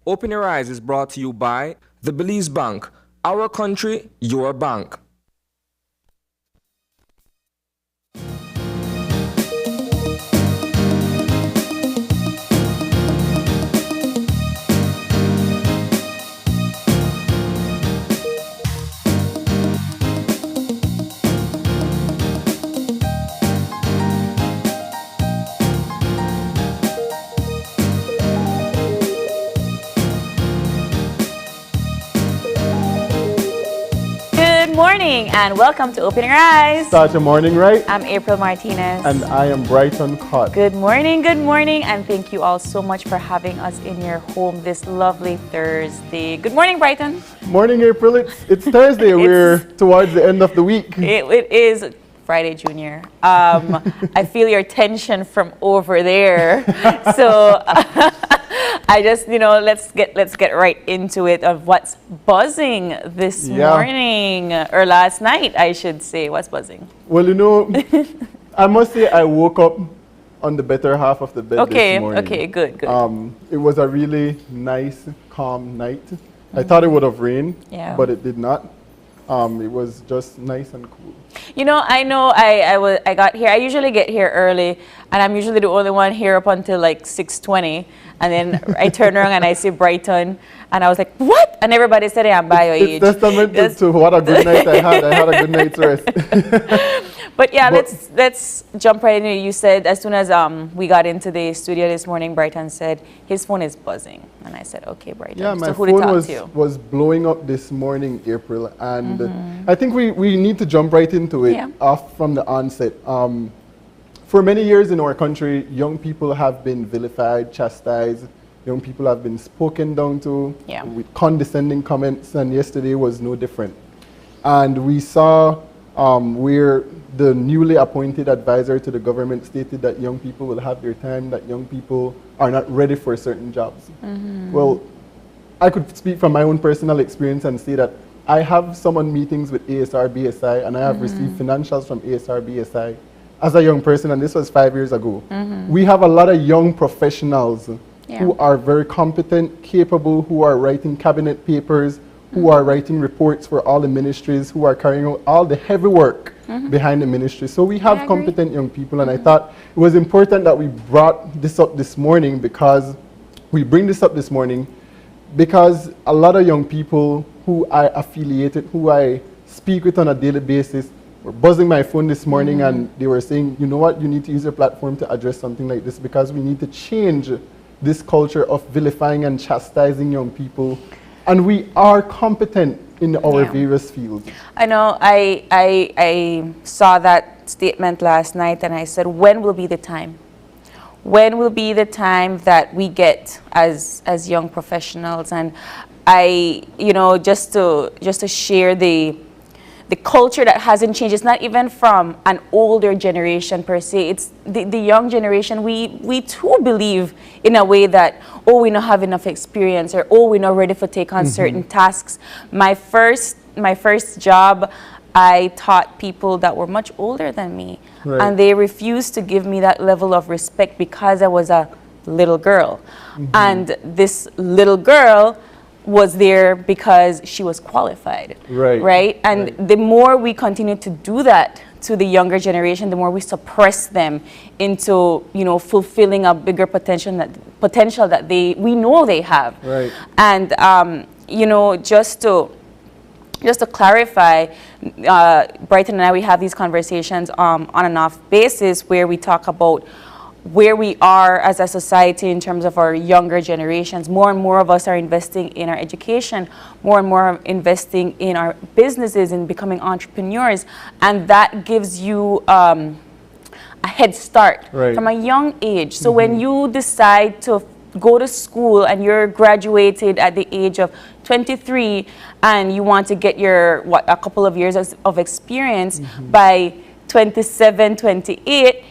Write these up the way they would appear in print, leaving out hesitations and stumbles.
Open Your Eyes is brought to you by the Belize Bank. Our country, your bank. Good morning and welcome to Open Your Eyes. Start your morning right. I'm April Martinez. And I am Brighton Cott. Good morning, and thank you all so much for having us in your home this lovely Thursday. Good morning, Brighton. Morning, April. It's Thursday. We're towards the end of the week. It is Friday, Junior. I feel your tension from over there. So I just, let's get right into it of what's buzzing this morning, or last night, I should say. What's buzzing? Well, I must say I woke up on the better half of the bed this morning. Okay, good. It was a really nice, calm night. I thought it would have rained, but it did not. It was just nice and cool. I got here. I usually get here early, and I'm usually the only one here up until like 6:20. And then I turn around and I see Brighton, and I was like, "What?" And everybody said, "I'm by your age." It's testament to what a good night I had. I had a good night's rest. But let's jump right in. You said as soon as we got into the studio this morning, Brighton said his phone is buzzing, and I said, "Okay, Brighton." Yeah, my so who phone was blowing up this morning, April, and I think we need to jump right into it off from the onset. For many years in our country, young people have been vilified, chastised. Young people have been spoken down to with condescending comments, and yesterday was no different. And we saw where the newly appointed advisor to the government stated that young people will have their time, that young people are not ready for certain jobs. Well, I could speak from my own personal experience and say that I have some meetings with ASR BSI, and I have received financials from ASR BSI as a young person, and this was 5 years ago. We have a lot of young professionals who are very competent, capable, who are writing cabinet papers, who are writing reports for all the ministries, who are carrying out all the heavy work behind the ministry. So we have competent young people, and I thought it was important that we brought this up this morning because a lot of young people who I affiliated, who I speak with on a daily basis, were buzzing my phone this morning, and they were saying, you know what, you need to use your platform to address something like this because we need to change this culture of vilifying and chastising young people. And we are competent in our various fields. I know. I saw that statement last night, and I said, when will be the time? When will be the time that we get as young professionals? And I, just to share the culture that hasn't changed. It's not even from an older generation per se. It's the young generation. We too believe in a way that, we don't have enough experience, or we're not ready for take on certain tasks. My first job, I taught people that were much older than me, and they refused to give me that level of respect because I was a little girl. And this little girl was there because she was qualified, right? And the more we continue to do that to the younger generation, the more we suppress them into, fulfilling a bigger potential that we know they have. And just to clarify, Brighton and I, we have these conversations on and off basis where we talk about where we are as a society in terms of our younger generations. More and more of us are investing in our education, more and more are investing in our businesses and becoming entrepreneurs, and that gives you a head start from a young age. So when you decide to go to school and you're graduated at the age of 23 and you want to get your a couple of years of experience by 27, 28,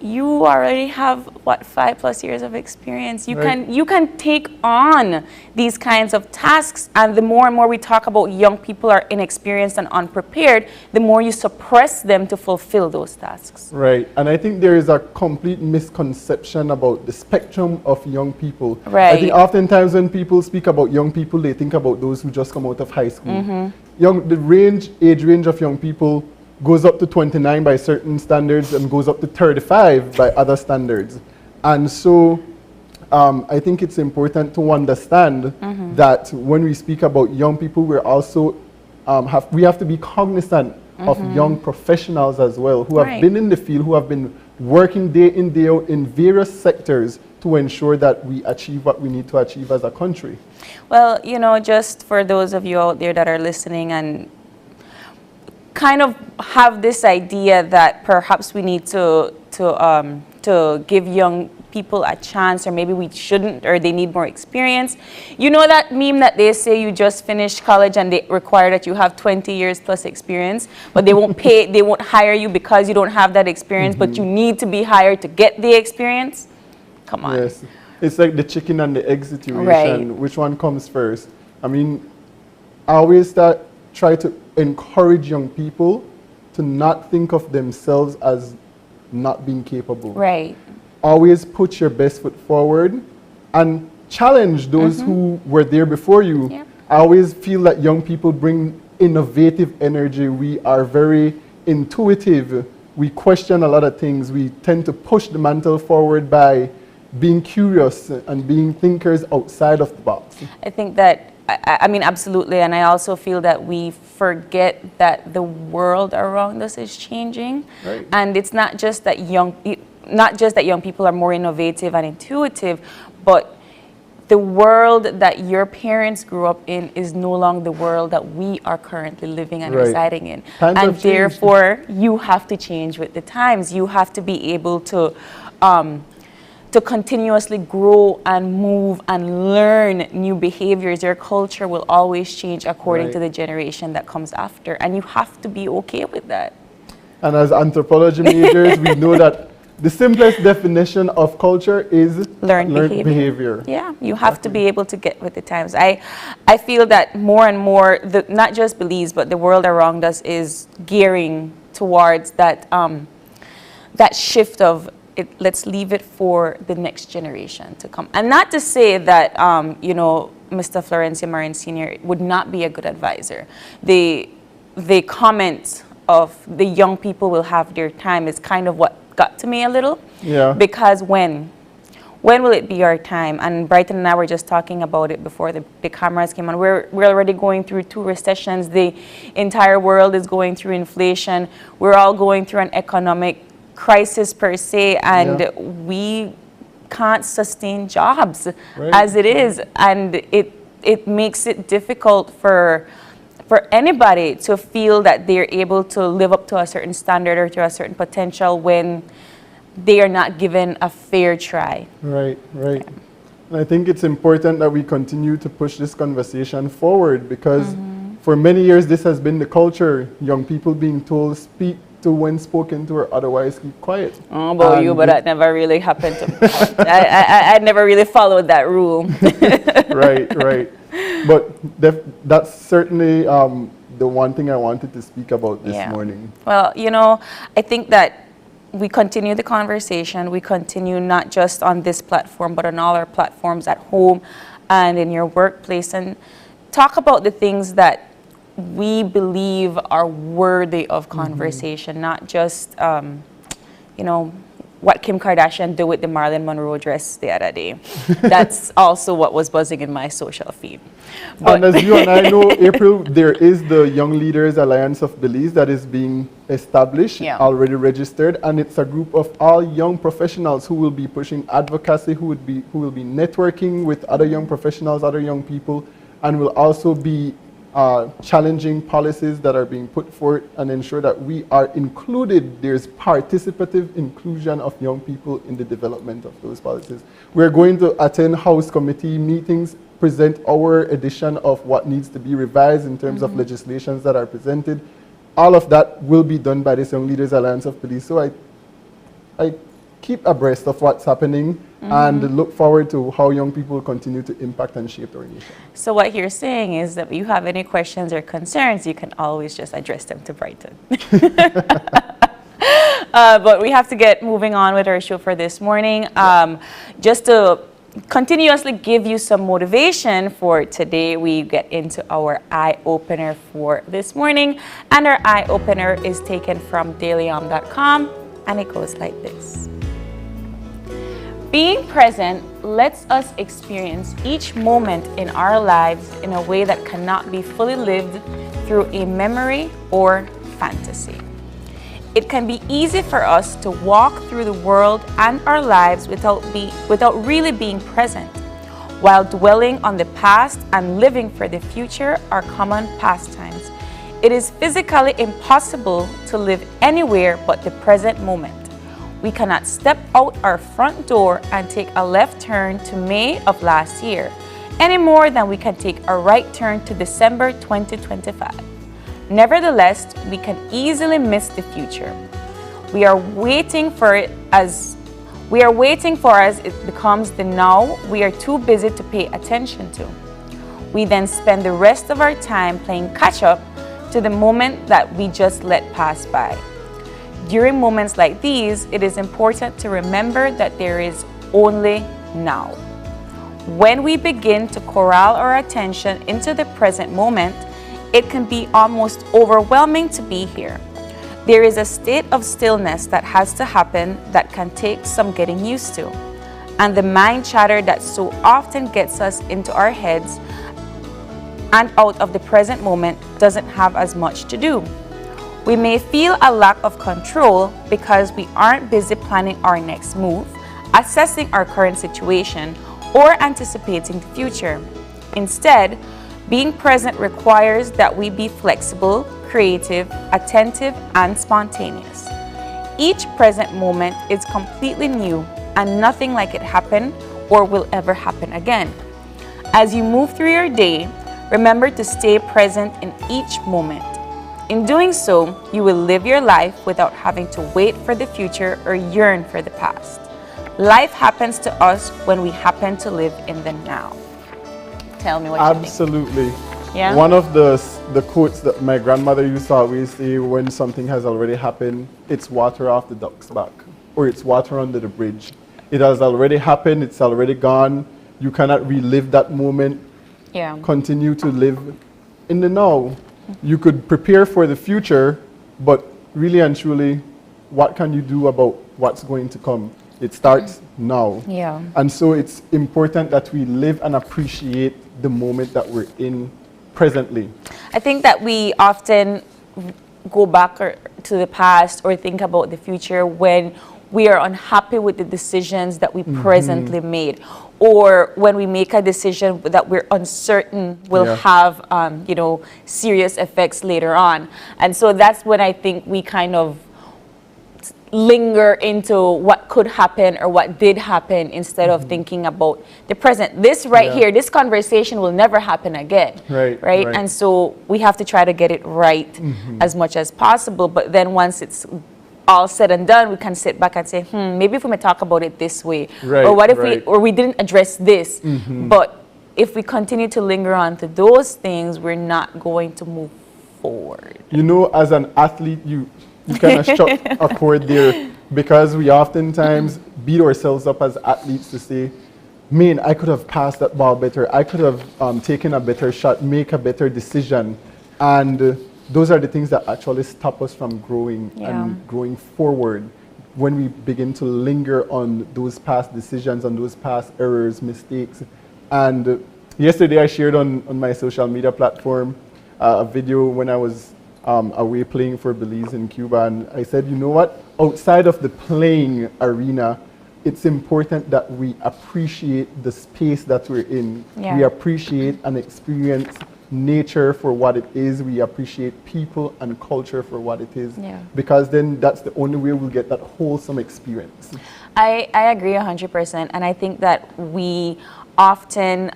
you already have what, 5+ years of experience. You Right. can take on these kinds of tasks, and the more and more we talk about young people are inexperienced and unprepared, the more you suppress them to fulfill those tasks. Right, and I think there is a complete misconception about the spectrum of young people. I Right. think oftentimes when people speak about young people, they think about those who just come out of high school. The age range of young people goes up to 29 by certain standards and goes up to 35 by other standards. And so I think it's important to understand that when we speak about young people, we're also we have to be cognizant of young professionals as well, who have Right. been in the field, who have been working day in, day out in various sectors to ensure that we achieve what we need to achieve as a country. Well, you know, just for those of you out there that are listening and kind of have this idea that perhaps we need to give young people a chance, or maybe we shouldn't, or they need more experience. You know that meme that they say you just finished college and they require that you have 20 years plus experience, but they won't they won't hire you because you don't have that experience, but you need to be hired to get the experience? Come on. Yes, it's like the chicken and the egg situation. Right. Which one comes first? I mean, I always try to encourage young people to not think of themselves as not being capable. Right. Always put your best foot forward and challenge those who were there before you. Yeah. I always feel that young people bring innovative energy. We are very intuitive. We question a lot of things. We tend to push the mantle forward by being curious and being thinkers outside of the box. I think that, I mean, absolutely. And I also feel that we forget that the world around us is changing. Right. And it's not just that young people are more innovative and intuitive, but the world that your parents grew up in is no longer the world that we are currently living and Right. residing in. Times and have changed. therefore, you have to change with the times. You have to be able to continuously grow and move and learn new behaviors. Your culture will always change according Right. to the generation that comes after, and you have to be okay with that. And as anthropology majors, we know that the simplest definition of culture is Learned behavior. Yeah, you have to be able to get with the times. I feel that more and more, not just Belize, but the world around us is gearing towards that that shift of let's leave it for the next generation to come. And not to say that Mr. Florencio Marin Sr. would not be a good advisor. The comment of the young people will have their time is kind of what got to me a little. Yeah. Because when will it be our time? And Brighton and I were just talking about it before the cameras came on. We're already going through 2 recessions. The entire world is going through inflation. We're all going through an economic crisis per se, and we can't sustain jobs as it is. And it makes it difficult for anybody to feel that they're able to live up to a certain standard or to a certain potential when they are not given a fair try. Right. And I think it's important that we continue to push this conversation forward, because for many years this has been the culture, young people being told speak to when spoken to or otherwise keep quiet. Oh, but that never really happened to me. I never really followed that rule. Right. But that's certainly the one thing I wanted to speak about this morning. Well, I think that we continue the conversation. We continue not just on this platform, but on all our platforms at home and in your workplace, and talk about the things that we believe are worthy of conversation, not just, what Kim Kardashian did with the Marilyn Monroe dress the other day. That's also what was buzzing in my social feed. And as you and I know, April, there is the Young Leaders Alliance of Belize that is being established, already registered, and it's a group of all young professionals who will be pushing advocacy, who will be networking with other young professionals, other young people, and will also be challenging policies that are being put forth and ensure that we are included. There's participative inclusion of young people in the development of those policies. We're going to attend House committee meetings, present our edition of what needs to be revised in terms of legislations that are presented. All of that will be done by this Young Leaders Alliance of Belize. So I keep abreast of what's happening and look forward to how young people continue to impact and shape our nation. So what you're saying is that if you have any questions or concerns, you can always just address them to Brighton. But we have to get moving on with our show for this morning. Just to continuously give you some motivation for today, we get into our eye-opener for this morning. And our eye-opener is taken from dailyom.com, and it goes like this. Being present lets us experience each moment in our lives in a way that cannot be fully lived through a memory or fantasy. It can be easy for us to walk through the world and our lives without really being present, while dwelling on the past and living for the future are common pastimes. It is physically impossible to live anywhere but the present moment. We cannot step out our front door and take a left turn to May of last year, any more than we can take a right turn to December 2025. Nevertheless, we can easily miss the future. We are waiting for it as it becomes the now we are too busy to pay attention to. We then spend the rest of our time playing catch up to the moment that we just let pass by. During moments like these, it is important to remember that there is only now. When we begin to corral our attention into the present moment, it can be almost overwhelming to be here. There is a state of stillness that has to happen that can take some getting used to. And the mind chatter that so often gets us into our heads and out of the present moment doesn't have as much to do. We may feel a lack of control because we aren't busy planning our next move, assessing our current situation, or anticipating the future. Instead, being present requires that we be flexible, creative, attentive, and spontaneous. Each present moment is completely new and nothing like it happened or will ever happen again. As you move through your day, remember to stay present in each moment. In doing so, you will live your life without having to wait for the future or yearn for the past. Life happens to us when we happen to live in the now. Tell me what you think. Absolutely. Yeah? One of the quotes that my grandmother used to always say when something has already happened, it's water off the duck's back, or it's water under the bridge. It has already happened, it's already gone. You cannot relive that moment. Yeah. Continue to live in the now. You could prepare for the future, but really and truly, what can you do about what's going to come? It starts now. Yeah. And so it's important that we live and appreciate the moment that we're in presently. I think that we often go back to the past or think about the future when we are unhappy with the decisions that we presently made, or when we make a decision that we're uncertain will have, serious effects later on. And so that's when I think we kind of linger into what could happen or what did happen instead of thinking about the present. This here, this conversation will never happen again. Right? And so we have to try to get it right as much as possible. But then once it's all said and done, we can sit back and say, maybe if we may talk about it this way, or what if we didn't address this. But if we continue to linger on to those things, we're not going to move forward. You know, as an athlete, you kind of struck a chord there, because we oftentimes beat ourselves up as athletes to say, man, I could have passed that ball better. I could have taken a better shot, make a better decision. And those are the things that actually stop us from growing and growing forward when we begin to linger on those past decisions, on those past errors, mistakes. And yesterday I shared on my social media platform a video when I was away playing for Belize in Cuba, and I said, you know what, outside of the playing arena, it's important that we appreciate the space that we're in. We appreciate and experience nature for what it is. We appreciate people and culture for what it is, because then that's the only way we'll get that wholesome experience. I agree 100%, and I think that we often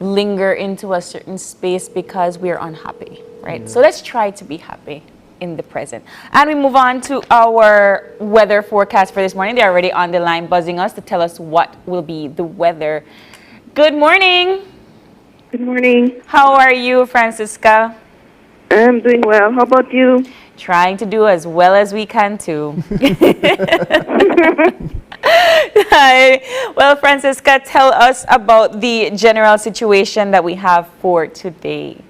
linger into a certain space because we're unhappy, right? So let's try to be happy. in the present. And we move on to our weather forecast for this morning. They're already on the line buzzing us to tell us what will be the weather. Good morning. Good morning. How are you, Francisca? I'm doing well. How about you? Trying to do as well as we can too. Hi. Well, Francisca, tell us about the general situation that we have for today.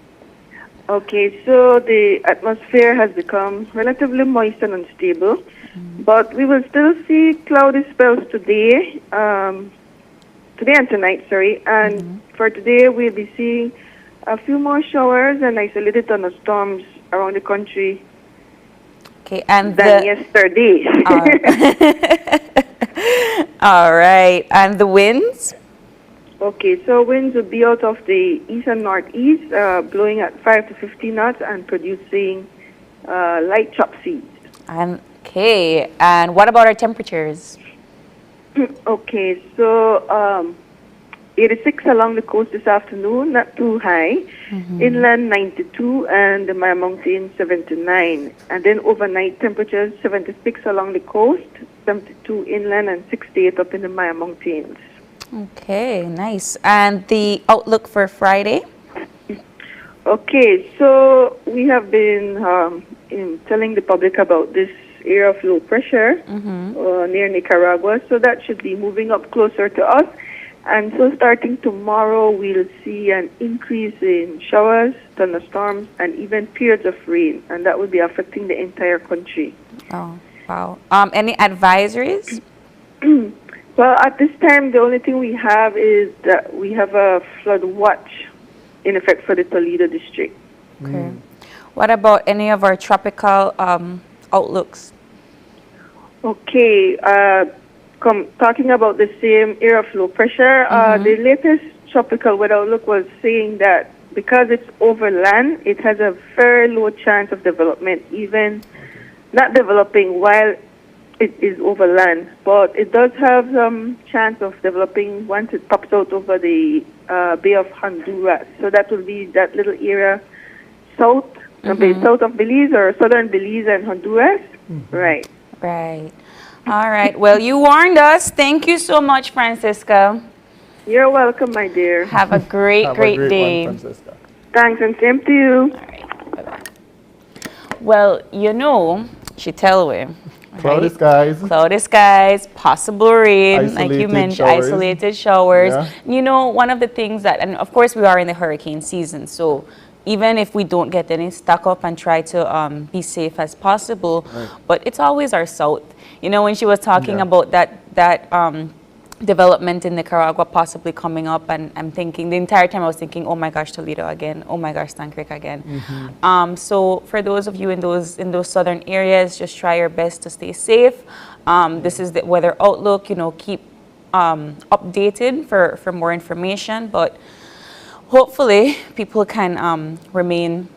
Okay, so the atmosphere has become relatively moist and unstable, but we will still see cloudy spells today, today and tonight, sorry. And for today, we'll be seeing a few more showers and isolated thunderstorms around the country Okay, and than yesterday. all right, and the winds? Okay, so winds will be out of the east and northeast, blowing at 5 to 15 knots and producing light chop seas. Okay, and what about our temperatures? Okay, so 86 along the coast this afternoon, not too high. Inland 92 and the Maya Mountains 79. And then overnight temperatures 76 along the coast, 72 inland and 68 up in the Maya Mountains. Okay, nice. And the outlook for Friday? Okay, so we have been telling the public about this area of low pressure near Nicaragua, so that should be moving up closer to us. And so starting tomorrow, we'll see an increase in showers, thunderstorms, and even periods of rain, and that will be affecting the entire country. Oh, wow. Any advisories? Well, at this time, the only thing we have is that we have a flood watch in effect for the Toledo district. Okay. What about any of our tropical outlooks? Okay, talking about the same area of low pressure, the latest tropical weather outlook was saying that because it's over land, it has a very low chance of development, even not developing while it is over land. But it does have some chance of developing once it pops out over the Bay of Honduras. So that will be that little area south, south of Belize or southern Belize and Honduras. Right. Right. All right. Well, you warned us. Thank you so much, Francisca. You're welcome, my dear. Have a great, Have great a great day. one, Francisca. Thanks, and same to you. All right. Bye-bye. Well, you know, she tell we. Cloudy right? skies. Cloudy skies, possible rain, like you Isolated mentioned, showers. isolated showers. Yeah. You know, one of the things that, and of course we are in the hurricane season, so even if we don't get any, stock up and try to be safe as possible, but it's always our south. You know, when she was talking about that development in Nicaragua possibly coming up, and I'm thinking, the entire time I was thinking, oh my gosh, Toledo again, oh my gosh, Stann Creek again. So for those of you in those southern areas, just try your best to stay safe. This is the weather outlook, you know, keep updated for more information, but hopefully people can remain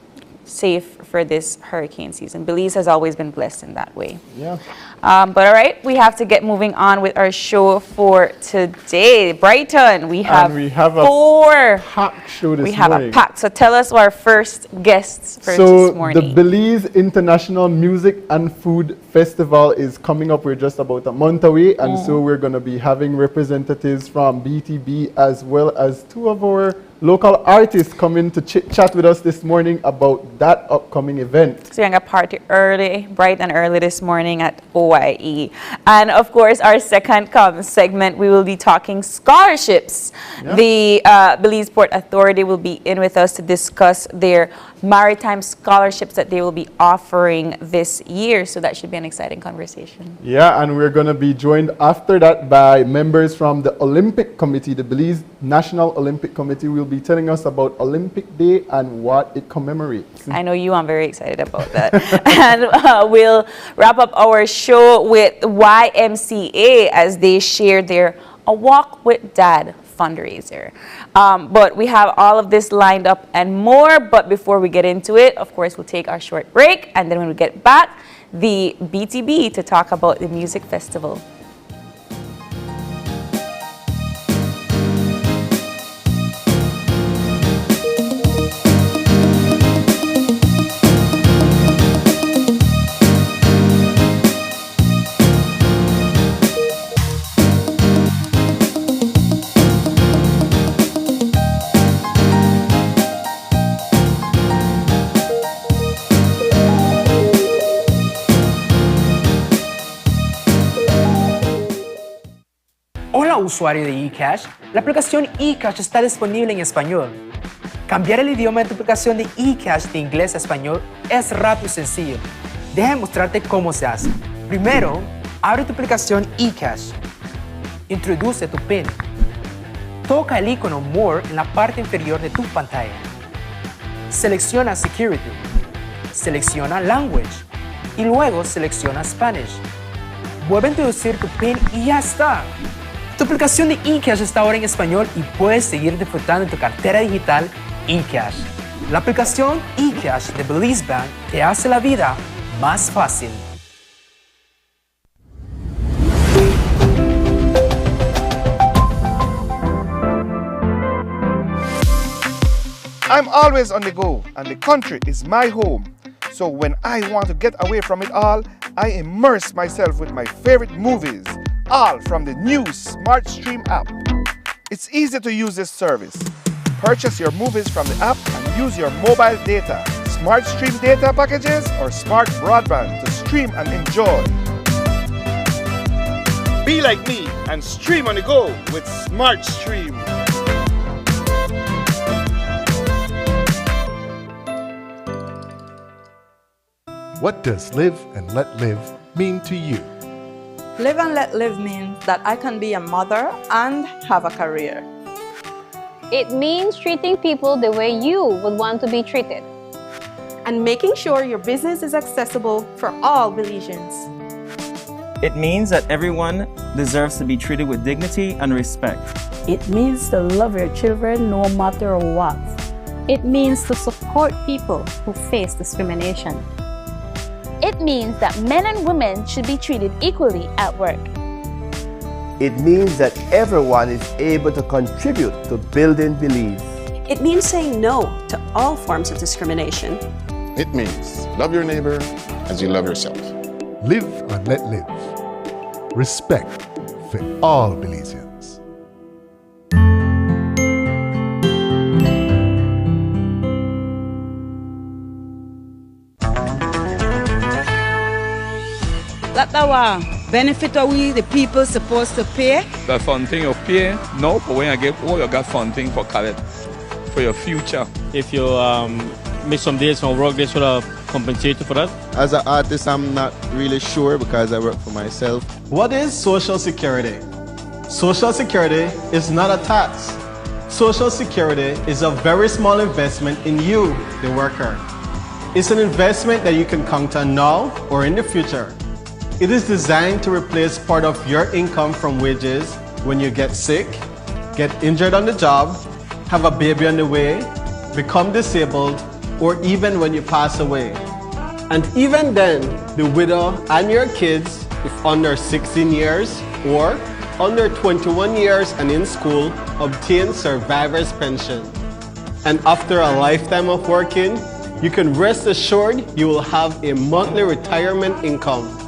safe for this hurricane season. Belize has always been blessed in that way. Yeah. But all right, we have to get moving on with our show for today. Brighton, we have we have a four. Packed show this We have morning. a pack. So tell us our first guests for So this morning. the Belize International Music and Food Festival is coming up. We're just about a month away, and so we're going to be having representatives from BTB as well as two of our local artists coming to chat with us this morning about that upcoming event. So we're going to party early, bright and early this morning at OYE. And of course, our second segment, we will be talking scholarships. Yeah. The Belize Port Authority will be in with us to discuss their maritime scholarships that they will be offering this year. So that should be an exciting conversation. Yeah, and we're going to be joined after that by members from the Olympic Committee. The Belize National Olympic Committee will be telling us about Olympic Day and what it commemorates. I know you, I'm very excited about that. And we'll wrap up our show with YMCA as they share their A Walk with Dad fundraiser. But we have all of this lined up and more. But before we get into it, of course, we'll take our short break. And then when we get back, the BTB to talk about the music festival. usuario de eCash, la aplicación eCash está disponible en español. Cambiar el idioma de tu aplicación de eCash de inglés a español es rápido y sencillo. Déjame mostrarte cómo se hace. Primero, abre tu aplicación eCash. Introduce tu PIN. Toca el icono More en la parte inferior de tu pantalla. Selecciona Security. Selecciona Language. Y luego selecciona Spanish. Vuelve a introducir tu PIN y ya está. Tu aplicación de eCash está ahora en español y puedes seguir disfrutando de tu cartera digital eCash. La aplicación eCash de Belize Bank te hace la vida más fácil. I'm always on the go, and the country is my home. So when I want to get away from it all, I immerse myself with my favorite movies, all from the new Smart Stream app. It's easy to use this service. Purchase your movies from the app and use your mobile data, Smart Stream data packages, or smart broadband to stream and enjoy. Be like me and stream on the go with Smart Stream. What does live and let live mean to you? Live and let live means that I can be a mother and have a career. It means treating people the way you would want to be treated. And making sure your business is accessible for all Belizeans. It means that everyone deserves to be treated with dignity and respect. It means to love your children no matter what. It means to support people who face discrimination. It means that men and women should be treated equally at work. It means that everyone is able to contribute to building Belize. It means saying no to all forms of discrimination. It means love your neighbor as you love yourself. Live and let live. Respect for all Belizeans. That benefit are we the people supposed to pay? The funding you pay now, but when you get all you got funding for college, for your future. If you miss some days from work, they should have compensated for that. As an artist, I'm not really sure because I work for myself. What is Social Security? Social Security is not a tax. Social Security is a very small investment in you, the worker. It's an investment that you can count on now or in the future. It is designed to replace part of your income from wages when you get sick, get injured on the job, have a baby on the way, become disabled, or even when you pass away. And even then, the widow and your kids, if under 16 years or under 21 years and in school, obtain survivor's pension. And after a lifetime of working, you can rest assured you will have a monthly retirement income.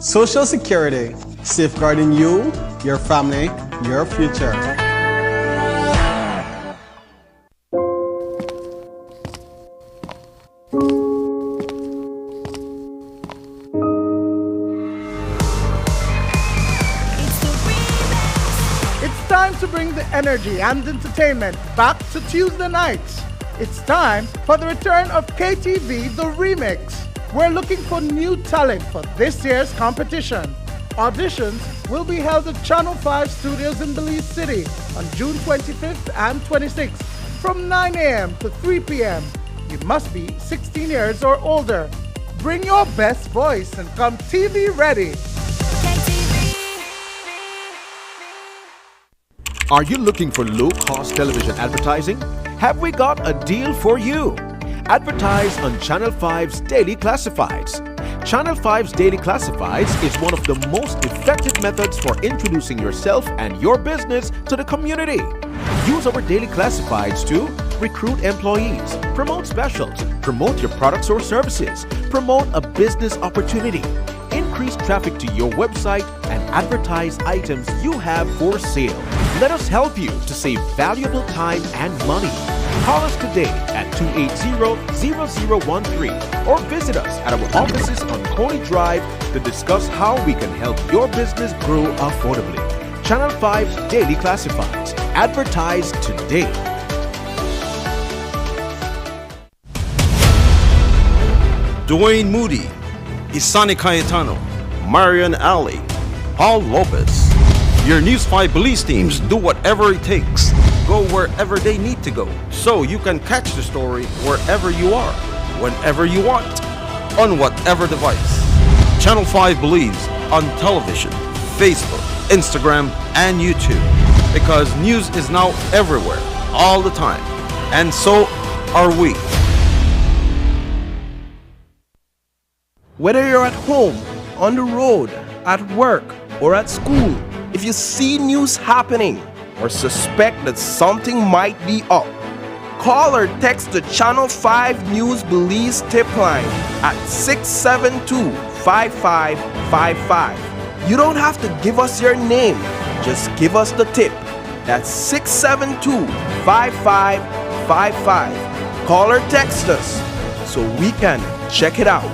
Social Security, safeguarding you, your family, your future. It's time to bring the energy and entertainment back to Tuesday nights. It's time for the return of KTV The Remix. We're looking for new talent for this year's competition. Auditions will be held at Channel 5 Studios in Belize City on June 25th and 26th from 9 a.m. to 3 p.m. You must be 16 years or older. Bring your best voice and come TV ready. Are you looking for low-cost television advertising? Have we got a deal for you? Advertise on Channel 5's Daily Classifieds. Channel 5's Daily Classifieds is one of the most effective methods for introducing yourself and your business to the community. Use our Daily Classifieds to recruit employees, promote specials, promote your products or services, promote a business opportunity, increase traffic to your website, and advertise items you have for sale. Let us help you to save valuable time and money. Call us today at 280-0013 or visit us at our offices on Coney Drive to discuss how we can help your business grow affordably. Channel 5's Daily Classifieds. Advertise today. Dwayne Moody, Isani Cayetano, Marian Ali, Paul Lopez. Your News 5 police teams do whatever it takes. Go wherever they need to go, so you can catch the story wherever you are, whenever you want, on whatever device. Channel 5 believes on television, Facebook, Instagram, and YouTube, because news is now everywhere, all the time, and so are we. Whether you're at home, on the road, at work, or at school, if you see news happening or suspect that something might be up, call or text the Channel 5 News Belize tip line at 672-5555. You don't have to give us your name, just give us the tip. That's 672-5555. Call or text us so we can check it out.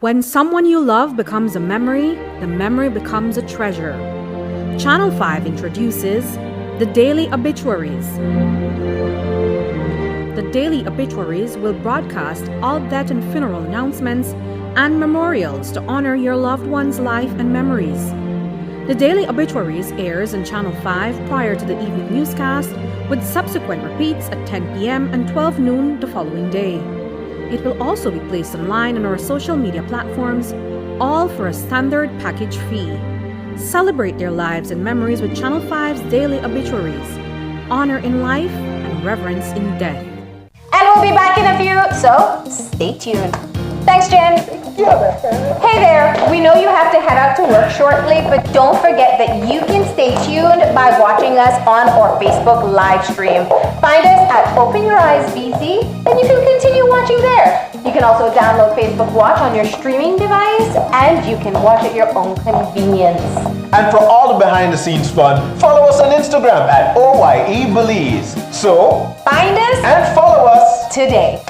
When someone you love becomes a memory, the memory becomes a treasure. Channel 5 introduces the Daily Obituaries. The Daily Obituaries will broadcast all death and funeral announcements and memorials to honor your loved one's life and memories. The Daily Obituaries airs on Channel 5 prior to the evening newscast, with subsequent repeats at 10 p.m. and 12 noon the following day. It will also be placed online on our social media platforms, all for a standard package fee. Celebrate their lives and memories with Channel 5's Daily Obituaries. Honor in life and reverence in death. And we'll be back in a few, so stay tuned. Thanks, Jen. Hey there, we know you have to head out to work shortly, but don't forget that you can stay tuned by watching us on our Facebook live stream. Find us at Open Your Eyes BC, and you can continue watching there. You can also download Facebook Watch on your streaming device, and you can watch at your own convenience. And for all the behind the scenes fun, follow us on Instagram at OYE Belize. So, find us and follow us today.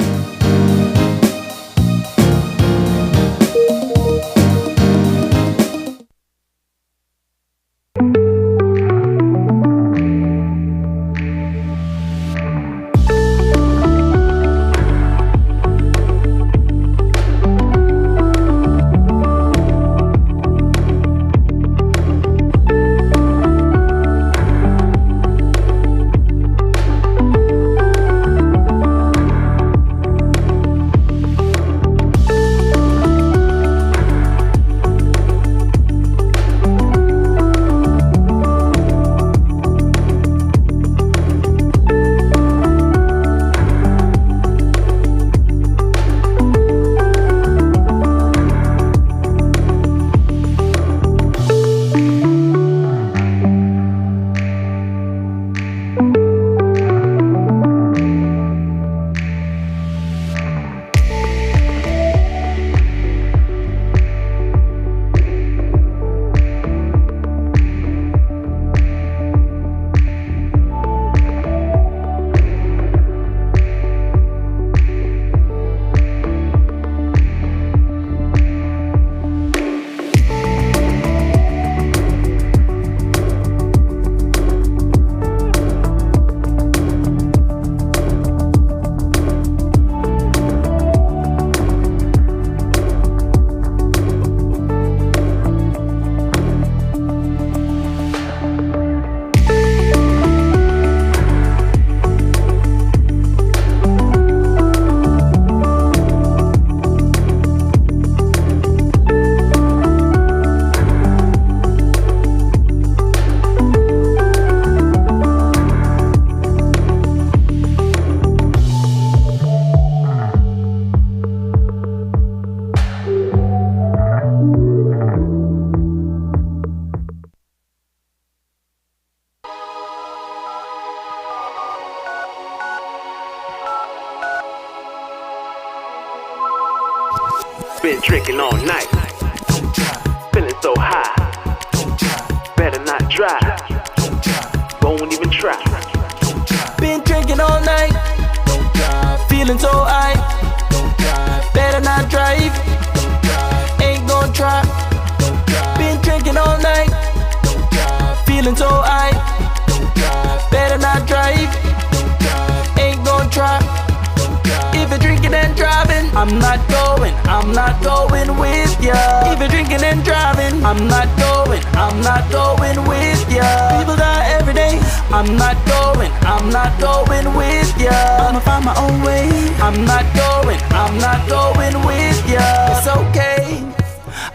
Been drinking all night, feeling so high. Better not drive, won't even try. Been drinking all night, feeling so high. Better not drive, ain't gonna try. Been drinking feeling so high. Better not drive, ain't gon' try. If you're drinking and driving, I'm not going with ya. If you're drinking and driving, I'm not going with ya. People die every day, I'm not going with ya. I'ma find my own way, I'm not going with ya. It's okay,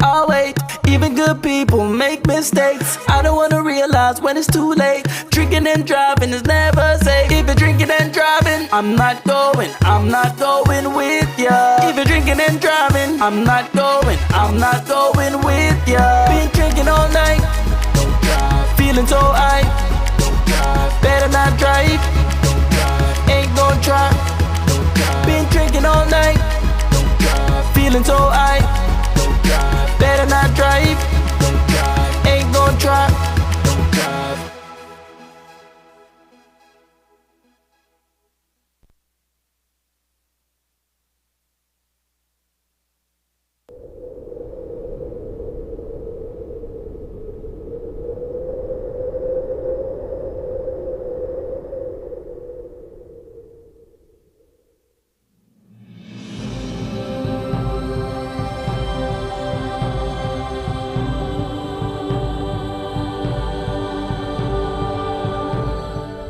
I'll wait. Even good people make mistakes. I don't wanna realize when it's too late. Drinking and driving is never safe. If you're drinking and driving, I'm not going with ya. If you're drinking and driving, I'm not going with ya. Been drinking all night, feeling so high. Better not drive, ain't gon' try. Been drinking all night, feeling so high. Better not drive, ain't gon' try.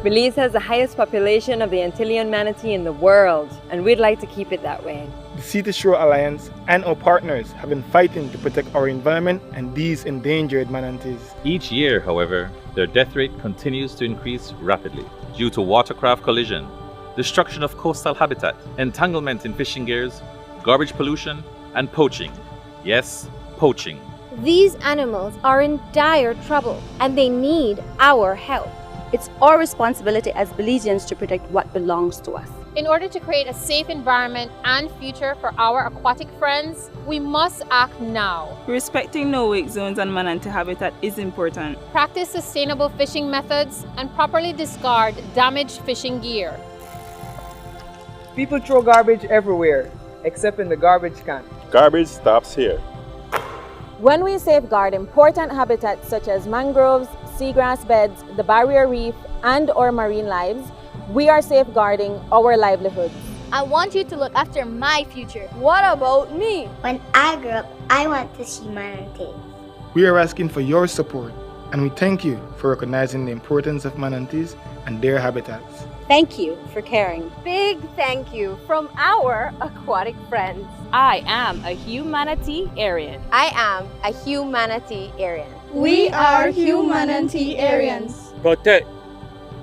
Belize has the highest population of the Antillean manatee in the world, and we'd like to keep it that way. The Sea to Shore Alliance and our partners have been fighting to protect our environment and these endangered manatees. Each year, however, their death rate continues to increase rapidly due to watercraft collision, destruction of coastal habitat, entanglement in fishing gears, garbage pollution, and poaching. Yes, poaching. These animals are in dire trouble and they need our help. It's our responsibility as Belizeans to protect what belongs to us. In order to create a safe environment and future for our aquatic friends, we must act now. Respecting no-wake zones and manatee habitat is important. Practice sustainable fishing methods and properly discard damaged fishing gear. People throw garbage everywhere, except in the garbage can. Garbage stops here. When we safeguard important habitats such as mangroves, seagrass beds, the barrier reef, and our marine lives, we are safeguarding our livelihoods. I want you to look after my future. What about me? When I grow up, I want to see manatees. We are asking for your support, and we thank you for recognizing the importance of manatees and their habitats. Thank you for caring. Big thank you from our aquatic friends. I am a humanitarian. I am a humanitarian. We are humanitarians. Protect.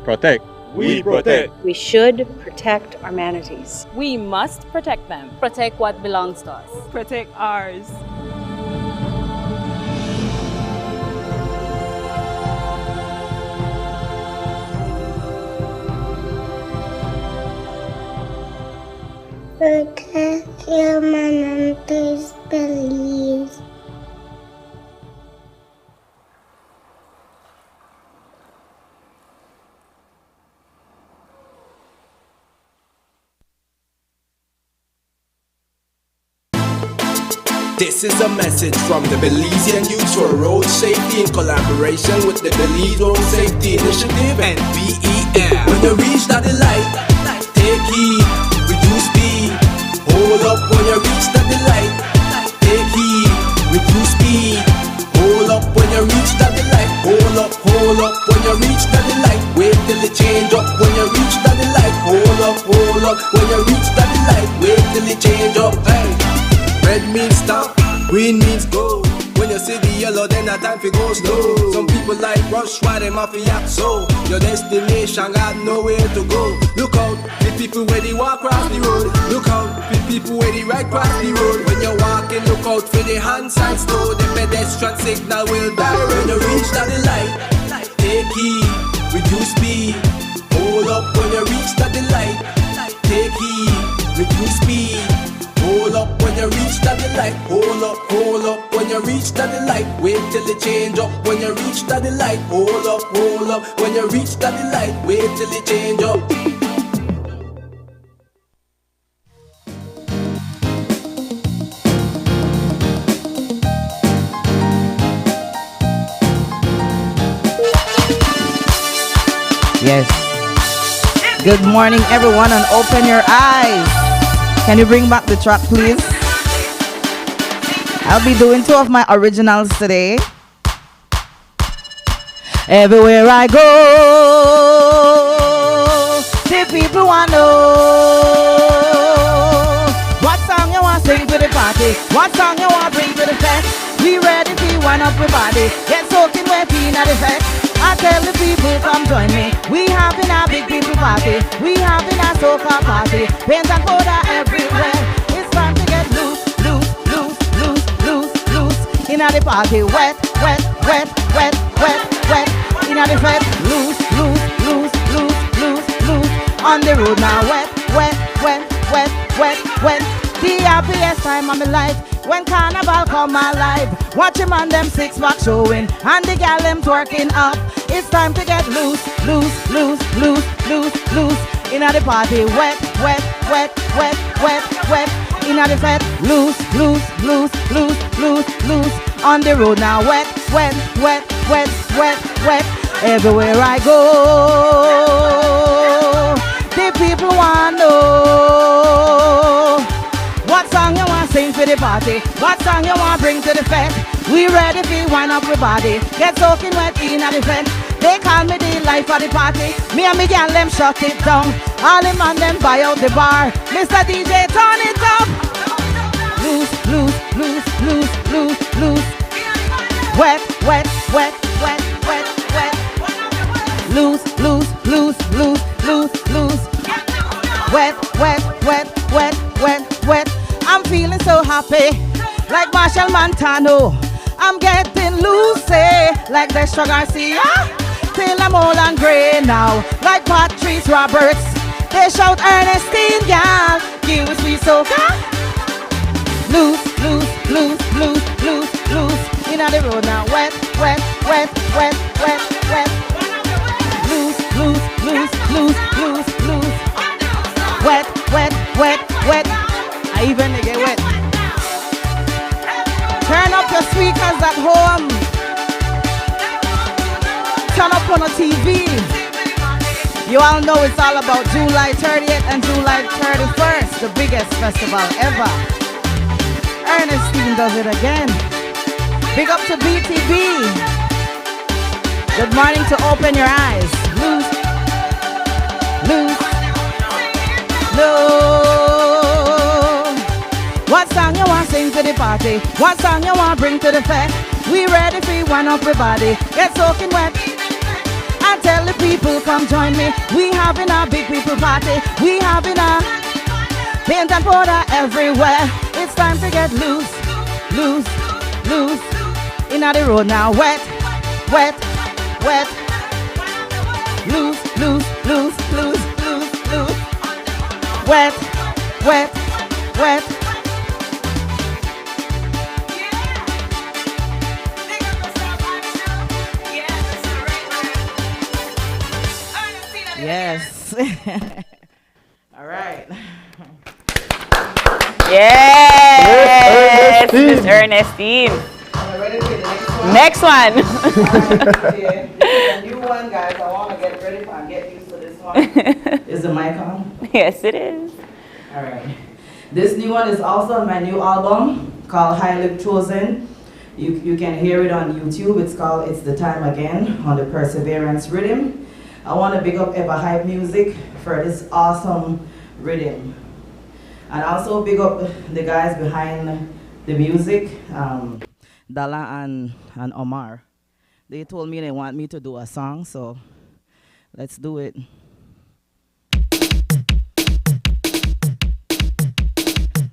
Protect. We protect. We should protect our manatees. We must protect them. Protect what belongs to us. Protect ours. Protect your manatees, Belize. This is a message from the Belizean Youth for Road Safety in collaboration with the Belize Road Safety Initiative and BEM. When you reach that light, take heed, reduce speed. Hold up when you reach that light. Take heed, reduce speed. Hold up when you reach that light. Hold up when you reach that light. Wait till it change up when you reach that light. Hold up when you reach that light. Wait till it change up. Hey. Red means stop, green means go. When you see the yellow, then the time for go slow. Some people like rush, why them off act so. Your destination got nowhere to go. Look out, the people where they walk across the road. Look out, the people where they ride across the road. When you're walking, look out for the hand signs though. The pedestrian signal will die when you reach that light. Take heed, reduce speed. Hold up when you reach that light. Take heed, reduce speed. Hold up when you reach that light. Hold up when you reach that light. Wait till it change up when you reach that light. Hold up when you reach that light. Wait till it change up. Yes. Good morning, everyone, and open your eyes. Can you bring back the track, please? I'll be doing 2 of my originals today. Everywhere I go, the people want to know what song you want to sing to the party, what song you want to bring to the fest. We ready to wind up everybody, get soaking wet in the fest. I tell the people, come join me. We having a big people party. We having a soca party. Paint and powder everywhere. It's time to get loose, loose, loose, loose, loose, loose. Inna the party, wet, wet, wet, wet, wet, wet. Inna the fest, loose, loose, loose, loose, loose, loose. On the road now, wet, wet, wet, wet, wet, wet. The happiest time of my life when carnival come alive. Watch him on them 6-pack showing and the gal them twerking up. It's time to get loose, loose, loose, loose, loose, loose. Inna the party, wet, wet, wet, wet, wet, wet. Inna the fete, loose, loose, loose, loose, loose, loose. On the road now, wet, wet, wet, wet, wet, wet. Everywhere I go, the people want to know what song you want to sing for the party, what song you want to bring to the fete. We ready to wind up everybody, get soaking wet in the fete. They call me the life of the party. Me and me gal them shut it down. All them and them buy out the bar. Mr. DJ turn it up. Loose, loose, loose, loose, loose, loose. Wet, wet, wet, wet, wet, wet. Loose, loose, loose, loose, loose, loose. Wet, wet, wet, wet, wet, wet. I'm feeling so happy, like Marshall Montano. I'm getting loose, like the Sugar Garcia. Till I'm old and grey now, like Patrice Roberts. They shout Ernestine, gal, give us sweet soca. Loose, loose, loose, loose, loose, loose. Inna the road now, wet, wet, wet, wet, wet, wet. Loose, loose, loose, loose, loose, loose. Wet, wet, wet, wet. I even get wet. Turn up your speakers at home. Turn up on the TV. You all know it's all about July 30th and July 31st, the biggest festival ever. Ernestine does it again. Big up to BTB. Good morning to Open Your Eyes. Loose, loose, loose. What song you want to sing to the party? What song you want to bring to the fest? We ready for one up everybody. Get soaking wet. And tell the people, come join me. We having a big people party. We having a paint and powder everywhere. It's time to get loose, loose, loose. Inna the road now, wet, wet, wet. Loose, loose, loose, loose, loose, loose. Wet, wet, wet. Yes. All right. Yes, Miss Ernestine. Next one. The new one, guys. I want to get ready and get used to this one. Is the mic on? Yes, it is. All right. This new one is also on my new album called Highly Chosen. You can hear it on YouTube. It's called It's the Time Again on the Perseverance Rhythm. I want to big up Ever Hype Music for this awesome rhythm. And also big up the guys behind the music, Dala and Omar. They told me they want me to do a song, so let's do it.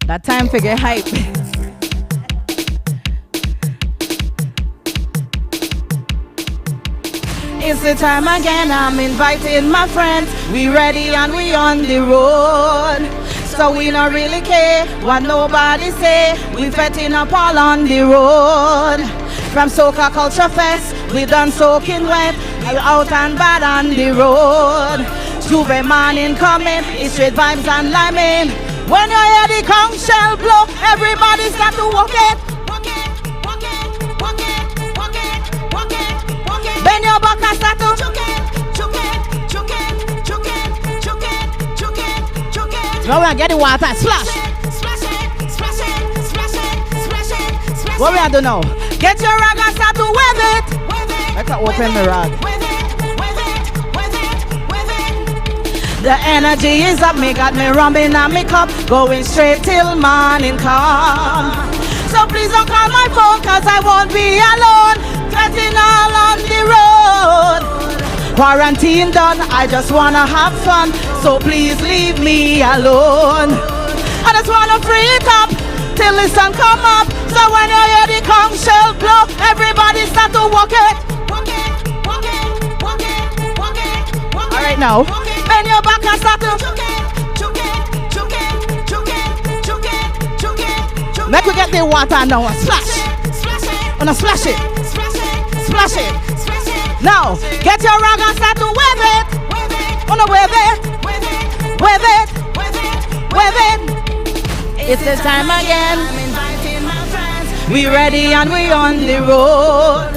That time to get hype. It's the time again, I'm inviting my friends. We ready and we on the road. So we don't really care what nobody say. We fetting up all on the road. From Soca Culture Fest, we done soaking wet. Out and bad on the road. Tuesday morning coming, it's straight vibes and liming. When you hear the conch shell blow, everybody start to walk it. Bend your back and start to Now we are getting water. Splash. What we are do now? Get your rag and start to wave it. Let's open the rag. The energy is up, me got me rumbling on me cup, going straight till morning come. So please don't call my phone, cause I won't be alone, getting all on the road. Quarantine done, I just wanna have fun, so please leave me alone. I just wanna free it up, till the sun come up, so when you hear the conch shell blow, everybody start to walk it. Alright now. Bend your back and start to let me get the water now and splash. Wanna splash it. Splash it. Now get your rag and start to wave it. Wanna wave it. Wave it. Wave it. It's the time again. We ready and we on the road.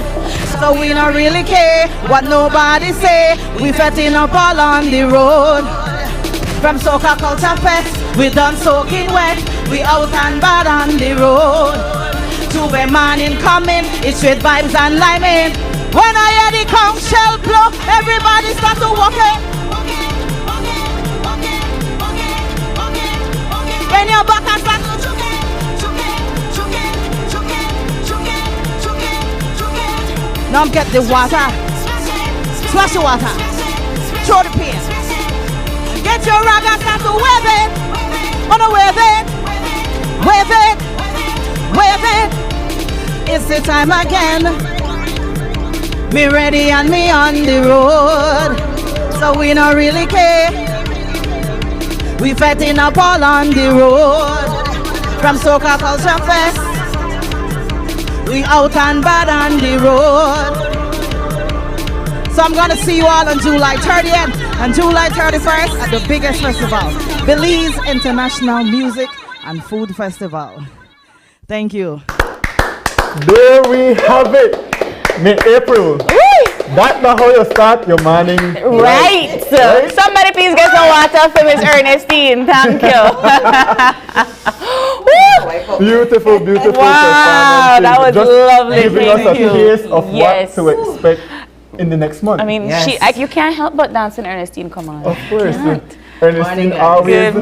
So we don't really care what nobody say. We fetting up all on the road. From Soca Culture Fest, we done soaking wet. We out and bad on the road. Tuesday morning coming, it's straight vibes and liming. When I hear the conch shell blow, everybody start to walk it. When your back and start to now get the water. Splash the water. Throw the paint. Get your rag and start to wave it. Wanna wave it. Wave it. Wave it. It's the time again. Me ready and me on the road. So we don't really care. We fetting up all on the road. From Soca Culture Fest, we out and bad on the road. So I'm gonna see you all on July 30th and July 31st at the biggest festival, Belize International Music and Food Festival. Thank you. There we have it. Mid-April. That's not how you start your morning. Right. Right? Somebody please get some water for Miss Ernestine. Thank you. Beautiful, beautiful Wow, performance. that was Just lovely. giving us a Thank you. taste of Yes. what to expect in the next month. I mean, you can't help but dance in Ernestine, come on. Of course. Ernestine always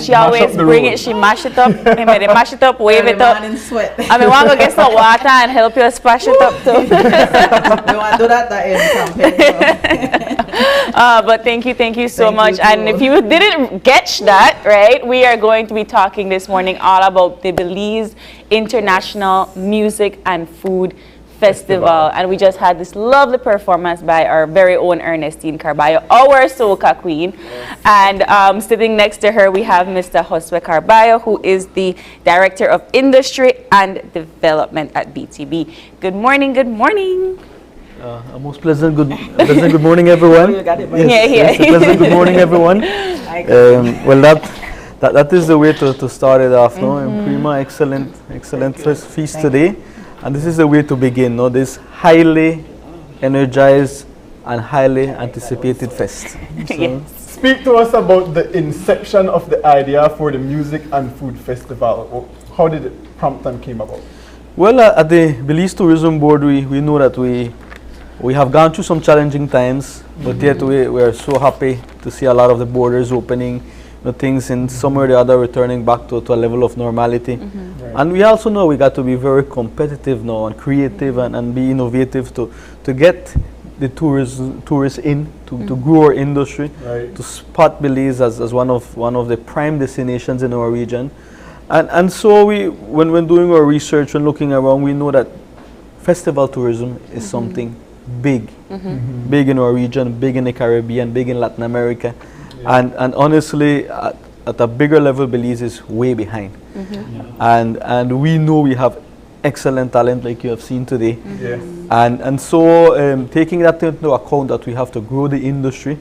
She always bring it, she mash it up. They mash it up, wave it up. I mean, want to go get some water and help you splash it up too. We want to do that in campaign. But thank you so much. And if you didn't catch that, right, we are going to be talking this morning all about the Belize International Music and Food Festival. And we just had this lovely performance by our very own Ernestine Carballo, our soca queen. And sitting next to her, we have Mr. Josue Carballo, who is the Director of Industry and Development at BTB. Good morning, good morning. A most pleasant good morning, everyone. Yes, a pleasant good morning, everyone. Well, that is the way to start it off, no? And Prima, excellent feast today. And this is the way to begin, no? This highly energized and highly anticipated fest. So, Yes. Speak to us about the inception of the idea for the Music and Food Festival. How did it prompt and came about? well, at the Belize Tourism Board, we know that we have gone through some challenging times, but yet we are so happy to see a lot of the borders opening, things in some or the other returning back to a level of normality. Right. And we also know we got to be very competitive now and creative and be innovative to get the tourists in, to grow our industry, Right. to spot Belize as one of the prime destinations in our region. And so when doing our research and looking around, we know that festival tourism is something big, big in our region, big in the Caribbean, big in Latin America. And honestly, at a bigger level, Belize is way behind. And we know we have excellent talent, like you have seen today. Yes. And so taking that into account, that we have to grow the industry,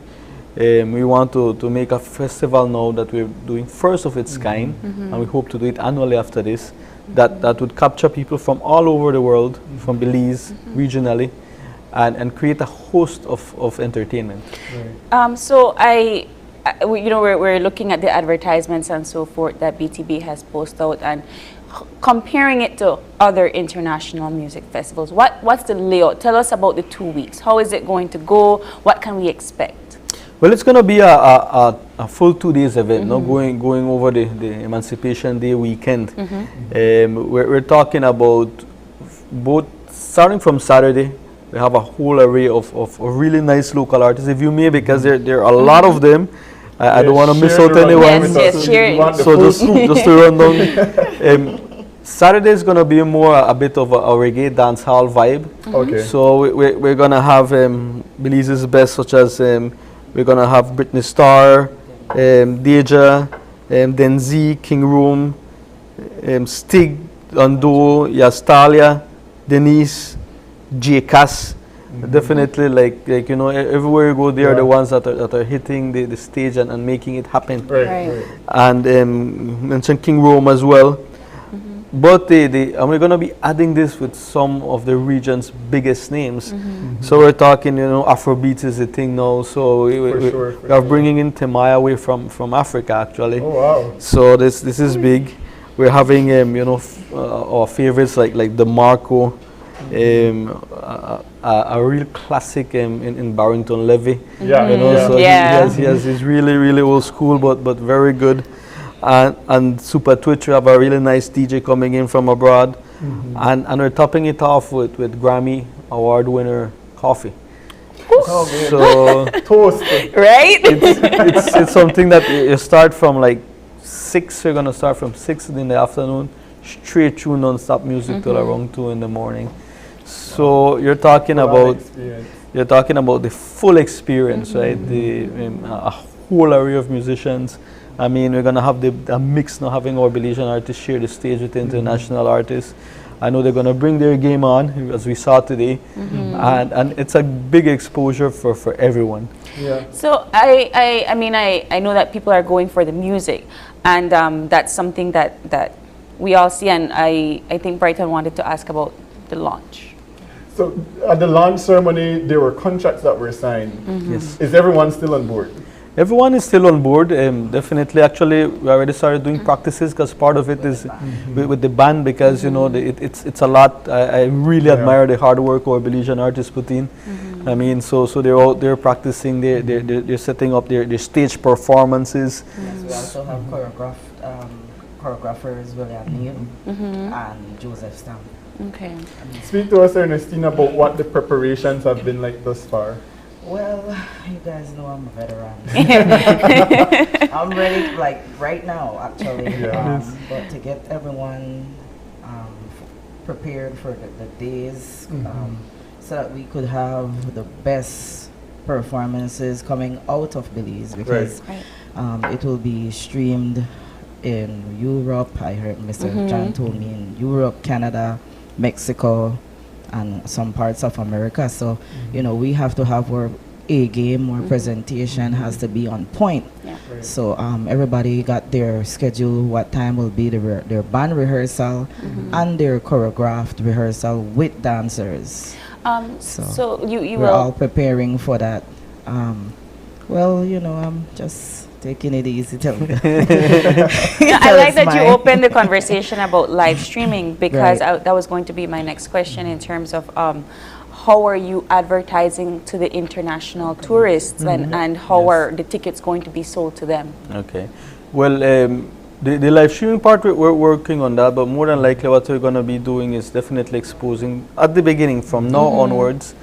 we want to make a festival now that we're doing first of its kind, and we hope to do it annually after this, that would capture people from all over the world, from Belize, regionally, and create a host of entertainment. So we're looking at the advertisements and so forth that BTB has posted out and comparing it to other international music festivals. What's the layout? Tell us about the 2 weeks. How is it going to go? What can we expect? Well, it's going to be a full 2 days event, going over the Emancipation Day weekend. We're talking about both, starting from Saturday, we have a whole array of really nice local artists, if you may, because there are a lot of them. I don't want to miss out anyone. So just to run down. Saturday is going to be more a bit of a reggae dance hall vibe. Okay. So we're going to have Belize's best, such as we're going to have Britney Starr, Deja, Denzi, King Room, Stig, Ando, Yastalia, Denise, J. Cass. Definitely, like everywhere you go, they are the ones that are hitting the stage and making it happen. Right. And mentioned King Rome as well. But and we're going to be adding this with some of the region's biggest names. So we're talking, Afrobeat is a thing now. So we are bringing in Temaya away from Africa, actually. Oh, wow. So this is big. We're having, our favorites like DeMarco, a real classic in Barrington Levy. So he's really, really old school, but very good. And Super Twitch, we have a really nice DJ coming in from abroad. And we're topping it off with Grammy Award winner Coffee. So toast. Right? It's something that you start from like 6, we're going to start from 6 in the afternoon, straight through non-stop music till around 2 in the morning. So you're talking about the full experience, right? A whole array of musicians. I mean, we're gonna have a mix now, having our Belizean artists share the stage with international artists. I know they're gonna bring their game on, as we saw today, and it's a big exposure for everyone. Yeah. So I know that people are going for the music, and that's something that we all see. And I think Brighton wanted to ask about the launch. So at the launch ceremony, there were contracts that were signed. Yes. Is everyone still on board? Everyone is still on board. Definitely, actually, we already started doing practices because part of it is with the band, because it's a lot. I really admire the hard work our Belizean artists put in. I mean, so they're out there practicing. They're setting up their stage performances. We also have choreographers William Neal and Joseph Stamp. Okay. Speak to us, Ernestina, about what the preparations have been like thus far. Well, you guys know I'm a veteran. I'm ready, like right now, actually. But to get everyone prepared for the days, so that we could have the best performances coming out of Belize, because it will be streamed in Europe. I heard Mr. John told me in Europe, Canada, Mexico, and some parts of America. So, we have to have our A game, our presentation has to be on point. So everybody got their schedule, what time will be their band rehearsal and their choreographed rehearsal with dancers. So you we're will all preparing for that. I'm just taking it easy. I like that you opened the conversation about live streaming, because that was going to be my next question in terms of how are you advertising to the international tourists, and how are the tickets going to be sold to them? Okay. Well, the live streaming part, we're working on that, but more than likely what we're going to be doing is definitely exposing, at the beginning, from now onwards,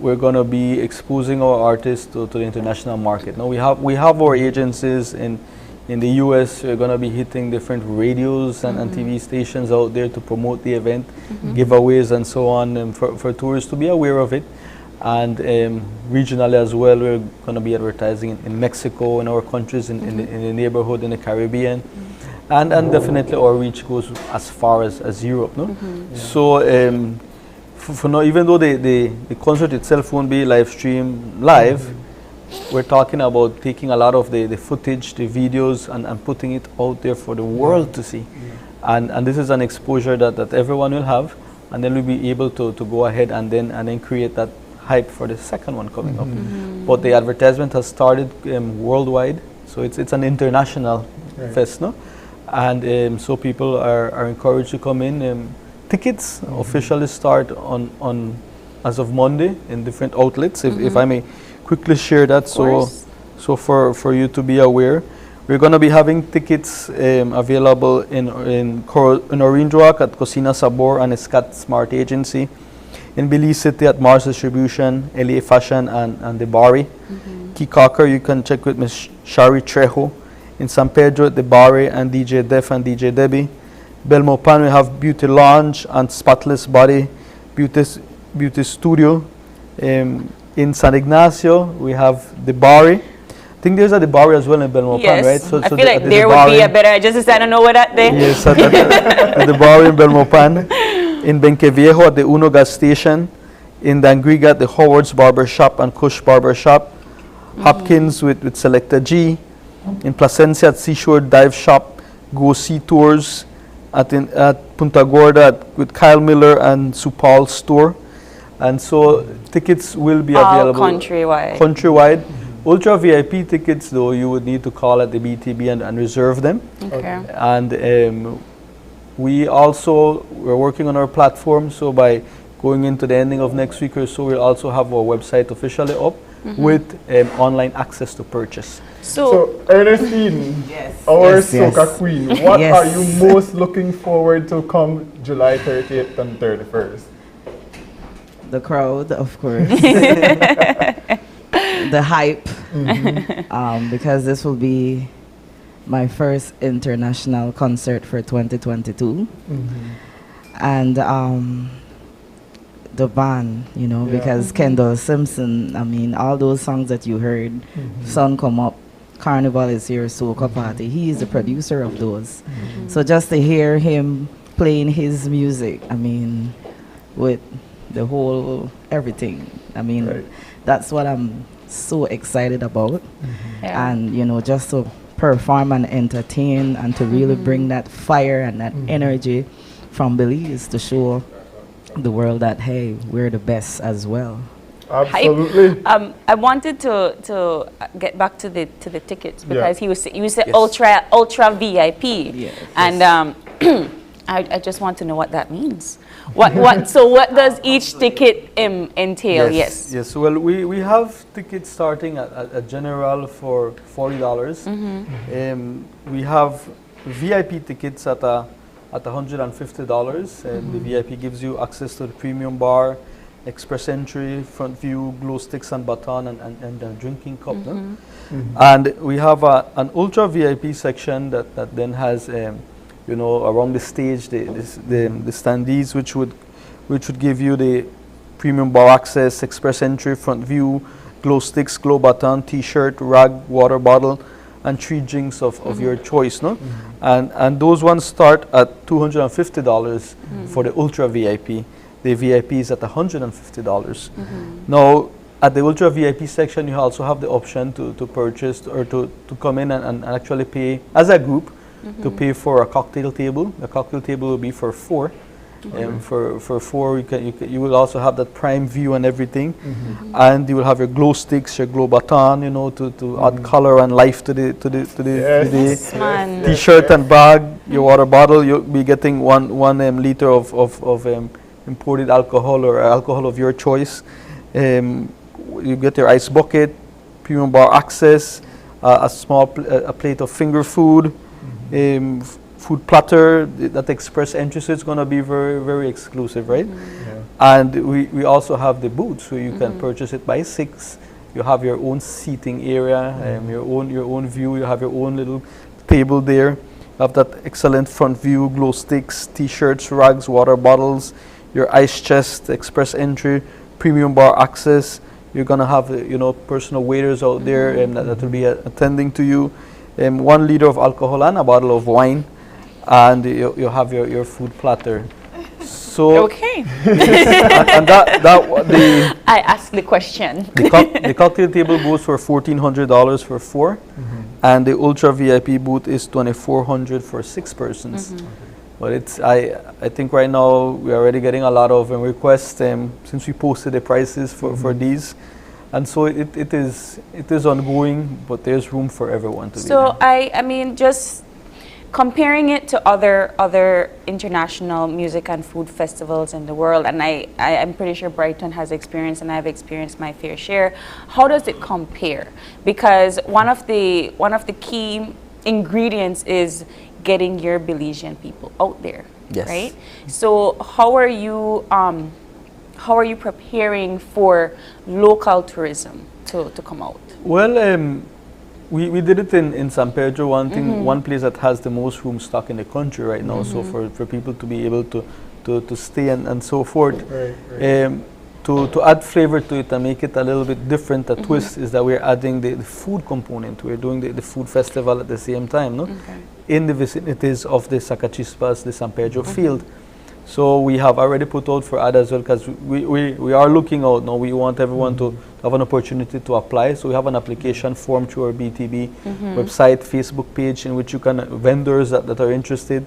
we're going to be exposing our artists to the international market. Now we have our agencies in the US. We're going to be hitting different radios and TV stations out there to promote the event, giveaways and so on, for tourists to be aware of it. And regionally as well, we're going to be advertising in Mexico, in our countries, in the neighborhood, in the Caribbean. And definitely our reach goes as far as Europe. No? So for now, even though the concert itself won't be live streamed live, we're talking about taking a lot of the footage, the videos, and putting it out there for the world to see. And this is an exposure that everyone will have, and then we'll be able to go ahead and then create that hype for the second one coming up. But the advertisement has started worldwide, so it's an international fest, no? And so people are encouraged to come in. Tickets officially start on as of Monday in different outlets. If I may quickly share that, so for you to be aware, we're going to be having tickets available in Orange Rock at Cocina Sabor and Escat Smart Agency, in Belize City at Mars Distribution, LA Fashion and the Bari. Kikaker, you can check with Ms. Shari Trejo. In San Pedro at the Bari and DJ Def and DJ Debbie. Belmopan, we have Beauty Lounge and Spotless Body Beauty Studio. In San Ignacio, we have the Bari. I think there's a the Bari as well in Belmopan, right? So I feel like there would be a better, just I don't know what that day. Yes, at the Bari in Belmopan. In Benqueviejo at the Uno Gas Station. In Dangriga at the Howard's Barber Shop and Kush Barber Shop. Hopkins with Selecta G. In Placencia at Seashore Dive Shop, Go Sea Tours at Punta Gorda with Kyle Miller and Supal Store. And so tickets will be available countrywide. Ultra VIP tickets, though, you would need to call at the BTB and reserve them. Okay. And we're working on our platform, so by going into the ending of next week or so, we'll also have our website officially up with online access to purchase. So Ernestine, our Soca Queen, what are you most looking forward to come July 30th and 31st? The crowd, of course. The hype. Because this will be my first international concert for 2022. And the band, because Kendall Simpson, I mean, all those songs that you heard, Sun Come Up, Carnival is Here, Soca Party, he is the producer of those. So just to hear him playing his music, I mean, with the whole everything, I mean, that's what I'm so excited about. And, just to perform and entertain and to really bring that fire and that energy from Belize to show the world that, hey, we're the best as well. Absolutely. I wanted to get back to the tickets because you said ultra VIP, and I just want to know what that means. So what does each ticket entail? Yes. Well, we have tickets starting at general for $40. We have VIP tickets at $150, and the VIP gives you access to the premium bar, express entry, front view, glow sticks and baton, and a drinking cup. And we have an ultra VIP section that then has around the stage the standees which would give you the premium bar access, express entry, front view, glow sticks, glow baton, t-shirt, rag, water bottle, and 3 drinks of your choice, and those ones start at $250 for the ultra VIP. The VIP is at $150. Now, at the ultra VIP section, you also have the option to purchase or to come in and actually pay as a group to pay for a cocktail table. The cocktail table will be for 4. For 4, you will also have that prime view and everything, and you will have your glow sticks, your glow baton, to add color and life to the t-shirt and bag. Your water bottle, you'll be getting one liter of imported alcohol or alcohol of your choice. You get your ice bucket, premium bar access, a small a plate of finger food, food platter, that express entry, so it's going to be very, very exclusive, right? And we also have the booths, so you can purchase it by 6. You have your own seating area, your own view. You have your own little table there. You have that excellent front view, glow sticks, t-shirts, rags, water bottles, your ice chest, express entry, premium bar access. You're going to have personal waiters out there that will be attending to you. 1 liter of alcohol and a bottle of wine, and you have your food platter. So okay. I asked the question. The cocktail table goes for $1,400 for 4, and the ultra VIP booth is $2,400 for 6 persons. But it's I think right now we're already getting a lot of requests since we posted the prices for these, and so it is ongoing, but there's room for everyone to. So I mean, just comparing it to other international music and food festivals in the world, and I'm pretty sure Brighton has experienced, and I've experienced my fair share. How does it compare? Because one of the key ingredients is getting your Belizean people out there, yes. Right? So how are you preparing for local tourism to come out? Well, we did it in San Pedro. One place that has the most room stock in the country right now. So for people to be able to stay and so forth. Right. To add flavor to it and make it a little bit different, a twist is that we're adding the food component. We're doing the food festival at the same time, no? Okay. In the vicinities of the Sacachispas, the San Pedro field. So we have already put out for ad as well, because we are looking out now. We want everyone to have an opportunity to apply. So we have an application form through our BTB website, Facebook page, in which you can, vendors that are interested,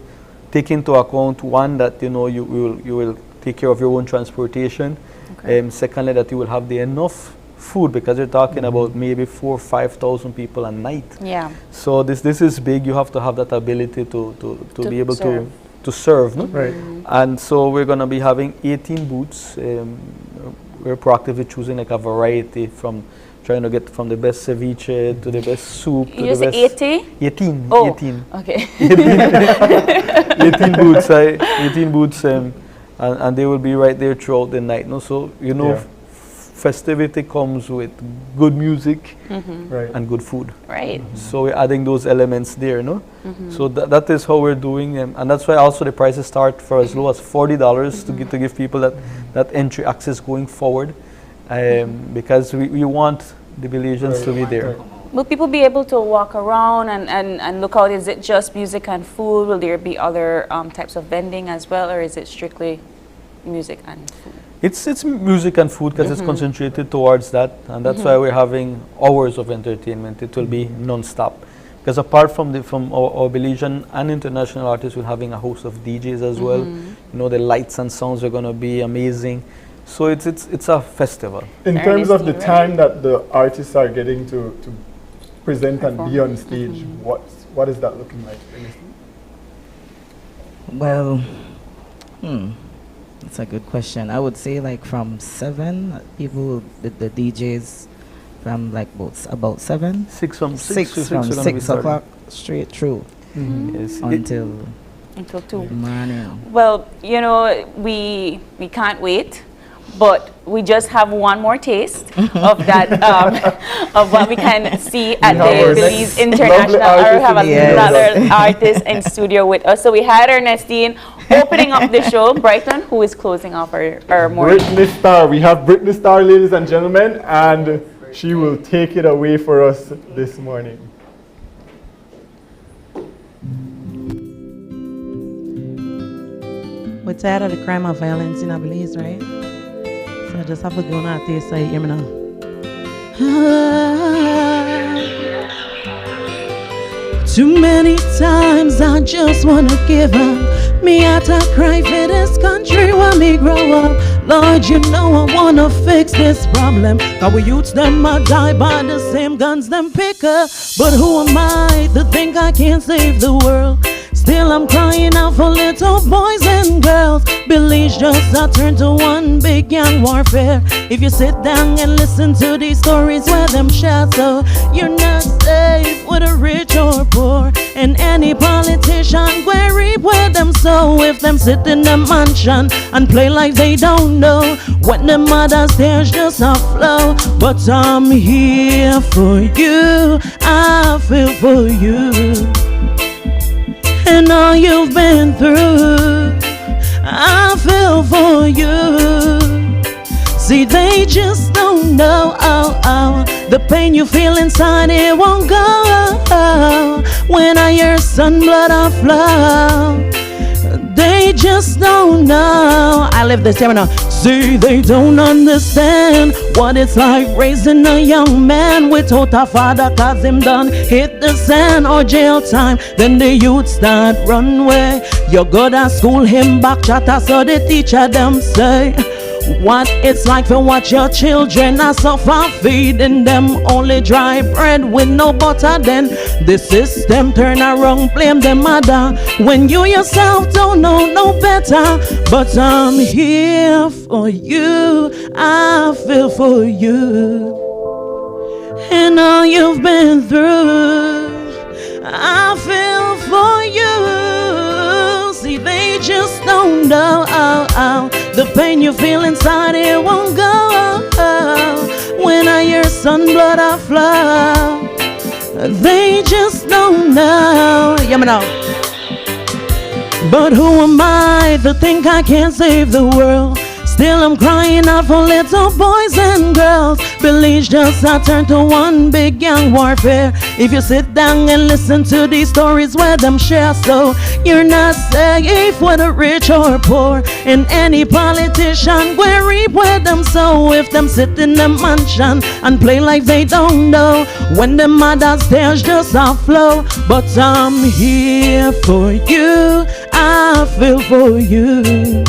take into account, one, that you will take care of your own transportation. Okay. Secondly, that you will have enough food, because you're talking about maybe 4,000 or 5,000 people a night. Yeah. So this is big. You have to have that ability to be able to serve, no? Right. And so we're going to be having 18 booths. We're proactively choosing like a variety, from trying to get from the best ceviche to the best soup. You say 80? 18. Oh, 18. Okay. 18 booths. 18 booths. And they will be right there throughout the night. No, so festivity comes with good music and good food. Right. So we're adding those elements there, no? So that is how we're doing, and that's why also the prices start for as low as $40 to give people that entry access going forward, because we want the Belizeans to be there. Will people be able to walk around and look out? Is it just music and food? Will there be other types of vending as well, or is it strictly music and food? It's music and food, because it's concentrated towards that, and that's why we're having hours of entertainment. It will be non-stop, because apart from our Belizean and international artists, we're having a host of DJs as well. The lights and sounds are going to be amazing. So it's a festival. In terms of the time that the artists are getting to present and be on stage, what is that looking like? Well, that's a good question. I would say like from 7, people, the DJs from like about 7? 6 from 6 o'clock straight through yes. until 2 morning. Well, we can't wait. But we just have one more taste of that, of what we can see at the Belize International. Or we have another artist in studio with us. So we had Ernestine opening up the show, Brighton, who is closing off our morning. Britney Star. We have Britney Star, ladies and gentlemen, and she will take it away for us this morning. We're tired of the crime and violence in our Belize, right? So I just have to go on out there, so you hear me now. Too many times I just wanna give up. Me out to cry for this country when me grow up. Lord, you know I wanna fix this problem. Cause we youths them a die by the same guns them pick up. But who am I to think I can't save the world? Still I'm crying out for little boys and girls. Belize just a turn to one big gang warfare. If you sit down and listen to these stories where them shout, so you're not safe with a rich or poor. And any politician will reap where them sow. If them sit in the mansion and play like they don't know, when the mothers there's just a flow. But I'm here for you, I feel for you. And all you've been through, I feel for you. See, they just don't know the pain you feel inside, it won't go when I hear sun blood flow. They just don't know. I live this here now. See, they don't understand what it's like raising a young man without a father, cause him done hit the sand or jail time. Then the youth start run away. You go to school, him back chatter, so the teacher them say what it's like to watch your children a suffer, feeding them only dry bread with no butter. Then the system turn around, blame the mother, when you yourself don't know no better. But I'm here for you, I feel for you, and all you've been through, I feel for you. See, they just don't know the pain you feel inside, it won't go when I hear sun blood I flow. They just don't know. Yeah, me know. But who am I to think I can't save the world? Still I'm crying out for little boys and girls. Belize just a turn to one big gang warfare. If you sit down and listen to these stories where them share, so you're not safe whether rich or poor. And any politician will reap where them sow. If them sit in the mansion and play like they don't know, when the mother's tears just a flow. But I'm here for you, I feel for you,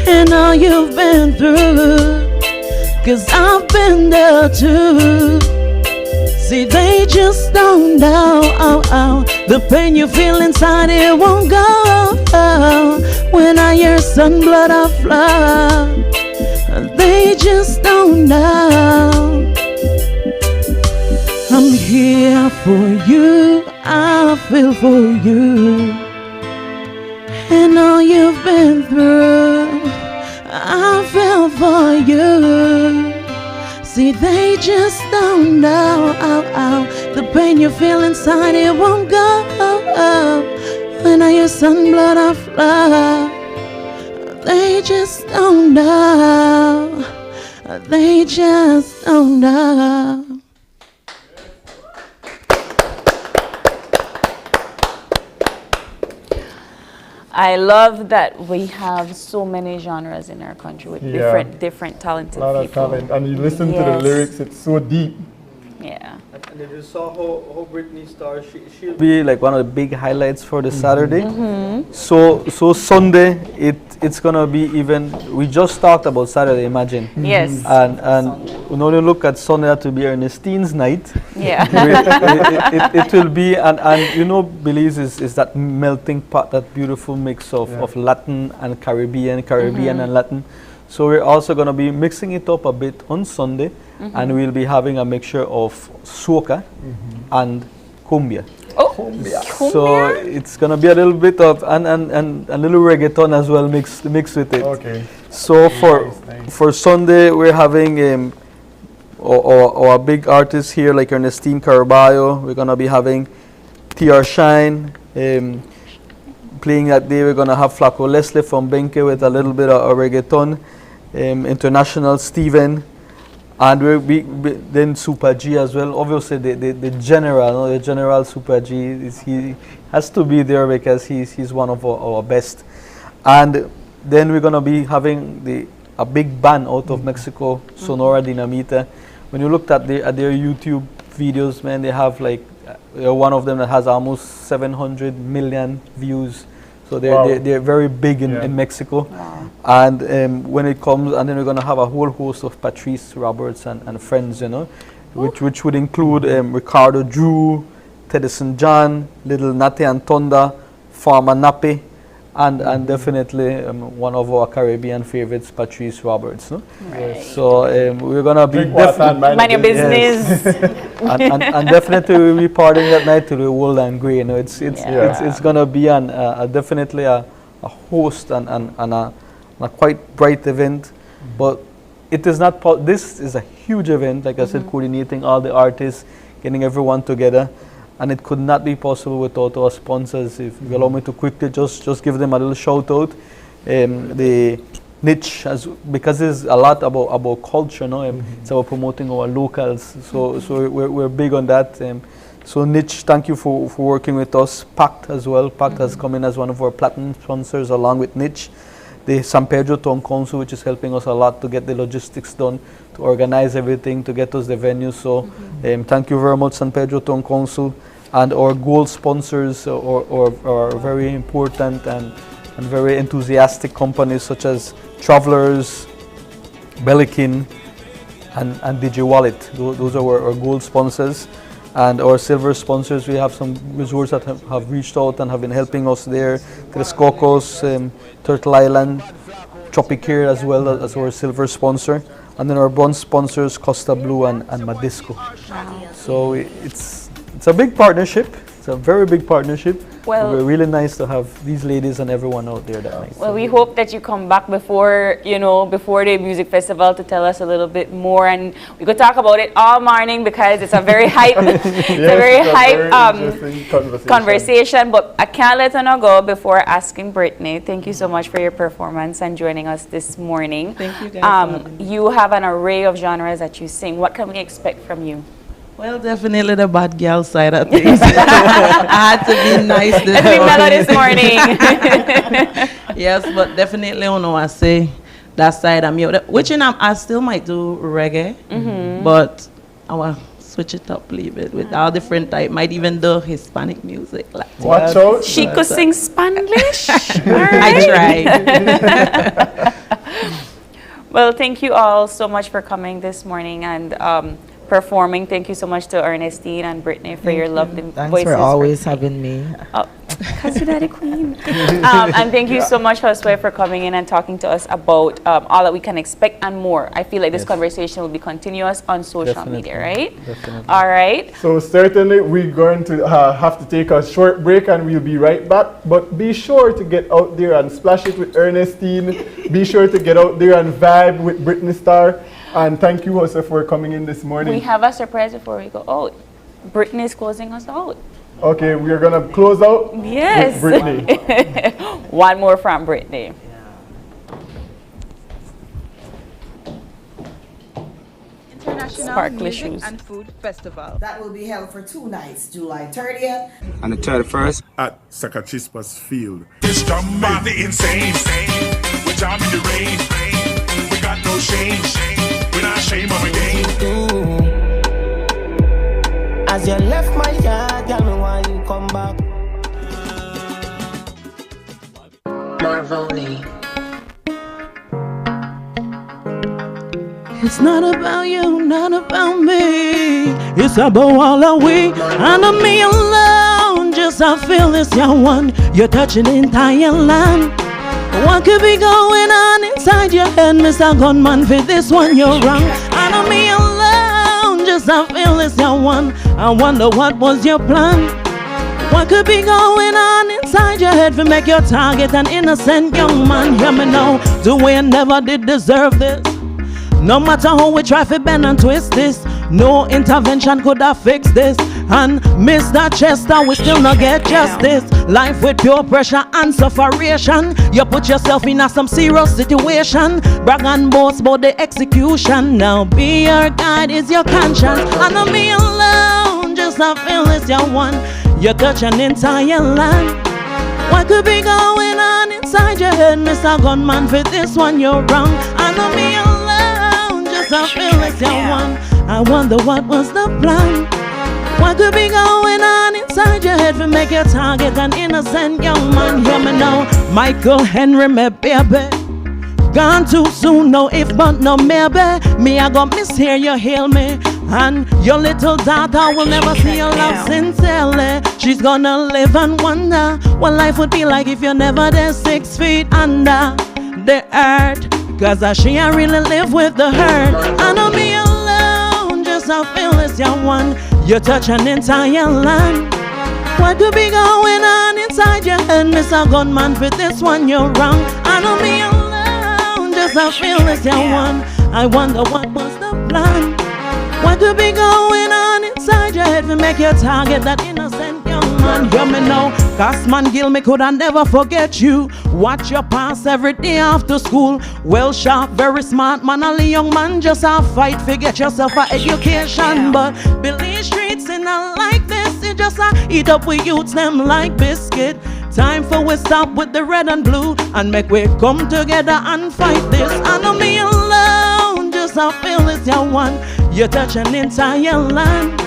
and all you've been through, cause I've been there too. See, they just don't know the pain you feel inside, it won't go when I hear sun blood I flow. They just don't know. I'm here for you, I feel for you, and all you've been through, I feel for you. See, they just don't know the pain you feel inside, it won't go when I hear sun blood I flow. They just don't know. They just don't know. I love that we have so many genres in our country with different talented people. A lot of talent. And you listen to the lyrics, it's so deep. Yeah. And if you saw how Britney Star, she'll be like one of the big highlights for the Saturday. So Sunday, it's gonna be even. We just talked about Saturday, imagine. Yes. And when you look at Sunday, that will be Ernestine's night. Yeah. it will be, and you know, Belize is that melting pot, that beautiful mix of Latin and Caribbean and Latin. So we're also going to be mixing it up a bit on Sunday, and we'll be having a mixture of soca and cumbia. Oh, cumbia. So it's going to be a little bit of and a little reggaeton as well mixed with it. Okay. So for Sunday we're having our big artists here like Ernestine Caraballo. We're going to be having TR Shine. Playing that day, we're going to have Flaco Leslie from Benke with a little bit of reggaeton. International Steven, and we'll be then Super G as well. Obviously the general Super G, he has to be there because he's one of our best. And then we're gonna be having a big band out of Mexico, Sonora Dinamita. When you looked at their YouTube videos, man, they have like one of them that has almost 700 million views. So they're very big in Mexico. Wow. And when it comes, and then we're going to have a whole host of Patrice Roberts and friends, you know, which would include Ricardo Drew, Teddyson John, Little Nate Antonda, Farmer Nappy, and definitely one of our Caribbean favorites, Patrice Roberts. No? Right. So we're going to be mind your business. and definitely we'll be partying that night to the Wool and Grey. You know, it's going to be definitely a host and a quite bright event. But it is not. This is a huge event, like I said, coordinating all the artists, getting everyone together. And it could not be possible without our sponsors. If you allow me to quickly just give them a little shout out. The niche, because it's a lot about culture, no? It's about promoting our locals. So we're big on that. So Niche, thank you for working with us. Pact as well. Pact has come in as one of our platinum sponsors along with Niche. The San Pedro Town Council, which is helping us a lot to get the logistics done, to organize everything, to get us the venue. So thank you very much, San Pedro Town Council. And our gold sponsors are very important and very enthusiastic companies such as Travelers, Bellikin, and DigiWallet. Those are our gold sponsors. And our silver sponsors, we have some resorts that have reached out and have been helping us there. Tres Cocos, Turtle Island, Tropicare as well as our silver sponsor. And then our bronze sponsors, Costa Blue and Madisco. Wow. So it's a big partnership. It's a very big partnership. Well, we're really nice to have these ladies and everyone out there that night. Well, we hope that you come back before the music festival to tell us a little bit more, and we could talk about it all morning because it's a very hype, conversation. But I can't let her go before asking Brittany. Thank you so much for your performance and joining us this morning. Thank you guys. You have an array of genres that you sing. What can we expect from you? Well, definitely the bad girl side of things. I had to be nice this morning. Yes, but definitely, I say that side of me. Which I still might do reggae, but I will switch it up a little bit with all different type. Might even do Hispanic music. Watch out. She could sing Spanglish. I tried. Well, thank you all so much for coming this morning and performing. Thank you so much to Ernestine and Brittany for your lovely voices. Thanks for always having me. Because you're the queen. And thank you so much, Josue, for coming in and talking to us about all that we can expect and more. I feel like this conversation will be continuous on social media, right? Definitely. All right. So certainly we're going to have to take a short break and we'll be right back. But be sure to get out there and splash it with Ernestine. Be sure to get out there and vibe with Brittany Star. And thank you, Jose, for coming in this morning. We have a surprise before we go out. Brittany is closing us out. Okay, we are going to close out with Brittany. One more from Brittany. International Sparkly Music shoes. and Food Festival. That will be held for 2 nights, July 30th. And the 31st at Sakachispas Field. This drum by the insane. We jam in the rain. We got no shame. We're not ashamed of a game. As you left my yard, tell me why you come back. Marvoni. It's not about you, not about me. It's about all of we and me alone. Just I feel this young one. You're touching the entire land. What could be going on inside your head, Mr. Gunman? For this one, you're wrong. And me alone. Just I feel this young one. I wonder what was your plan. What could be going on inside your head to make your target an innocent young man? Hear me now. The way I never did deserve this. No matter how we try to bend and twist this, no intervention could have fixed this. And Mr. Chester, we still not get justice. Life with pure pressure and sufferation. You put yourself in some serious situation. Brag and boast about the execution. Now be your guide is your conscience. And not me alone, just I feel this your one. You touch an entire land. What could be going on inside your head, Mr. Gunman? For this one you're wrong. And not me alone, just I feel it's your one. I wonder what was the plan. What could be going on inside your head to make your target an innocent young man? Hear me now, Michael Henry, my baby. Gone too soon, no if but no maybe. Me I go mishear you hail me. And your little daughter will never see your love sincerely. She's gonna live and wonder what life would be like if you're never there 6 feet under the earth. Cause she ain't really live with the hurt. I know me alone, just I feel this young one. You touch an entire land. What could be going on inside your head, Mr. Gunman? For this one you're wrong. I know me alone, just I feel this young one. I wonder what was the plan. What could be going on inside your head to make you target that innocent young man? Hear me now, Cosman Gill, me could I never forget you. Watch your pass every day after school. Well sharp, very smart man, only young man just a fight. Forget yourself for education, but Billy streets in a like this. just eat up with youths them like biscuit. Time for we stop with the red and blue and make we come together and fight this. I know me alone, just I feel it's your one. You're touching entire land.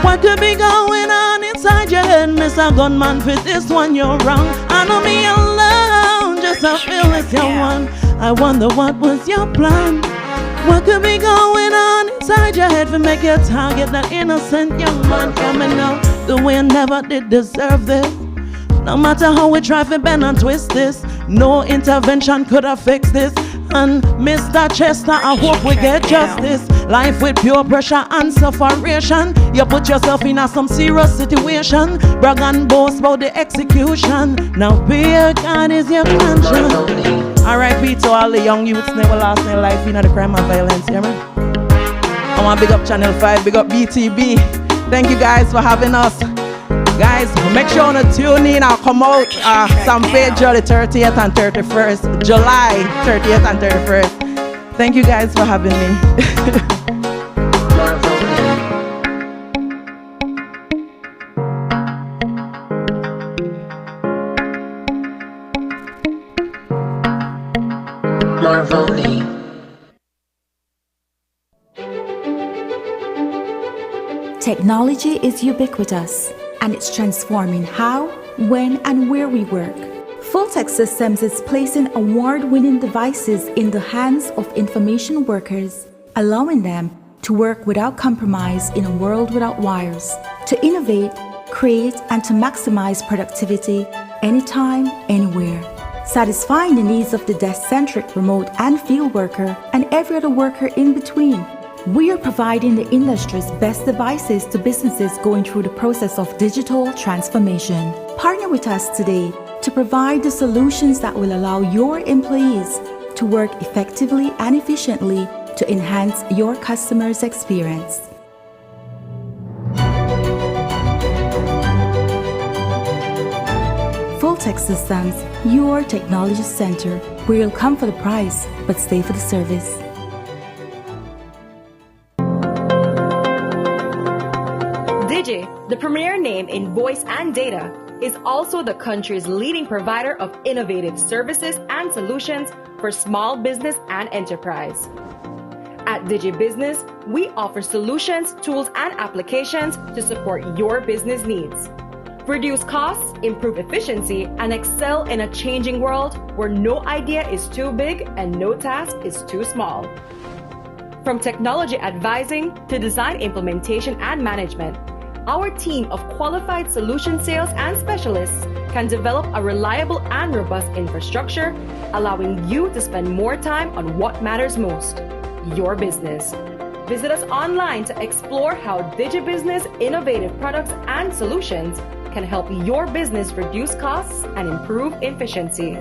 What could be going on inside your head, Mr. Gunman? For this one you're wrong. I know me alone, just I feel it's your one. I wonder what was your plan. What could be going on inside your head for make you target that innocent young man coming out the way never did deserve this. No matter how we try to bend and twist this, no intervention could have fixed this. And Mr. Chester, I hope we get justice. Life with pure pressure and sufferation. You put yourself in some serious situation. Brag and boast about the execution. Now beer God is your conscience. R.I.P. to all the young youths never lost their life in the crime and violence, yeah man? I want to big up Channel 5, big up BTB. Thank you guys for having us. Guys, make sure to tune in. I'll come out San Pedro the 30th and 31st. July 30th and 31st. Thank you guys for having me. Technology is ubiquitous, and it's transforming how, when, and where we work. Fulltech Systems is placing award-winning devices in the hands of information workers, allowing them to work without compromise in a world without wires, to innovate, create, and to maximize productivity anytime, anywhere, satisfying the needs of the desk-centric remote and field worker and every other worker in between. We are providing the industry's best devices to businesses going through the process of digital transformation. Partner with us today to provide the solutions that will allow your employees to work effectively and efficiently to enhance your customers' experience. Fulltech Systems, your technology center, where you'll come for the price but stay for the service. Digi, the premier name in voice and data, is also the country's leading provider of innovative services and solutions for small business and enterprise. At Digi Business, we offer solutions, tools, and applications to support your business needs. Reduce costs, improve efficiency, and excel in a changing world where no idea is too big and no task is too small. From technology advising to design implementation and management, our team of qualified solution sales and specialists can develop a reliable and robust infrastructure, allowing you to spend more time on what matters most, your business. Visit us online to explore how DigiBusiness innovative products and solutions can help your business reduce costs and improve efficiency.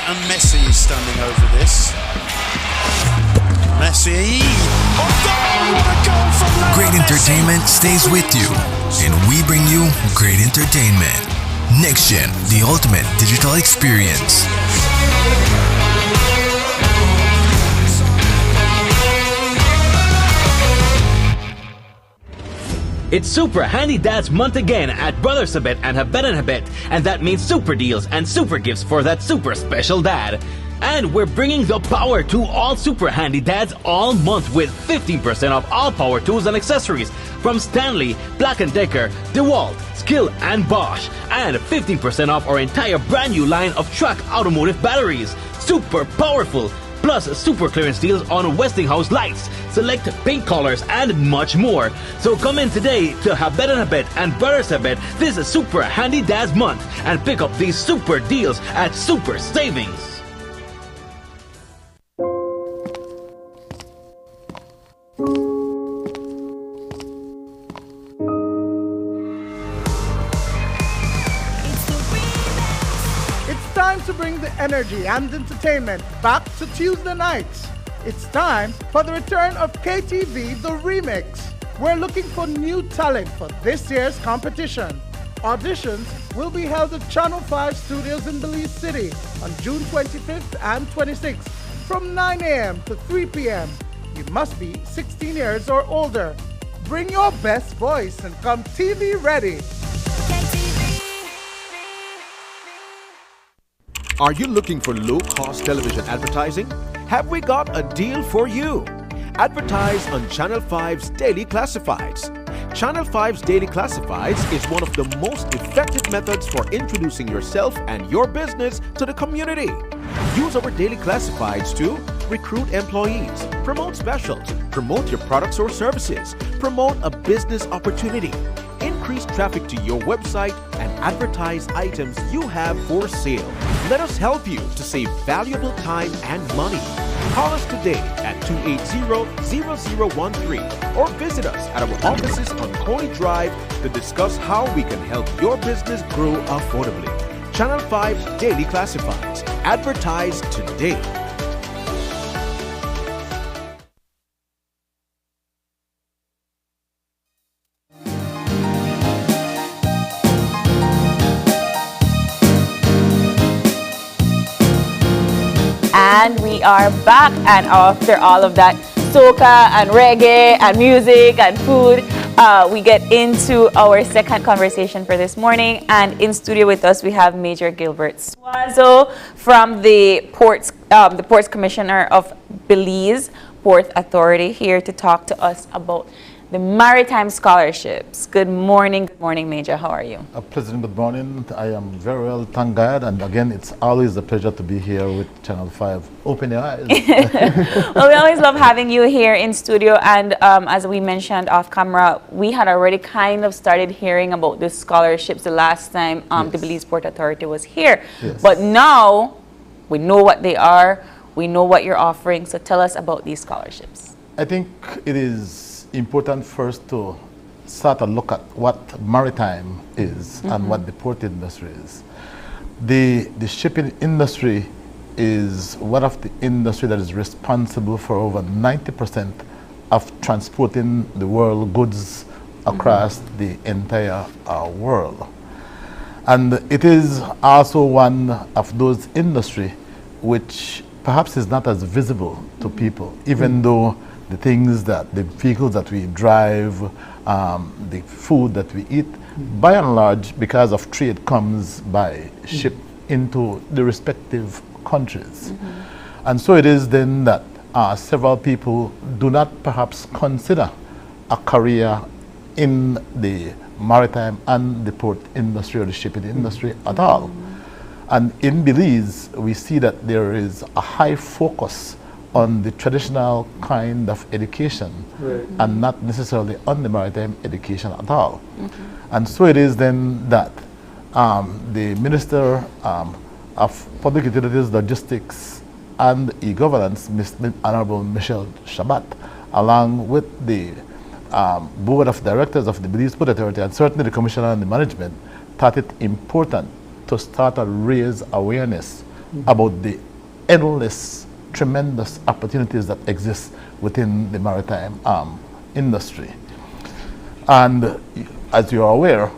And Messi is standing over this. Messi. Great entertainment stays with you, and we bring you great entertainment. Next Gen, the ultimate digital experience. It's Super Handy Dad's month again at Brothers Habet and Habet, and that means super deals and super gifts for that super special dad. And we're bringing the power to all Super Handy Dads all month with 15% off all power tools and accessories from Stanley, Black & Decker, DeWalt, Skill, and Bosch, and 15% off our entire brand new line of Track automotive batteries. Super powerful! Plus super clearance deals on Westinghouse lights, select paint colors, and much more. So come in today to Habet and Brothers Habet this is Super Handy Dad's month and pick up these super deals at Super Savings. energy and entertainment back to Tuesday nights. It's time for the return of KTV The Remix. We're looking for new talent for this year's competition. Auditions will be held at Channel 5 Studios in Belize City on June 25th and 26th from 9 a.m. to 3 p.m. You must be 16 years or older. Bring your best voice and come TV ready. Are you looking for low-cost television advertising? Have we got a deal for you? Advertise on Channel 5's Daily Classifieds. Channel 5's Daily Classifieds is one of the most effective methods for introducing yourself and your business to the community. Use our Daily Classifieds to recruit employees, promote specials, promote your products or services, promote a business opportunity, increase traffic to your website, and advertise items you have for sale. Let us help you to save valuable time and money. Call us today at 280-0013 or visit us at our offices on Coney Drive to discuss how we can help your business grow affordably. Channel 5 Daily Classifieds. Advertise today. And we are back, and after all of that soca and reggae and music and food, we get into our second conversation for this morning. And in studio with us we have Major Gilbert Suazo from the Ports Commissioner of Belize Port Authority, here to talk to us about the maritime scholarships. Good morning, Major. How are you? A pleasant good morning. I am very well, thank God. And again, it's always a pleasure to be here with Channel 5. Open your eyes. Well, we always love having you here in studio. And as we mentioned off camera, we had already kind of started hearing about the scholarships the last time the Belize Port Authority was here. Yes. But now we know what they are. We know what you're offering. So tell us about these scholarships. I think it is important first to start a look at what maritime is and what the port industry is. The shipping industry is one of the industry that is responsible for over 90% of transporting the world goods across the entire world. And it is also one of those industry which perhaps is not as visible to people, even though the vehicles that we drive, the food that we eat, by and large, because of trade, comes by ship into the respective countries. And so it is then that several people do not perhaps consider a career in the maritime and the port industry or the shipping industry at all. And in Belize, we see that there is a high focus on the traditional kind of education and not necessarily on the maritime education at all. And so it is then that the Minister of Public Utilities, Logistics and E-Governance, Honorable Michelle Shabat, along with the Board of Directors of the Belize Port Authority and certainly the Commissioner and the management, thought it important to start to raise awareness about the endless tremendous opportunities that exist within the maritime industry. And as you are aware,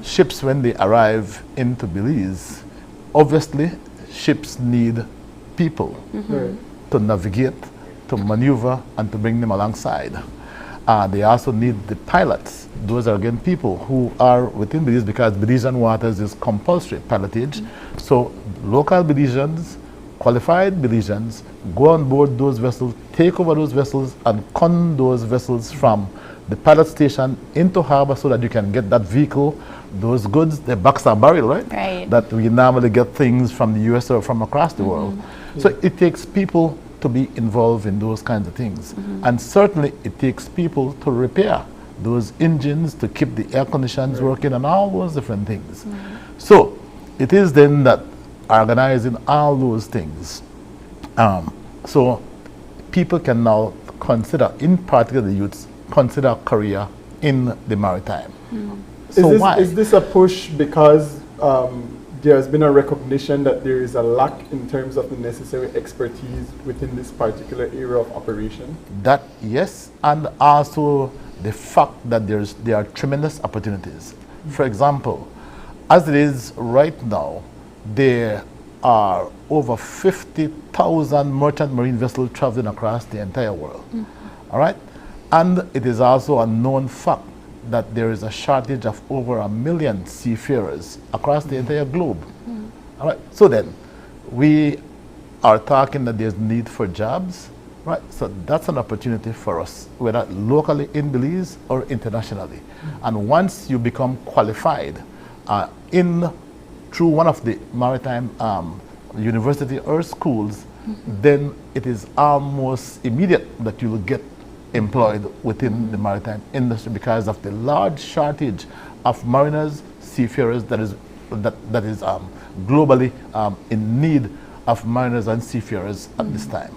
ships, when they arrive into Belize, obviously ships need people to navigate, to maneuver, and to bring them alongside. They also need the pilots. Those are again people who are within Belize, because Belizean waters is compulsory pilotage. So local Belizeans, qualified Belizeans, go on board those vessels, take over those vessels, and con those vessels from the pilot station into harbor so that you can get that vehicle, those goods, the box and barrel, right? That we normally get things from the US or from across the world. So it takes people to be involved in those kinds of things. And certainly it takes people to repair those engines, to keep the air conditions working and all those different things. So it is then that organizing all those things, so people can now consider, in particular the youths, consider a career in the maritime. So why? Is this a push because there has been a recognition that there is a lack in terms of the necessary expertise within this particular area of operation? That, yes, and also the fact that there are tremendous opportunities. For example, as it is right now, there are over 50,000 merchant marine vessels traveling across the entire world. All right? And it is also a known fact that there is a shortage of over 1 million seafarers across the entire globe. All right? So then, we are talking that there's need for jobs, right? So that's an opportunity for us, whether locally in Belize or internationally. And once you become qualified through one of the maritime university or schools, then it is almost immediate that you will get employed within the maritime industry because of the large shortage of mariners, seafarers that is globally in need of mariners and seafarers at this time,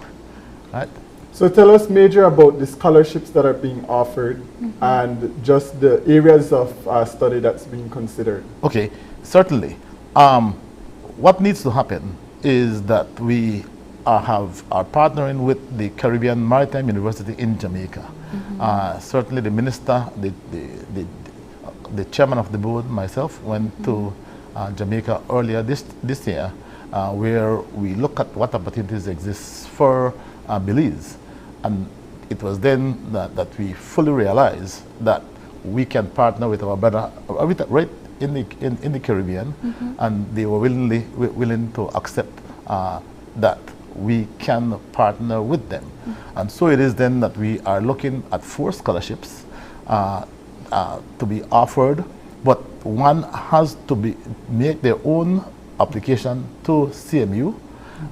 right? So tell us, Major, about the scholarships that are being offered and just the areas of study that's being considered. Okay, certainly. What needs to happen is that we are partnering with the Caribbean Maritime University in Jamaica. Certainly the minister, the chairman of the board, myself, went to Jamaica earlier this year, where we look at what opportunities exist for Belize. And it was then that we fully realized that we can partner with our brother right in the Caribbean, and they were willing to accept that we can partner with them. And so it is then that we are looking at 4 scholarships to be offered, but one has to make their own application to CMU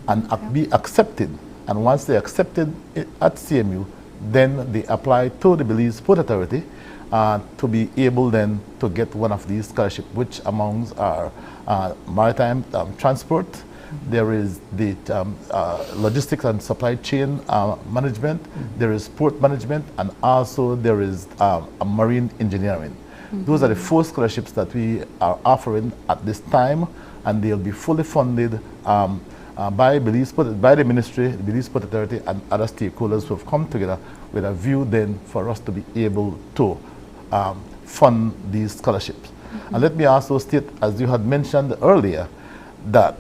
and be accepted. And once they're accepted at CMU, then they apply to the Belize Port Authority to be able then to get one of these scholarships, which amounts are maritime transport, there is the logistics and supply chain management, there is port management, and also there is marine engineering. Those are the 4 scholarships that we are offering at this time, and they'll be fully funded by the ministry, the Belize Port Authority, and other stakeholders who have come together with a view then for us to be able to fund these scholarships. And let me also state, as you had mentioned earlier, that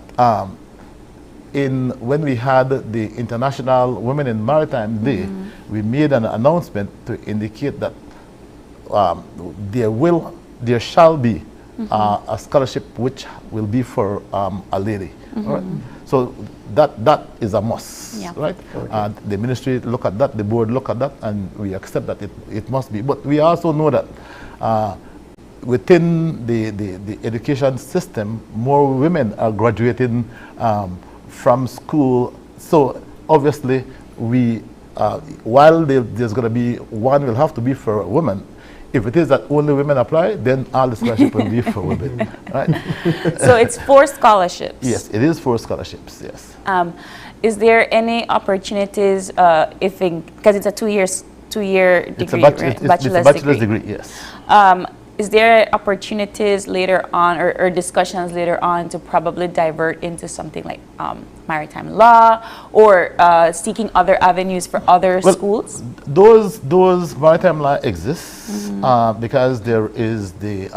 when we had the International Women in Maritime Day, we made an announcement to indicate that there shall be a scholarship which will be for a lady. Right? So that is a must, right? The ministry look at that, the board look at that, and we accept that it must be. But we also know that within the education system, more women are graduating from school. So obviously, while there's going to be one will have to be for women. If it is that only women apply, then all the scholarships will be for women, right? So it's 4 scholarships. Yes, it is 4 scholarships. Yes. Is there any opportunities because it's a 2-year degree, right? It's a bachelor's degree. Yes. Is there opportunities later on or discussions later on to probably divert into something like maritime law or seeking other avenues for other schools? Those maritime law exists because there is the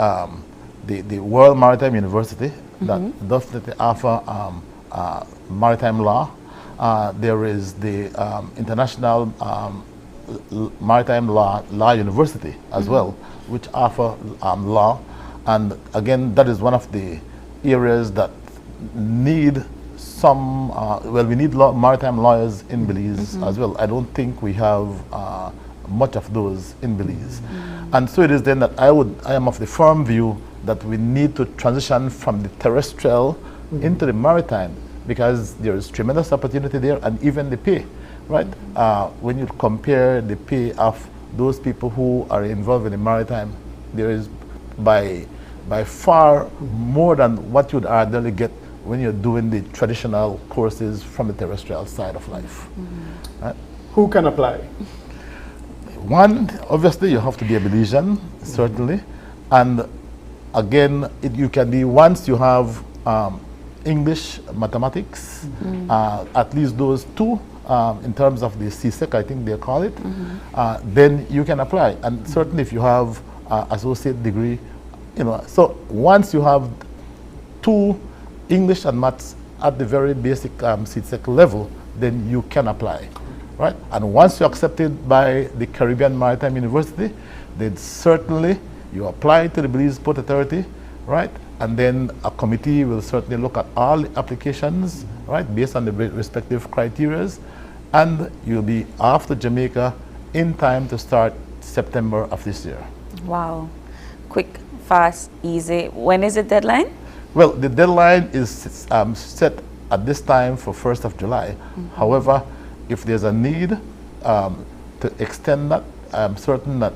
World Maritime University that definitely offer maritime law. There is the International Maritime Law University as well, which offer law, and again that is one of the areas that need some we need maritime lawyers in Belize as well. I don't think we have much of those in Belize, and so it is then that I am of the firm view that we need to transition from the terrestrial into the maritime, because there is tremendous opportunity there, and even the pay, right? When you compare the pay of those people who are involved in the maritime, there is by far more than what you'd ordinarily get when you're doing the traditional courses from the terrestrial side of life. Right? Who can apply? One, obviously you have to be a Belizean, certainly, and again you can be, once you have English, mathematics, at least those two, in terms of the CSEC, I think they call it, then you can apply. And certainly if you have associate degree, so once you have 2 English and maths at the very basic CSEC level, then you can apply, right? And once you're accepted by the Caribbean Maritime University, then certainly you apply to the Belize Port Authority, right? And then a committee will certainly look at all the applications, right, based on the respective criteria, and you'll be off to Jamaica in time to start September of this year. Wow. Quick, fast, easy. When is the deadline? Well, the deadline is set at this time for 1st of July. However, if there's a need to extend that, I'm certain that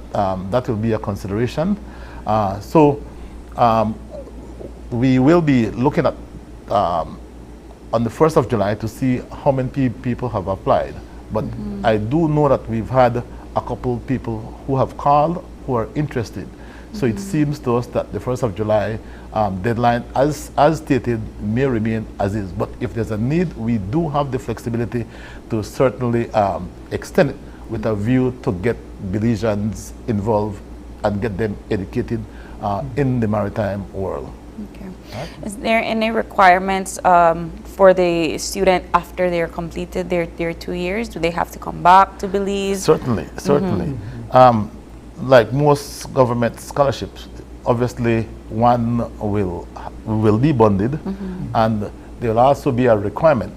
that will be a consideration. We will be looking at on the 1st of July to see how many people have applied. But I do know that we've had a couple people who have called who are interested. So it seems to us that the 1st of July deadline, as stated, may remain as is. But if there's a need, we do have the flexibility to certainly extend it with a view to get Belizeans involved and get them educated in the maritime world. Okay. Right. Is there any requirements for the student after they're completed their 2 years? Do they have to come back to Belize? Certainly. Like most government scholarships, obviously one will be bonded, and there will also be a requirement,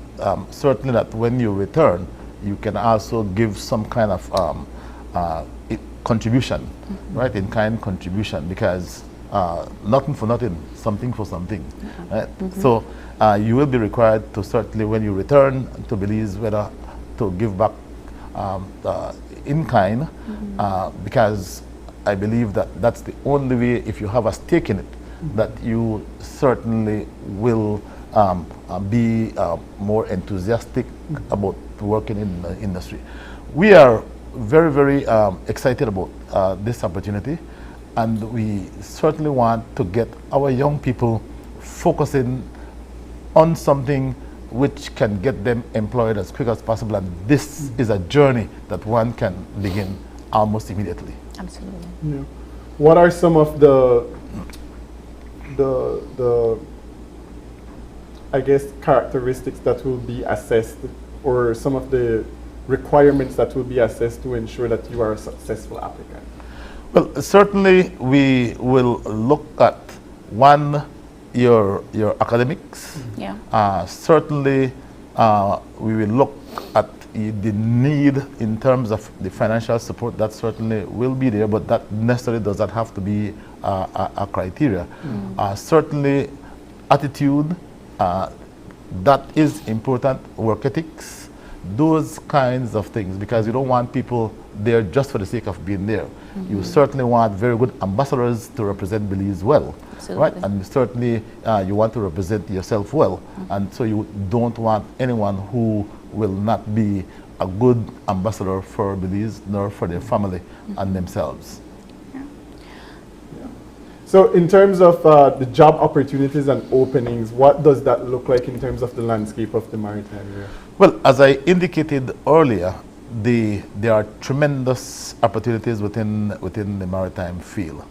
certainly that when you return, you can also give some kind of contribution, right, in-kind contribution, because nothing for nothing, something for something. Right? So you will be required to certainly, when you return to Belize, whether to give back in kind, because I believe that that's the only way, if you have a stake in it, that you certainly will be more enthusiastic about working in the industry. We are very, very excited about this opportunity, and we certainly want to get our young people focusing on something which can get them employed as quick as possible, and this is a journey that one can begin almost immediately. Absolutely. Yeah. What are some of the I guess characteristics that will be assessed, or some of the requirements that will be assessed to ensure that you are a successful applicant? Well, certainly we will look at one, your academics. Yeah. Certainly we will look at the need in terms of the financial support. That certainly will be there, but that necessarily does not have to be a criteria. Certainly attitude, that is important, work ethics, those kinds of things, because you don't want people there just for the sake of being there. You certainly want very good ambassadors to represent Belize well. Absolutely. Right? And certainly you want to represent yourself well, and so you don't want anyone who will not be a good ambassador for Belize nor for their family and themselves. So in terms of the job opportunities and openings, what does that look like in terms of the landscape of the maritime area? Well, as I indicated earlier, there are tremendous opportunities within the maritime field.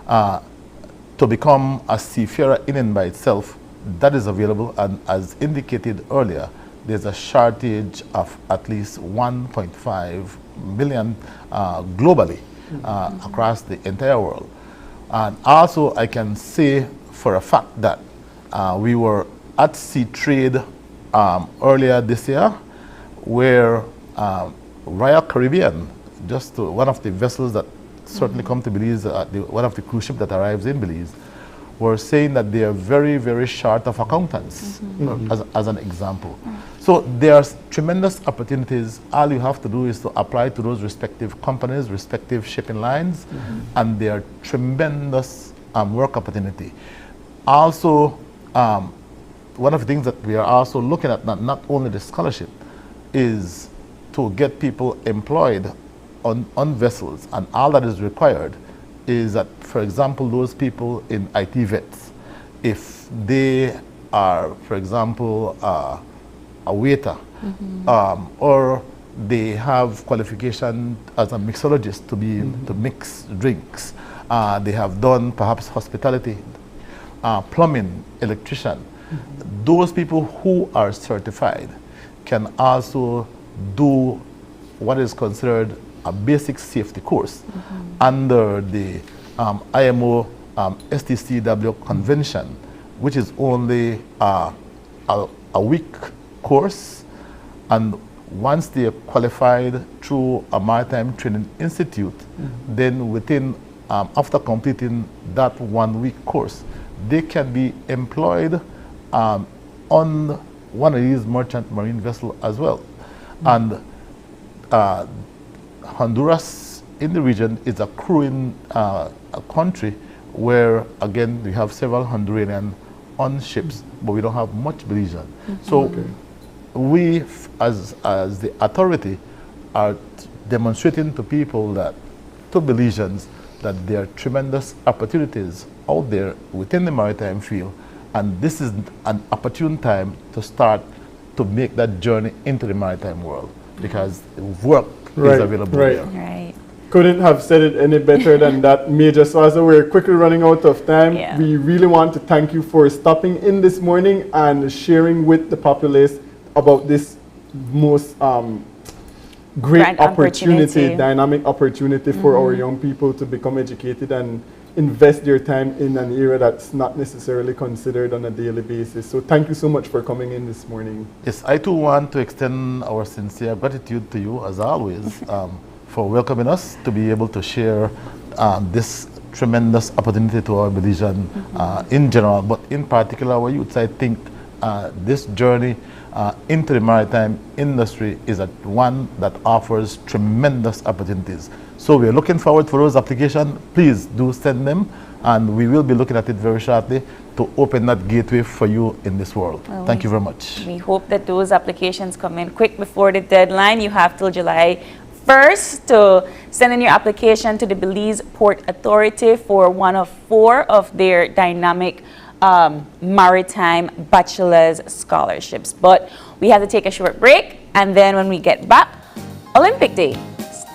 To become a seafarer in and by itself, that is available, and as indicated earlier, there's a shortage of at least 1.5 million globally across the entire world. And also I can say for a fact that we were at Sea Trade earlier this year, where Royal Caribbean, just one of the vessels that certainly come to Belize, one of the cruise ships that arrives in Belize, were saying that they are very, very short of accountants, as an example. So there's tremendous opportunities. All you have to do is to apply to those respective companies, respective shipping lines, and there are tremendous work opportunity. Also, one of the things that we are also looking at, not only the scholarship, is to get people employed on vessels, and all that is required is that, for example, those people in IT vets, if they are, for example, a waiter, or they have qualification as a mixologist to be to mix drinks. They have done perhaps hospitality, plumbing, electrician. Those people who are certified can also do what is considered a basic safety course under the IMO STCW convention, which is only a week course, and once they are qualified through a maritime training institute, then within after completing that 1 week course, they can be employed on one of these merchant marine vessels as well. And Honduras in the region is a crewing country where, again, we have several Honduran on ships, but we don't have much Belizean. So we, as the authority, are demonstrating to people that, to Belizeans, that there are tremendous opportunities out there within the maritime field, and this is an opportune time to start to make that journey into the maritime world, because work is available there. Right. Couldn't have said it any better than that, Major Swaza. We're quickly running out of time. We really want to thank you for stopping in this morning and sharing with the populace about this most great opportunity, dynamic opportunity for our young people to become educated and invest their time in an area that's not necessarily considered on a daily basis. So thank you so much for coming in this morning. Yes, I too want to extend our sincere gratitude to you, as always, for welcoming us to be able to share this tremendous opportunity to our Belizean in general, but in particular our youths. I think this journey into the maritime industry is one that offers tremendous opportunities. So we're looking forward for those applications. Please do send them, and we will be looking at it very shortly to open that gateway for you in this world. Well, thank you very much. We hope that those applications come in quick before the deadline. You have till July 1st to send in your application to the Belize Port Authority for one of 4 of their dynamic maritime bachelor's scholarships. But we have to take a short break, and then when we get back, Olympic Day.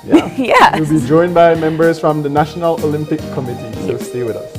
Yeah. We'll be joined by members from the National Olympic Committee, so stay with us.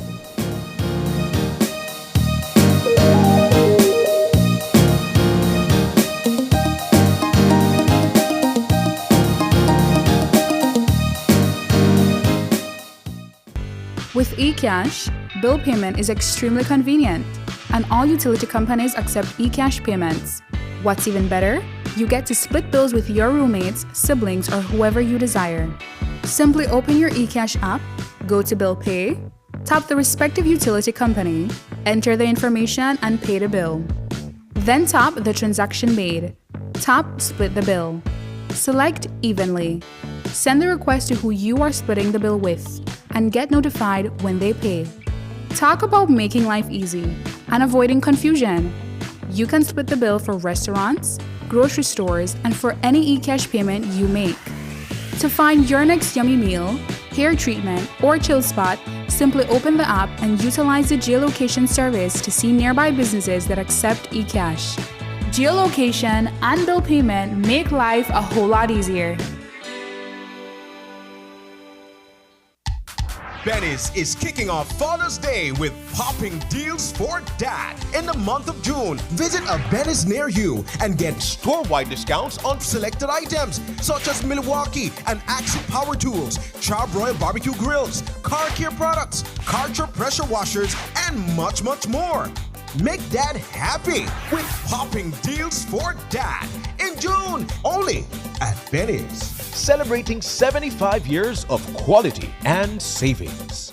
With eCash, bill payment is extremely convenient, and all utility companies accept eCash payments. What's even better? You get to split bills with your roommates, siblings, or whoever you desire. Simply open your eCash app, go to Bill Pay, tap the respective utility company, enter the information, and pay the bill. Then tap the transaction made. Tap Split the bill. Select Evenly. Send the request to who you are splitting the bill with, and get notified when they pay. Talk about making life easy and avoiding confusion. You can split the bill for restaurants, grocery stores, and for any eCash payment you make. To find your next yummy meal, hair treatment, or chill spot, simply open the app and utilize the geolocation service to see nearby businesses that accept eCash. Geolocation and bill payment make life a whole lot easier. Benny's is kicking off Father's Day with popping deals for dad. In the month of June, visit a Benny's near you and get store-wide discounts on selected items such as Milwaukee and Axie Power Tools, Charbroil Barbecue Grills, car care products, Karcher pressure washers, and much, much more. Make dad happy with popping deals for dad in June, only at Benny's. Celebrating 75 years of quality and savings.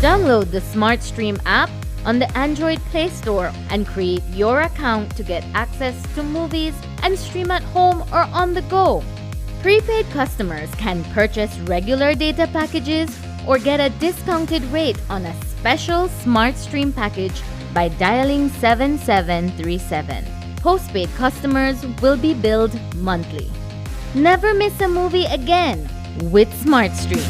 Download the SmartStream app on the Android Play Store and create your account to get access to movies and stream at home or on the go. Prepaid customers can purchase regular data packages or get a discounted rate on a special SmartStream package by dialing 7737. postpaid customers will be billed monthly. Never miss a movie again with SmartStream.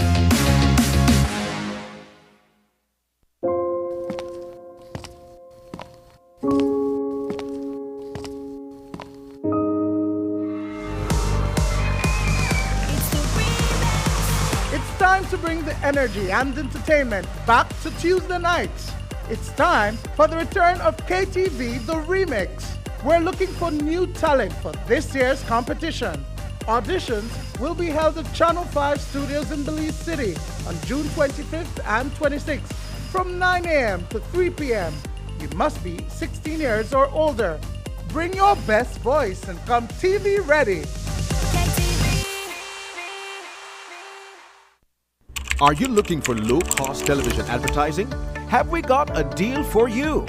It's time to bring the energy and entertainment back to Tuesday nights. It's time for the return of KTV The Remix. We're looking for new talent for this year's competition. Auditions will be held at Channel 5 Studios in Belize City on June 25th and 26th from 9 a.m. to 3 p.m. You must be 16 years or older. Bring your best voice and come TV ready. Are you looking for low-cost television advertising? Have we got a deal for you?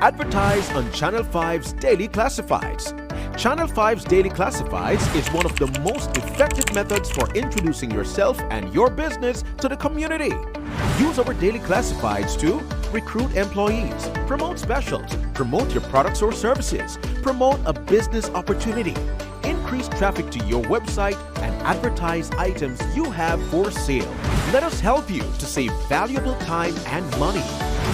Advertise on Channel 5's Daily Classifieds. Channel 5's Daily Classifieds is one of the most effective methods for introducing yourself and your business to the community. Use our Daily Classifieds to recruit employees, promote specials, promote your products or services, promote a business opportunity, increase traffic to your website, and advertise items you have for sale. Let us help you to save valuable time and money.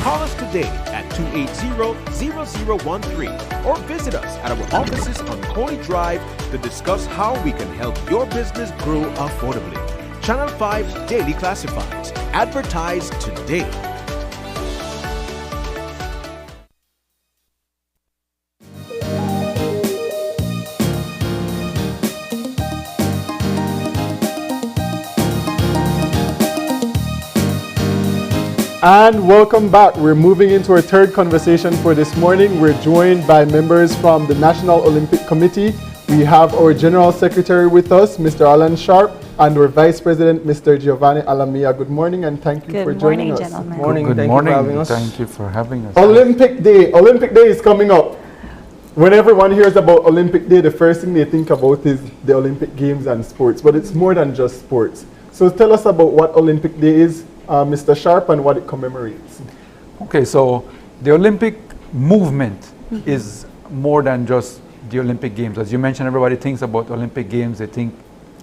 Call us today at 280-0013 or visit us at our offices on Coney Drive to discuss how we can help your business grow affordably. Channel 5 Daily Classifieds. Advertise today. And welcome back. We're moving into our third conversation for this morning. We're joined by members from the National Olympic Committee. We have our General Secretary with us, Mr. Alan Sharp, and our Vice President, Mr. Giovanni Alamia. Good morning and thank you for joining us. Good morning. Thank you for having us. Thank you for having us. Olympic Day. Olympic Day is coming up. When everyone hears about Olympic Day, the first thing they think about is the Olympic Games and sports, but it's more than just sports. So tell us about what Olympic Day is, Mr. Sharp, and what it commemorates. Okay, so the Olympic movement is more than just the Olympic Games. As you mentioned, everybody thinks about Olympic Games, they think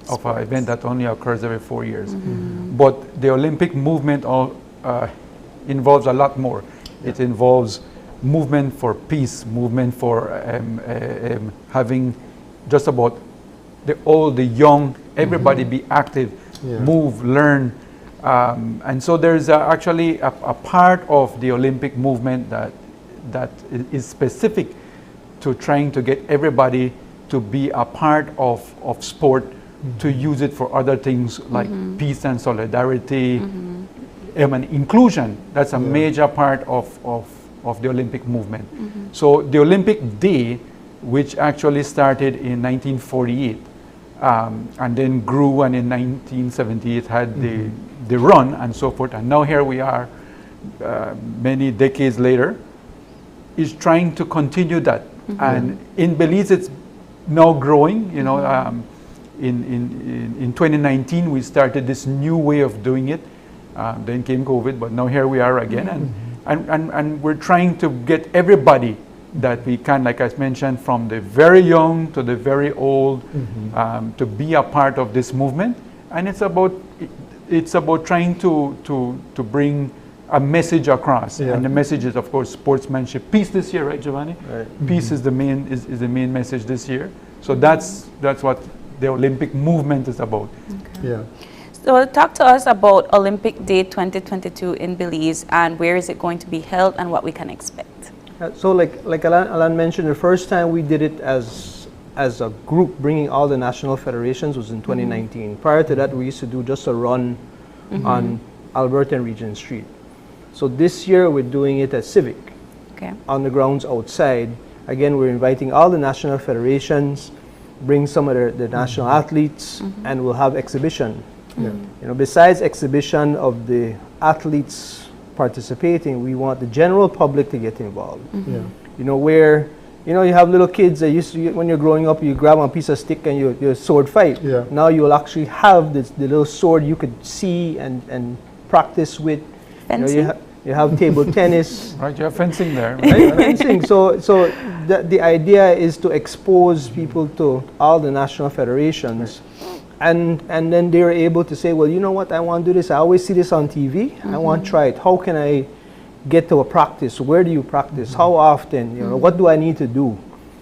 of an event that only occurs every 4 years. But the Olympic movement involves a lot more. It involves movement for peace, movement for having just about the old, the young, everybody be active, move, learn. And so there's actually a part of the Olympic movement that is specific to trying to get everybody to be a part of sport, to use it for other things like peace and solidarity, and inclusion. That's a major part of the Olympic movement. So the Olympic Day, which actually started in 1948, and then grew, and in 1978 had the run and so forth, and now here we are many decades later, is trying to continue that. And in Belize it's now growing, you know. In 2019 we started this new way of doing it, then came COVID, but now here we are again, and we're trying to get everybody that we can, like I mentioned, from the very young to the very old, to be a part of this movement. And it's about trying to bring a message across, and the message is, of course, sportsmanship, peace this year, right, Giovanni? Right. Peace is the main message this year. So that's what the Olympic movement is about. Okay. So talk to us about Olympic Day 2022 in Belize, and where is it going to be held and what we can expect. So like Alan mentioned, the first time we did it as a group, bringing all the national federations, was in 2019. Prior to that, we used to do just a run on Alberta and Regent Street. So this year we're doing it at Civic, on the grounds outside. Again, we're inviting all the national federations, bring some of the national athletes, and we'll have exhibition. You know, besides exhibition of the athletes participating, we want the general public to get involved. You know, where, you know, you have little kids that used to, when you're growing up, you grab a piece of stick and you sword fight. Now you will actually have the little sword you could see and practice with. Fencing? You have table tennis. Right, you have fencing there. Right, fencing. So the idea is to expose people to all the national federations. And then they're able to say, well, you know what, I want to do this. I always see this on TV. I want to try it. How can I get to a practice? Where do you practice? How often? You know, what do I need to do?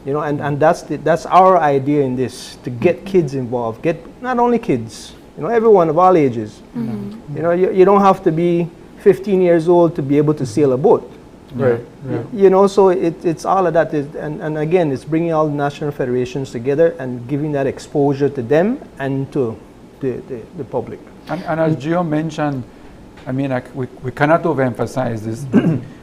You know, and that's our idea in this, to get kids involved. Get not only kids, you know, everyone of all ages. You know, you don't have to be 15 years old to be able to sail a boat. Right. You know, so it's all of that. And again, it's bringing all the national federations together and giving that exposure to them and to the public. And as Gio mentioned, I mean, we cannot overemphasize this.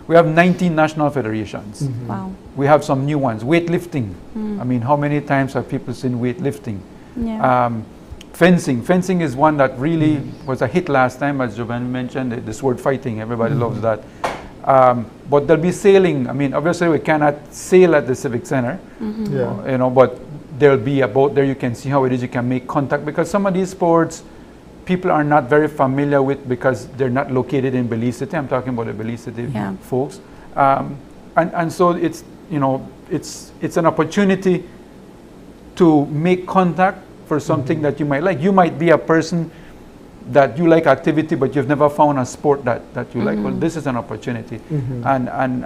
We have 19 national federations. Wow. We have some new ones. Weightlifting. I mean, how many times have people seen weightlifting? Yeah. Fencing. Fencing is one that really was a hit last time, as Giovanni mentioned, the sword fighting. Everybody loves that. But there'll be sailing. I mean, obviously we cannot sail at the Civic Center, you know, but there'll be a boat there. You can see how it is you can make contact, because some of these sports people are not very familiar with because they're not located in Belize City. I'm talking about the Belize City folks. And so it's, you know, it's an opportunity to make contact for something that you might like. You might be a person that you like activity, but you've never found a sport that you like. Well, this is an opportunity. And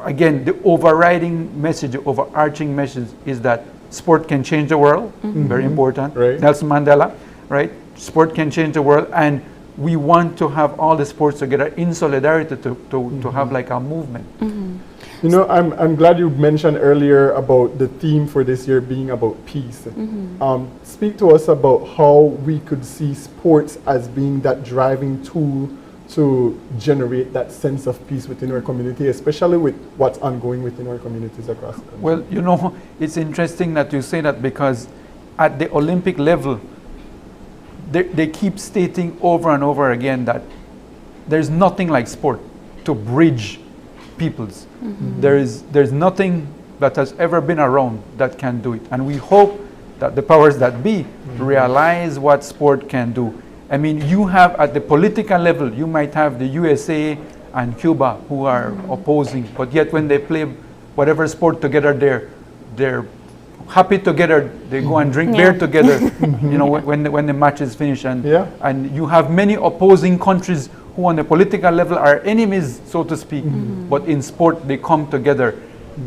again, the overriding message, the overarching message is that sport can change the world. Very important. Right. Nelson Mandela, right? Sport can change the world, and we want to have all the sports together in solidarity to have like a movement. You know, I'm glad you mentioned earlier about the theme for this year being about peace. Speak to us about how we could see sports as being that driving tool to generate that sense of peace within our community, especially with what's ongoing within our communities across the country. Well, you know, it's interesting that you say that, because at the Olympic level, they keep stating over and over again that there's nothing like sport to bridge peoples. There's nothing that has ever been around that can do it. And we hope that the powers that be realize what sport can do. I mean, you have at the political level, you might have the USA and Cuba who are opposing, but yet when they play whatever sport together, they're happy together. They go and drink beer together, you know, when the match is finished. And you have many opposing countries who on the political level are enemies, so to speak, but in sport they come together.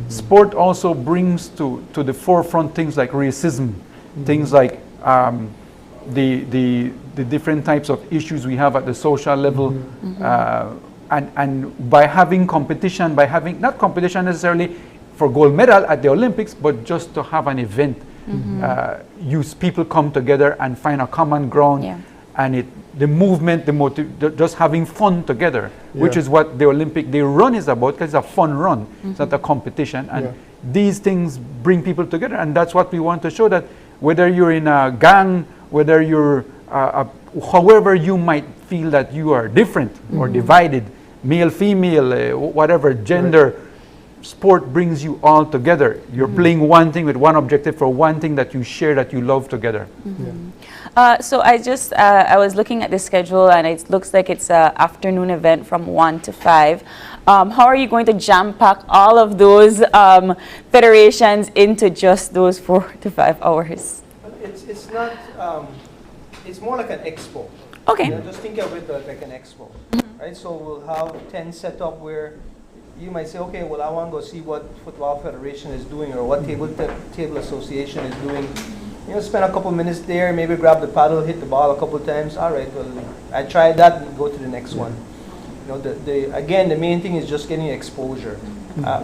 Sport also brings to the forefront things like racism, things like the different types of issues we have at the social level, and by having competition, by having not competition necessarily for gold medal at the Olympics, but just to have an event, people come together and find a common ground, and the movement, just having fun together, which is what the Olympic Day run is about, because it's a fun run, it's not a competition, and these things bring people together, and that's what we want to show, that whether you're in a gang, whether you're however you might feel that you are different or divided, male, female, whatever gender, sport brings you all together. You're playing one thing with one objective for one thing that you share, that you love together. So I was looking at the schedule, and it looks like it's an afternoon event from 1 to 5. How are you going to jam pack all of those federations into just those 4 to 5 hours? It's not, it's more like an expo. Okay. You know, just think of it like an expo, right? So we'll have 10 set up where you might say, okay, well, I want to go see what Football Federation is doing, or what Table Association is doing. You know, spend a couple minutes there, maybe grab the paddle, hit the ball a couple times. All right, well, I tried that, and go to the next one. You know, again, the main thing is just getting exposure.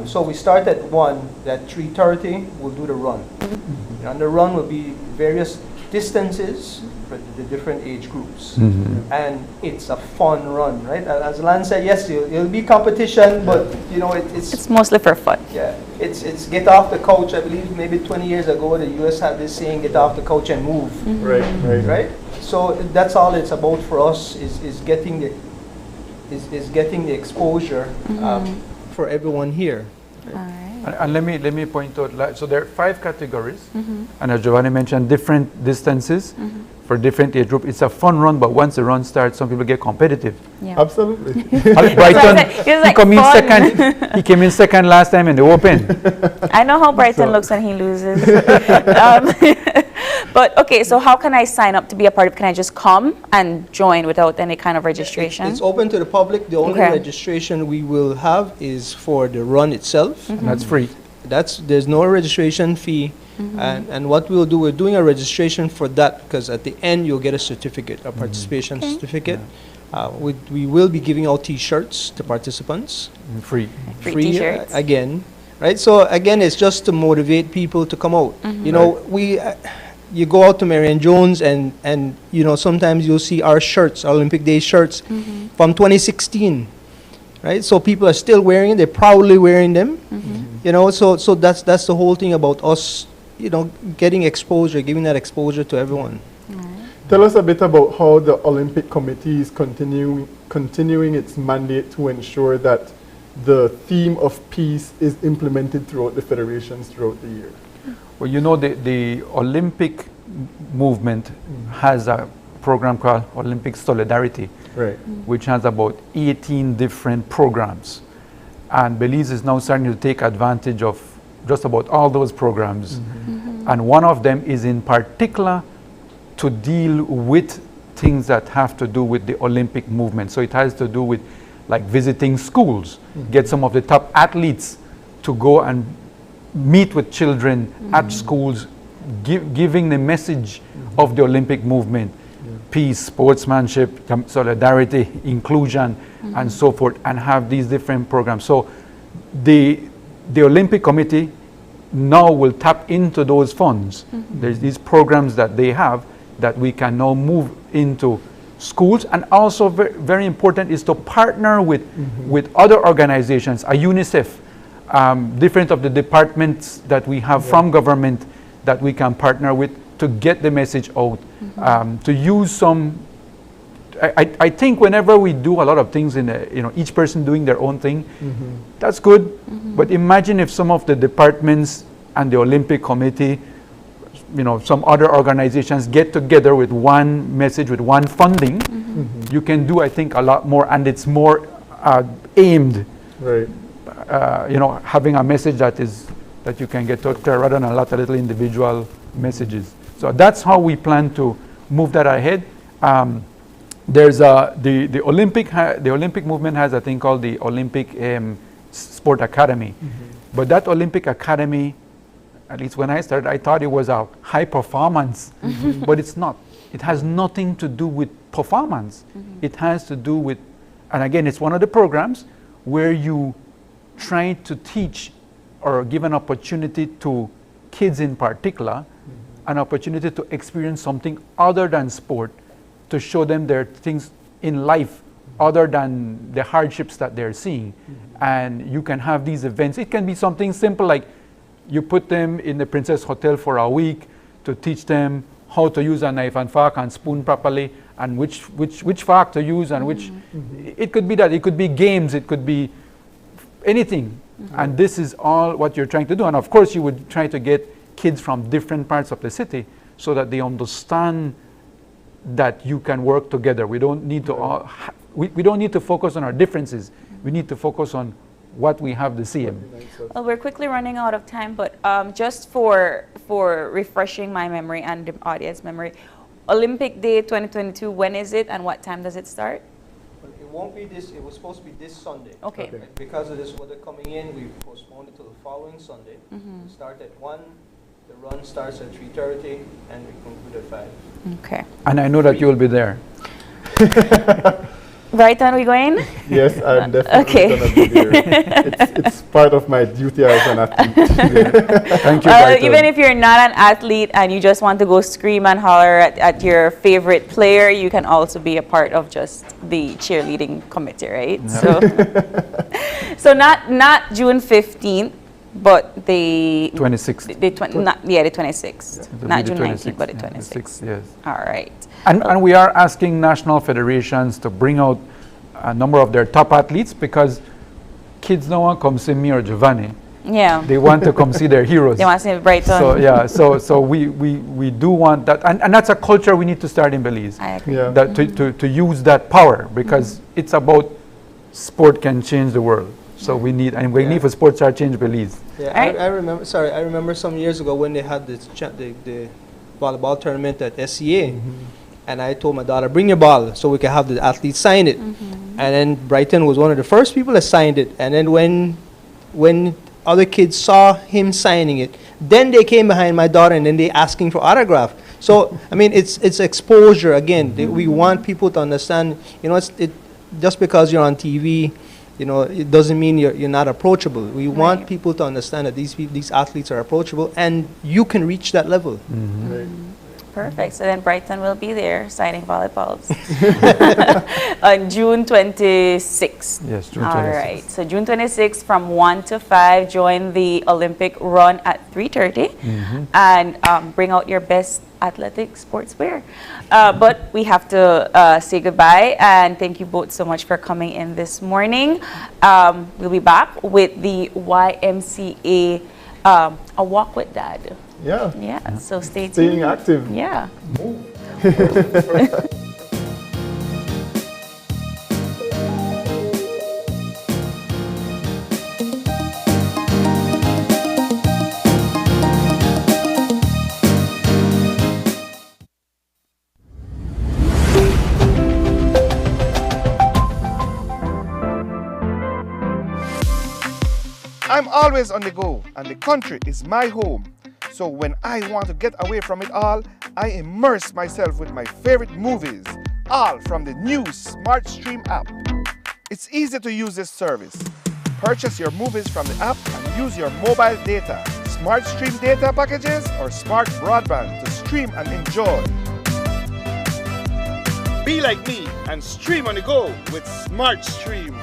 So we start at 1, at 3:30, we'll do the run. And the run will be various distances for the different age groups. And it's a fun run, right? As Lance said, yes, it'll be competition, but you know, it's mostly for fun. Yeah, it's get off the couch. I believe maybe 20 years ago, the US had this saying, get off the couch and move. Right? So that's all it's about for us, is getting the exposure for everyone here. And let me point out, so there are 5 categories, and as Giovanni mentioned, different distances. for different age group. It's a fun run, but once the run starts, some people get competitive. Yeah. Absolutely. Brighton, like he came in second last time in the Open. I know how Brighton looks when he loses. But okay, so how can I sign up to be a part of? Can I just come and join without any kind of registration? It's open to the public. The only Okay. registration we will have is for the run itself. That's free. There's no registration fee. And what we'll do, we're doing a registration for that, because at the end you'll get a certificate, a participation certificate. We will be giving out T-shirts to participants. Free. Free T-shirts. Again, right? So again, it's just to motivate people to come out. You know, you go out to Marion Jones and you know, sometimes you'll see our shirts, our Olympic Day shirts from 2016. Right, so people are still wearing it. They're proudly wearing them. You know, so that's the whole thing about us. You know, getting exposure, giving that exposure to everyone. Tell us a bit about how the Olympic Committee is continuing its mandate to ensure that the theme of peace is implemented throughout the federations throughout the year. Well, you know, the Olympic movement has a program called Olympic Solidarity, which has about 18 different programs. And Belize is now starting to take advantage of just about all those programs. And one of them is in particular to deal with things that have to do with the Olympic movement. So it has to do with like visiting schools, get some of the top athletes to go and meet with children at schools, giving the message of the Olympic movement, peace, sportsmanship, solidarity, inclusion, and so forth, and have these different programs. So the Olympic Committee now will tap into those funds. There's these programs that they have that we can now move into schools, and also very important is to partner with other organizations, a UNICEF, different of the departments that we have from government that we can partner with to get the message out, to use some. I think whenever we do a lot of things each person doing their own thing, that's good. But imagine if some of the departments and the Olympic Committee, some other organizations get together with one message, with one funding. You can do, I think, a lot more, and it's more aimed. Right. Having a message that you can get out there rather than a lot of little individual messages. So that's how we plan to move that ahead. There's the Olympic movement has a thing called the Olympic Sport Academy, but that Olympic Academy, at least when I started, I thought it was a high performance, but it's not. It has nothing to do with performance. It has to do with, and again, it's one of the programs where you try to teach or give an opportunity to kids in particular, an opportunity to experience something other than sport, to show them there are things in life other than the hardships that they're seeing. And you can have these events. It can be something simple like you put them in the Princess Hotel for a week to teach them how to use a knife and fork and spoon properly, and which fork to use, and which, it could be that, it could be games, it could be anything. And this is all what you're trying to do. And of course you would try to get kids from different parts of the city so that they understand that you can work together. We don't need to we don't need to focus on our differences. We need to focus on what we have the same. Well, we're quickly running out of time, but just for refreshing my memory and the audience memory, Olympic Day 2022, when is it and what time does it start? It won't be this, it was supposed to be this Sunday. Okay. Because of this weather coming in, we postponed it to the following Sunday. Start at 1, the run starts at 3:30, and we conclude at 5. Okay. And I know that you will be there. Brighton, we going? Yes, I'm definitely going to be there. It's part of my duty as an athlete. Thank you, even if you're not an athlete and you just want to go scream and holler at your favorite player, you can also be a part of just the cheerleading committee, right? Yeah. So not June 15th, but the 26th. The 26th. Yeah. Not June 26th, 19th, but the 26th. Yes. All right. And we are asking national federations to bring out a number of their top athletes, because kids now want to come see me or Giovanni, Yeah. They want to come see their heroes. They want to see Brighton. So yeah, so we do want that, and that's a culture we need to start in Belize. I agree. Yeah. That to use that power, because it's about sport can change the world. So we need for sports to change Belize. Yeah, I remember. Sorry, I remember some years ago when they had the volleyball tournament at SCA, and I told my daughter, "Bring your ball so we can have the athletes sign it." And then Brighton was one of the first people that signed it. And then when other kids saw him signing it, then they came behind my daughter and then they asking for autograph. So I mean, it's exposure again. We want people to understand. You know, just because you're on TV. You know, it doesn't mean you're not approachable. We want people to understand that these athletes are approachable, and you can reach that level. Perfect. So then Brighton will be there signing volleyballs on June 26th. Yes, June 26th. All right. So June 26th from 1 to 5, join the Olympic run at 3:30 and bring out your best athletic sportswear. But we have to say goodbye, and thank you both so much for coming in this morning. We'll be back with the YMCA A Walk with Dad. Yeah. Yeah, so stay tuned. Staying active. Yeah. I'm always on the go, and the country is my home. So when I want to get away from it all, I immerse myself with my favorite movies, all from the new SmartStream app. It's easy to use this service. Purchase your movies from the app and use your mobile data, SmartStream data packages, or smart broadband to stream and enjoy. Be like me and stream on the go with SmartStream.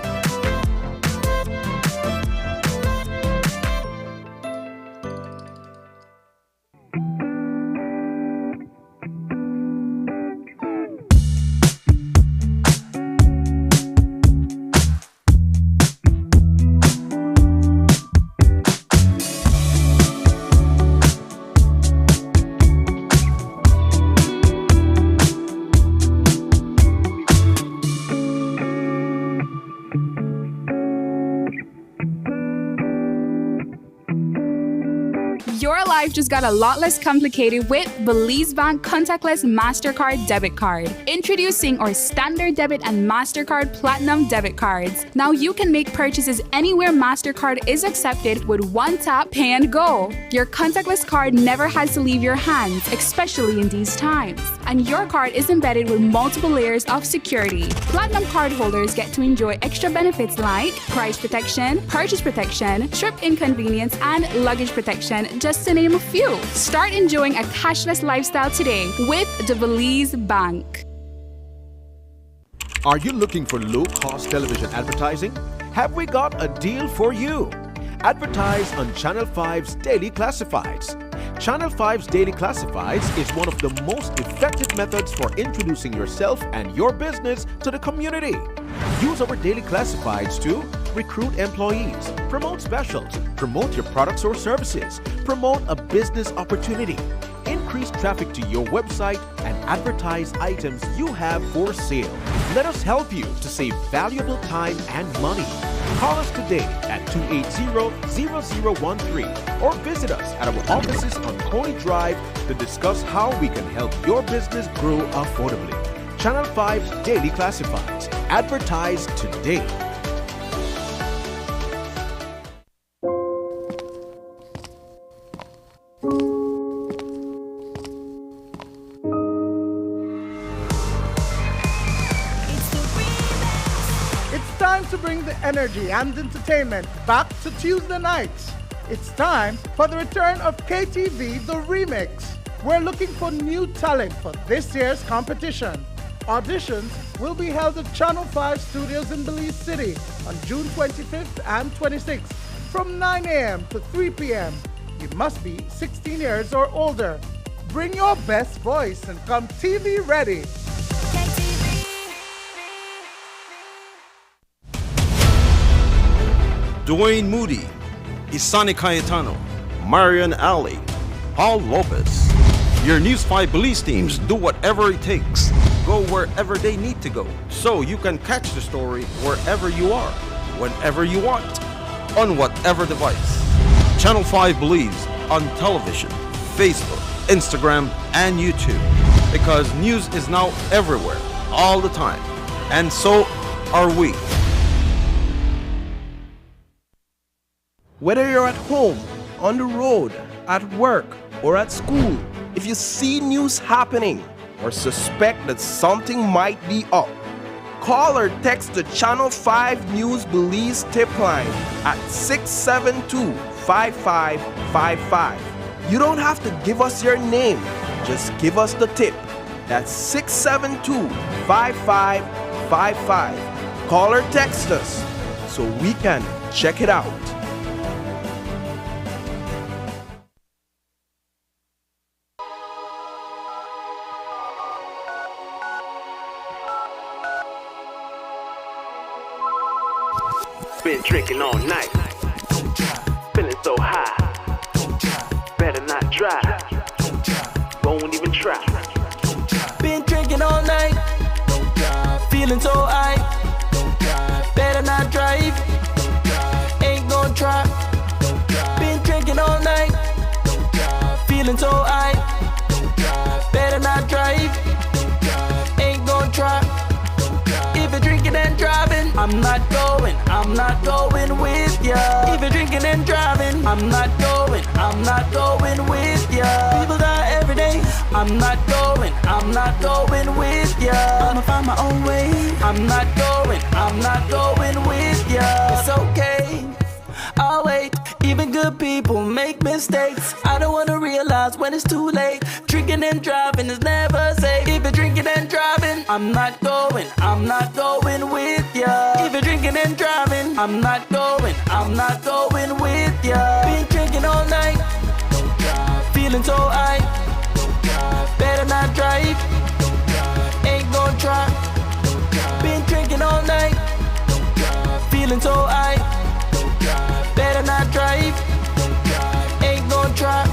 Your life just got a lot less complicated with Belize Bank Contactless MasterCard Debit Card. Introducing our Standard Debit and MasterCard Platinum Debit Cards. Now you can make purchases anywhere MasterCard is accepted with one tap, pay and go. Your contactless card never has to leave your hands, especially in these times. And your card is embedded with multiple layers of security. Platinum card holders get to enjoy extra benefits like price protection, purchase protection, trip inconvenience, and luggage protection, just to name a few. Start enjoying a cashless lifestyle today with the Belize Bank. Are you looking for low-cost television advertising? Have we got a deal for you? Advertise on Channel 5's Daily Classifieds. Channel 5's Daily Classifieds is one of the most effective methods for introducing yourself and your business to the community. Use our Daily Classifieds to recruit employees, promote specials, promote your products or services, promote a business opportunity, increase traffic to your website, and advertise items you have for sale. Let us help you to save valuable time and money. Call us today at 280-0013 or visit us at our offices on Coney Drive to discuss how we can help your business grow affordably. Channel 5's Daily Classifieds. Advertise today. To bring the energy and entertainment back to Tuesday nights. It's time for the return of KTV The Remix. We're looking for new talent for this year's competition. Auditions will be held at Channel 5 Studios in Belize City on June 25th and 26th from 9 a.m. to 3 p.m. You must be 16 years or older. Bring your best voice and come TV ready. Dwayne Moody, Isani Cayetano, Marian Ali, Paul Lopez. Your News 5 Belize teams do whatever it takes, go wherever they need to go, so you can catch the story wherever you are, whenever you want, on whatever device. Channel 5 Belize on television, Facebook, Instagram, and YouTube. Because news is now everywhere, all the time. And so are we. Whether you're at home, on the road, at work, or at school, if you see news happening or suspect that something might be up, call or text the Channel 5 News Belize tip line at 672-5555. You don't have to give us your name, just give us the tip. That's 672-5555. Call or text us so we can check it out. Been drinking all night, feeling so high. Better not drive, won't even try. Been drinking all night, feeling so high. Better not drive, ain't gon' try. Been drinking all night, feeling so high. Better not drive, ain't gon' try. If you're drinking and driving, I'm not going with ya. If you're drinking and driving, I'm not going with ya. People die every day, I'm not going with ya. I'ma find my own way, I'm not going with ya. It's okay, I'll wait. Even good people make mistakes. I don't wanna realize when it's too late. Drinking and driving is never safe. If you're drinking and driving, I'm not going with ya. If you're drinking and driving, I'm not going with ya. Been drinking all night, feeling so high. Better not drive, ain't gon' try. Been drinking all night, feeling so high. Better not drive, ain't gon' try.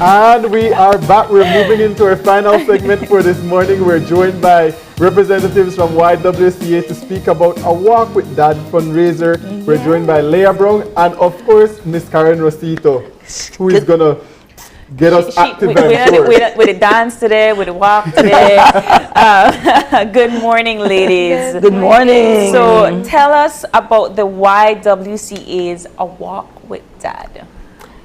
And we are back. We're moving into our final segment for this morning. We're joined by representatives from YWCA to speak about a Walk with Dad fundraiser. Yeah. We're joined by Leah Brown and, of course, Miss Karen Rosito, who is going to get us active. With the dance today, with the walk today. Good morning, ladies. Good morning. So tell us about the YWCA's A Walk with Dad.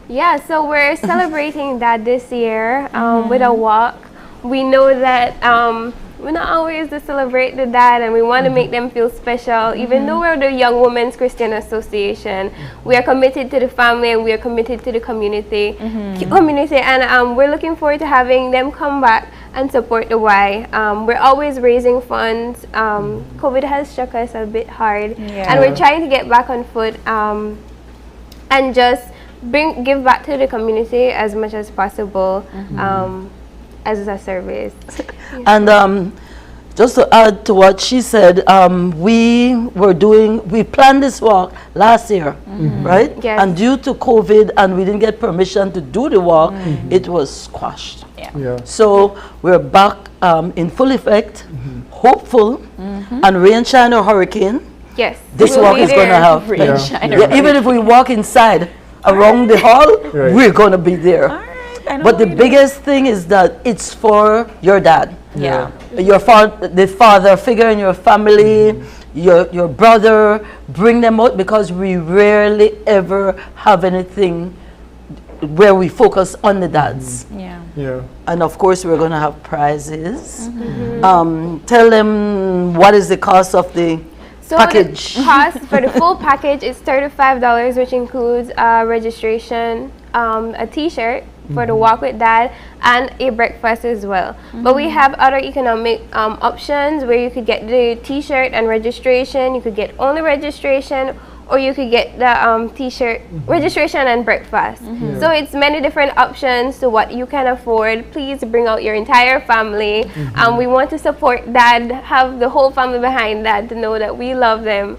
Yeah, so we're celebrating that this year with a walk. We know that we're not always to celebrate the dad, and we want to make them feel special. Even though we're the Young Women's Christian Association, we are committed to the family and we are committed to the community. And we're looking forward to having them come back and support the Y. We're always raising funds. COVID has struck us a bit hard, and we're trying to get back on foot and just give back to the community as much as possible as a service. And just to add to what she said, we planned this walk last year, right? Yes. And due to COVID and we didn't get permission to do the walk, it was squashed. So we're back in full effect, hopeful, and rain, shine, or hurricane. Yes. This walk is going to have rain, shine, even if we walk inside around the hall, we're going to be there. But the biggest thing is that it's for your dad. Your the father figure in your family, your brother, bring them out, because we rarely ever have anything where we focus on the dads. And of course we're going to have prizes. Tell them what is the cost of the package. The cost for the full package is $35, which includes registration, a t-shirt for the Walk with Dad, and a breakfast as well. But we have other economic options where you could get the t-shirt and registration, you could get only registration, or you could get the t-shirt registration and breakfast. So it's many different options to what you can afford. Please bring out your entire family. We want to support Dad, have the whole family behind Dad to know that we love them.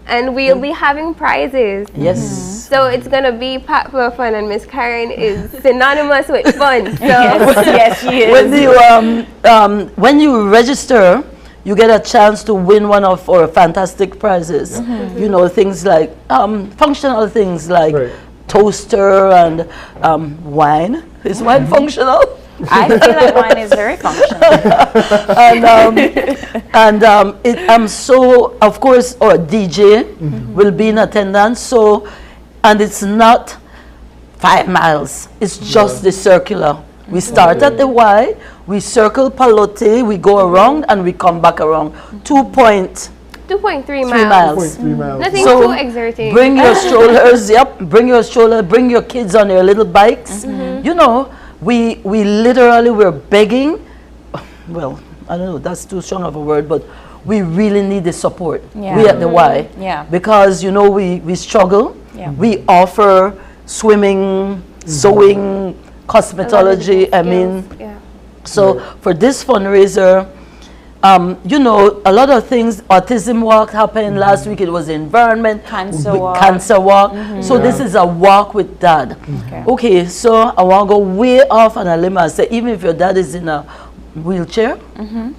And we'll be having prizes. Yes. So it's gonna be packed full of fun, and Miss Karen is synonymous with fun. So yes, she is. When you register, you get a chance to win one of our fantastic prizes. You know, things like functional things like toaster and wine. Is wine functional? I feel like wine is very functional. and so, of course, our DJ will be in attendance. So, and it's not 5 miles. It's just the circular. We start at the Y, we circle Palote, we go around, and we come back around. 2.3 miles. Nothing So too exerting. bring your strollers, bring your stroller, bring your kids on their little bikes. You know, we literally were begging, well, I don't know, that's too strong of a word, but we really need the support. Yeah. We at the Y. Yeah. Because, you know, we struggle. Yeah. We offer swimming, sewing, cosmetology, I mean. So for this fundraiser, you know, a lot of things, autism walk happened last week. It was environment, Cancer walk. Cancer walk. So this is a walk with Dad. Okay, so I want to go way off on a limb and say, even if your dad is in a wheelchair,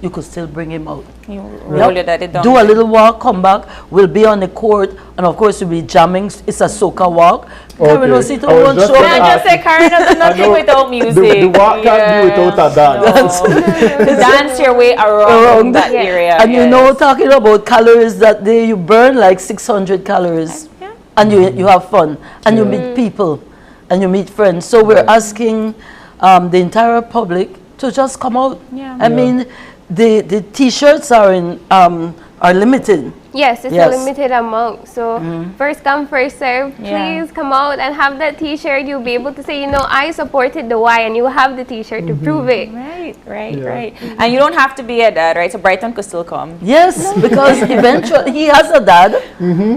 you could still bring him out. You roll your daddy down. Do a little walk, come back. We'll be on the court, and of course we'll be jamming. It's a soca walk. Karen Osito won't show. Can I just say, Karen does nothing without music. The walk can't be without a dance. Dance your way around that area. And you know, talking about calories that day, you burn like 600 calories. And you have fun. And you meet people. And you meet friends. So we're asking the entire public to just come out. I mean, the t-shirts are limited. Yes, it's a limited amount. So first come, first serve. Please come out and have that t-shirt. You'll be able to say, you know, I supported the Y, and you have the t-shirt to prove it. Right. And you don't have to be a dad, right? So Brighton could still come. Yes, because eventually he has a dad,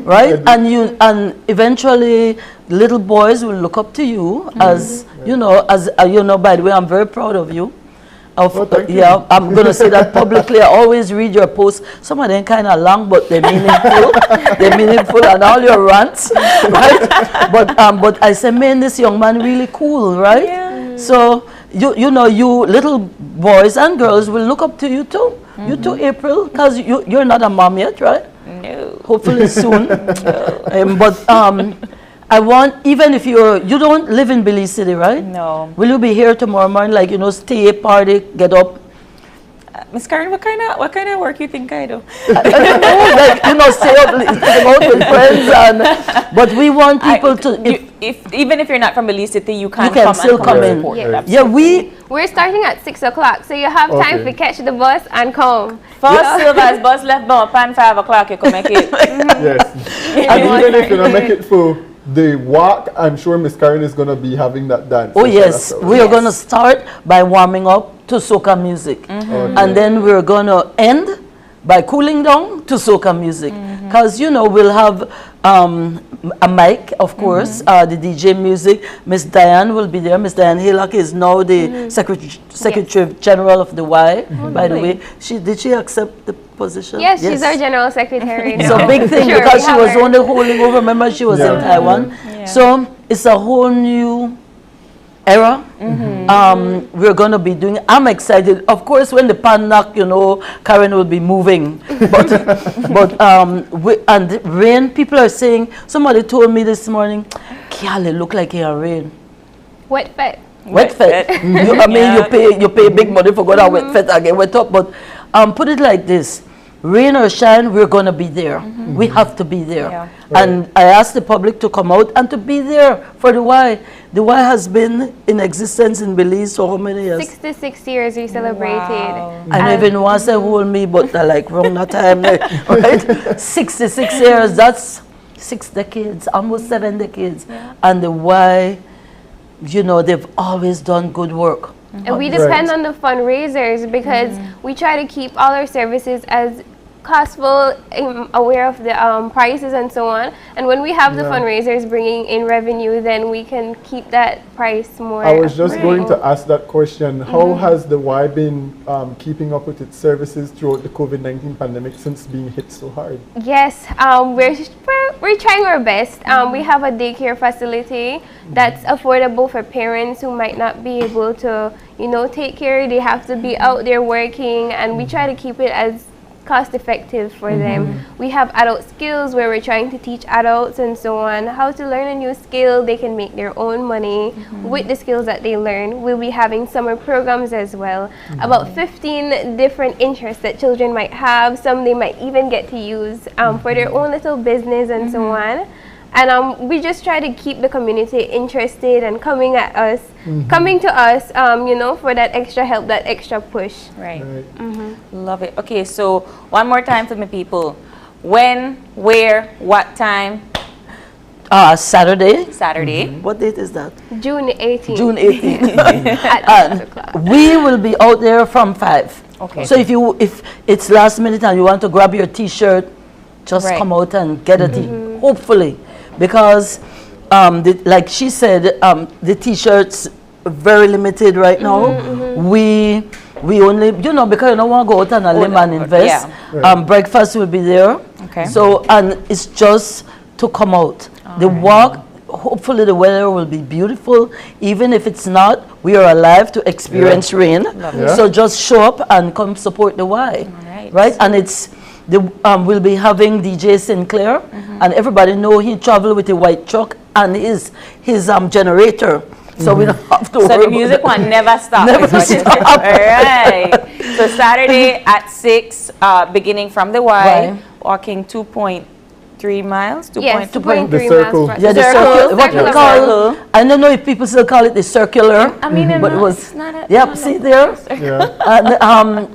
right? And eventually little boys will look up to you as you know. By the way, I'm very proud of you. I'm going to say that publicly. I always read your posts. Some of them kind of long, but they're meaningful. They're meaningful, and all your rants, right? But I say, man, this young man really cool, right? So you know, you little boys and girls will look up to you too. You too, April, because you're not a mom yet, right? No. Hopefully soon. I want, even if you don't live in Belize City, right? No. Will you be here tomorrow morning, like, you know, stay, party, get up? Miss Karen, what kind of work you think I do? I don't know, like, you know, stay up, hang out with friends, but we want people even if you're not from Belize City, you can still come in. We're starting at 6 o'clock, so you have time to catch the bus and come. First Silver's bus left Pan 5 o'clock, you can make it. And even if you don't make it full, the walk, I'm sure Miss Karen is going to be having that dance. Oh yes, we are going to start by warming up to soca music. And then we're going to end by cooling down to soca music. Because, you know, we'll have a mic, of course, the DJ music. Miss Diane will be there. Miss Diane Hillock is now the Secretary General of the Y, by the way. Did she accept the position? Yes, she's our General Secretary. It's a big thing because she was only holding over. Remember, she was in Taiwan. So it's a whole new era. We're going to be doing, I'm excited. Of course, when the pan knock, you know, Karen will be moving. And rain, people are saying, somebody told me this morning, Kiale look like it rain. Wet fet. Wet fet. You pay big money for going to wet fet and get wet up. But put it like this. Rain or shine, we're going to be there. We have to be there. And I asked the public to come out and to be there for the Y. The Y has been in existence in Belize for how many years? 66 years we celebrated. I don't even want to say hold me, but I like wrong that time. Right? 66 years, that's 6 decades, almost 7 decades. And the Y, you know, they've always done good work. And we depend on the fundraisers because we try to keep all our services as costful, aware of the prices and so on. And when we have the fundraisers bringing in revenue, then we can keep that price more. I was just going to affordable. ask that question. How has the Y been keeping up with its services throughout the COVID-19 pandemic since being hit so hard? Yes, we're trying our best. We have a daycare facility that's affordable for parents who might not be able to, take care. They have to be out there working, and we try to keep it as cost effective for them. We have adult skills where we're trying to teach adults and so on how to learn a new skill. They can make their own money with the skills that they learn. We'll be having summer programs as well. About 15 different interests that children might have. Some they might even get to use for their own little business and so on. And we just try to keep the community interested and coming to us, for that extra help, that extra push. Right. Love it. Okay, so one more time for me, people. When, where, what time? Saturday. Saturday. What date is that? June 18th. June 18th. At 6 o'clock. We will be out there from 5. Okay. So if it's last minute and you want to grab your T-shirt, just come out and get a T. Hopefully. Because, like she said, the T-shirts are very limited right now. We only, because you don't want to go out on a limb and invest. Breakfast will be there. Okay. So, and it's just to come out. The walk, hopefully the weather will be beautiful. Even if it's not, we are alive to experience rain. So just show up and come support the Y. Right? And it's, we'll be having DJ Sinclair, and everybody know he travel with a white truck and his generator. So we don't have to So worry the music about one never stops. Never stop. All right. So Saturday at 6, beginning from the Y, walking 2.3 miles. Yes, 2.3 The circle. miles. Yeah, the circle. What we call, I don't know if people still call it the circular. I mean, but it was. it's not a, Yep, see there. And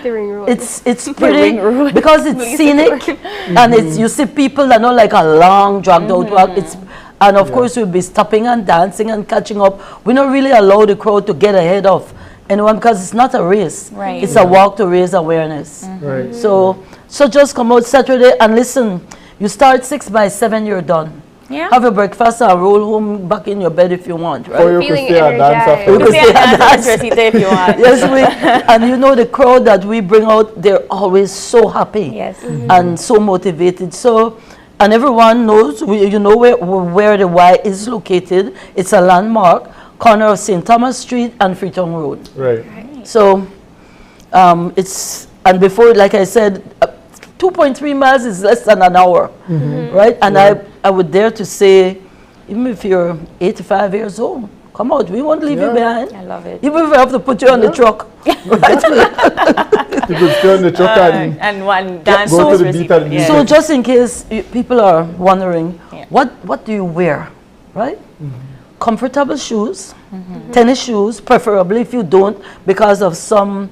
The ring road. it's pretty because it's scenic, and it's you see people that know like a long dragged out walk. It's and of course we'll be stopping and dancing and catching up. We don't really allow the crowd to get ahead of anyone because it's not a race. Right. It's a walk to raise awareness. Right. So just come out Saturday and listen. You start 6 by 7, you're done. Yeah. Have a breakfast and roll home back in your bed if you want, right? Or you could stay and dance after. You could stay and dance. if you want. Yes, and the crowd that we bring out, they're always so happy. Yes. And so motivated. So, and everyone knows, where the Y is located. It's a landmark, corner of St. Thomas Street and Freetown Road. Right. So, and before, like I said, 2.3 miles is less than an hour, right? And I would dare to say, even if you're 85 years old, come out. We won't leave you behind. I love it. Even if we have to put you on the truck. Right? You could stay on the truck and one dance. go to the beat and So just in case people are wondering, what do you wear, right? Comfortable shoes, tennis shoes, preferably if you don't, because of some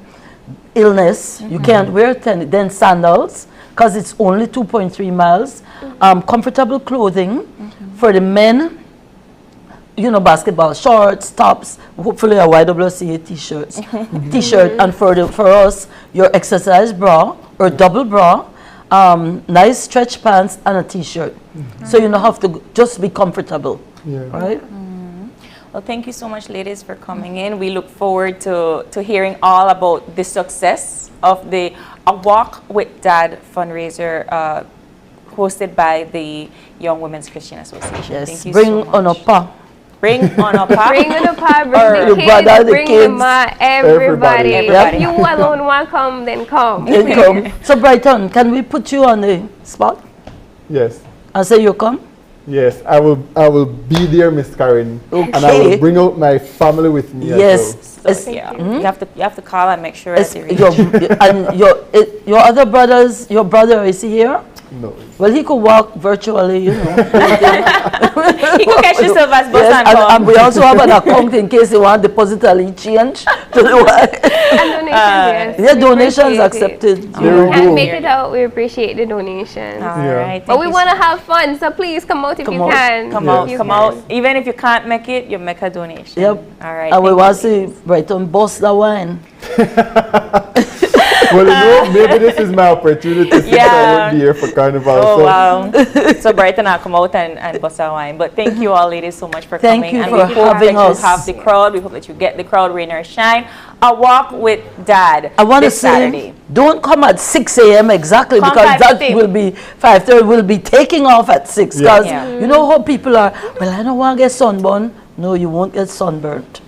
illness, you can't wear tennis, then sandals, because it's only 2.3 miles. Comfortable clothing for the men, basketball shorts, tops, hopefully a YWCA t-shirt, and for us, your exercise bra or double bra, nice stretch pants and a t-shirt. So you don't have to just be comfortable, right? Well, thank you so much, ladies, for coming in. We look forward to hearing all about the success of the A Walk with Dad fundraiser hosted by the Young Women's Christian Association. Yes, Thank you bring so much. on a pa. Bring on a pa. Bring on a pa, bring Or the the brother, kids, the bring kids. the ma, everybody. Everybody. If you alone want to come, then come. Then come. So Brighton, can we put you on the spot Yes. and say you come? Yes, I will be there, Miss Karen. And I Okay. will bring out my family with me. Yes. As well. You have to call and make sure It's that you reach. and your other brothers, your brother, is he here? No. Well, he could walk virtually, He could catch the Sylvester bus and come. and we also have an account in case you want deposit a little change to the Y. And donations, yes. Yeah, We donations appreciate it. accepted. If you can't make it out, we appreciate the donations. All right. But we want to have fun, so please come out if you can. Come If out, you come can. out. Even if you can't make it, you make a donation. Yep. All right. And we thank want to see Brighton boss the wine. Well, you know, maybe this is my opportunity since I won't be here for Carnival. Oh, so. wow. So Brighton will come out and bust our wine. But thank you all, ladies, so much for Thank coming. you and for we hope having that us. you have the crowd. We hope that you get the crowd, rain or shine. A walk with Dad I want to this say, Saturday. don't come at 6 a.m. exactly, Come because that 5:30. will be 5:30. We'll be taking off at 6 Yeah. because Yeah. you know how people are. Well, I don't want to get sunburned. No, you won't get sunburnt.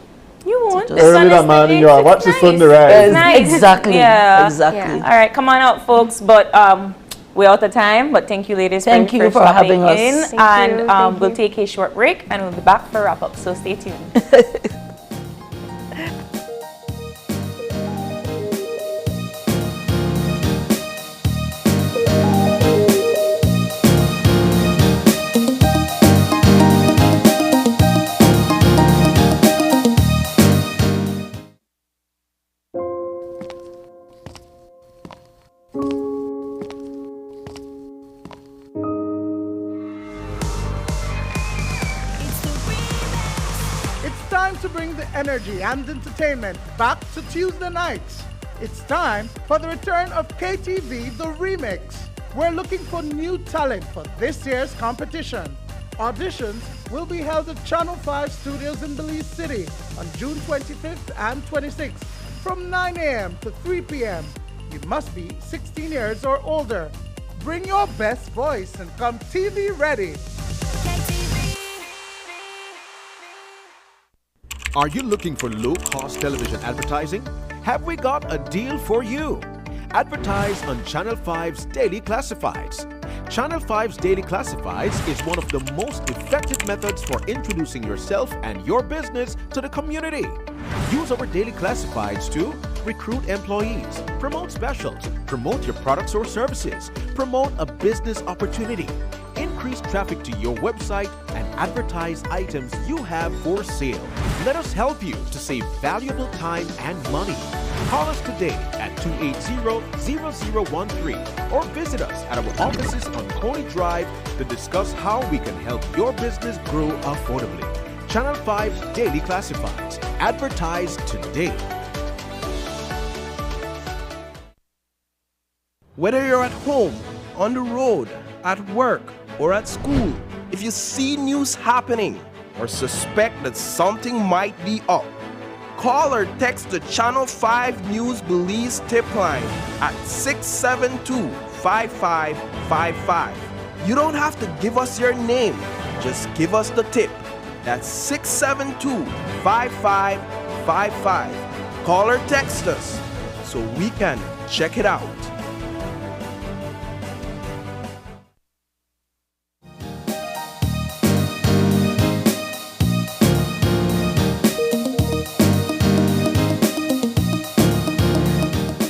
You won't. So The Early sun that is morning, nice. you watch the It's sun nice. rise. It's nice. Exactly. Yeah. Exactly. All right, come on out, folks. But we're out of time. But thank you, ladies, Thank you for stopping having us. in. Thank and you, thank we'll you. take a short break, and we'll be back for wrap up. So stay tuned. It's time to bring the energy and entertainment back to Tuesday nights. It's time for the return of KTV The Remix. We're looking for new talent for this year's competition. Auditions will be held at Channel 5 Studios in Belize City on June 25th and 26th from 9 a.m. to 3 p.m. You must be 16 years or older. Bring your best voice and come TV ready. Are you looking for low-cost television advertising? Have we got a deal for you? Advertise on Channel 5's Daily Classifieds. Channel 5's Daily Classifieds is one of the most effective methods for introducing yourself and your business to the community. Use our Daily Classifieds to recruit employees, promote specials, promote your products or services, promote a business opportunity, increase traffic to your website, and advertise items you have for sale. Let us help you to save valuable time and money. Call us today at 280-0013 or visit us at our offices on Coney Drive to discuss how we can help your business grow affordably. Channel 5's Daily Classifieds. Advertise today. Whether you're at home, on the road, at work, or at school, if you see news happening or suspect that something might be up, call or text the Channel 5 News Belize tip line at 672-5555. You don't have to give us your name, just give us the tip. That's 672-5555. Call or text us so we can check it out.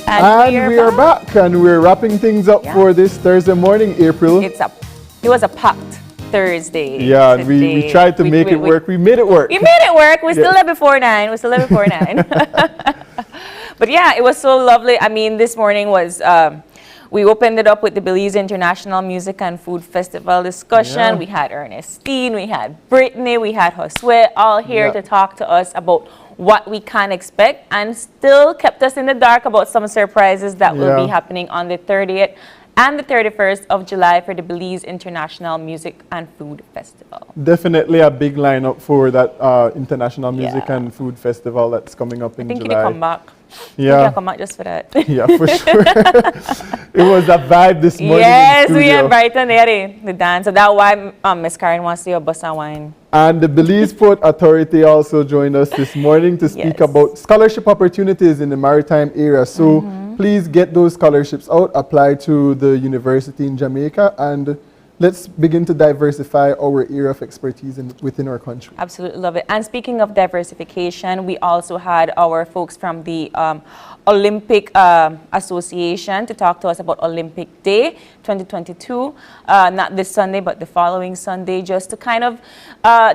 And we are back, and we're wrapping things up for this Thursday morning, April. It was a packed Thursday. Yeah, and we today. tried to make it work. We made it work. We made it work. We're Yeah. still there before 9. We're still there before 9. But yeah, it was so lovely. I mean, this morning was, we opened it up with the Belize International Music and Food Festival discussion. Yeah. We had Ernestine, we had Brittany, we had Josue all here Yeah. to talk to us about what we can expect, and still kept us in the dark about some surprises that will be Yeah. happening on the 30th and the 31st of July for the Belize International Music and Food Festival. Definitely a big lineup for that International Music and Food Festival that's coming up in I think July. he'll come back. Yeah. He'll come back just for that. Yeah, for sure. It was a vibe this morning. Yes, in the we studio. had Brighton there, the dance. So that's why Miss Karen wants to see a bus and wine. And the Belize Port Authority also joined us this morning to speak about scholarship opportunities in the maritime area. So please get those scholarships out, apply to the university in Jamaica, and let's begin to diversify our area of expertise within our country. Absolutely love it. And speaking of diversification, we also had our folks from the Olympic Association to talk to us about Olympic Day 2022, not this Sunday, but the following Sunday, just to kind of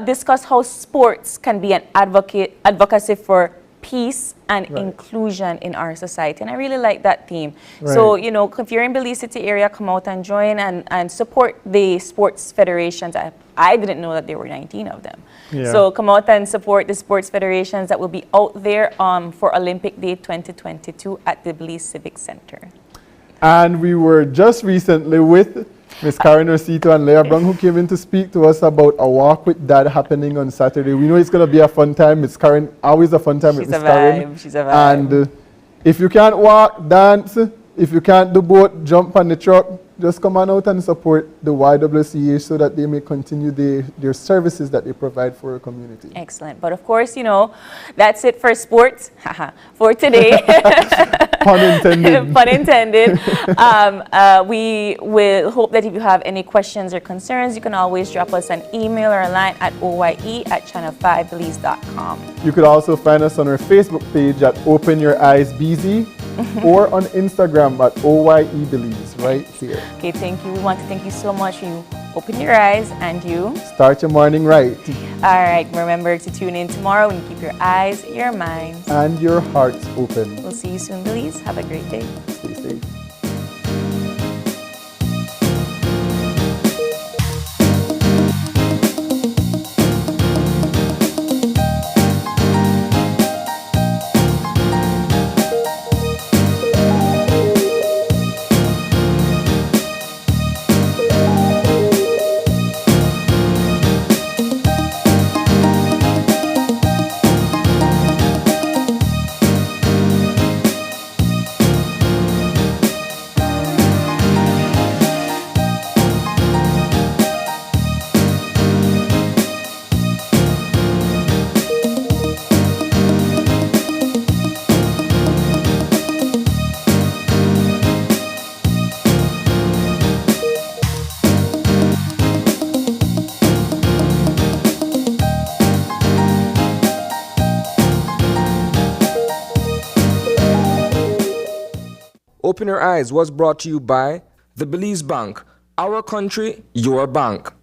discuss how sports can be an advocacy for peace and inclusion in our society. And I really like that theme. Right. So, you know, if you're in Belize City area, come out and join and support the sports federations. I didn't know that there were 19 of them. Yeah. So come out and support the sports federations that will be out there for Olympic Day 2022 at the Belize Civic Center. And we were just recently with Ms. Karen Rosito and Leah Brown, who came in to speak to us about a walk with Dad happening on Saturday. We know it's going to be a fun time. Ms. Karen, always a fun time with Ms. Karen. She's a vibe. And if you can't walk, dance, if you can't do both, jump on the truck, just come on out and support the YWCA so that they may continue their services that they provide for our community. Excellent. But of course, you know, that's it for sports for today. Pun intended. Pun intended. We will hope that if you have any questions or concerns, you can always drop us an email or a line at oye@channel5belize.com. You could also find us on our Facebook page at Open Your Eyes BZ or on Instagram at OYEBelize right here. Okay, thank you. We want to thank you so much. You open your eyes and you start your morning right. All right. Remember to tune in tomorrow and keep your eyes, your minds, and your hearts open. We'll see you soon, Belize. Have a great day. Stay safe. Open Your Eyes was brought to you by the Belize Bank. Our country, your bank.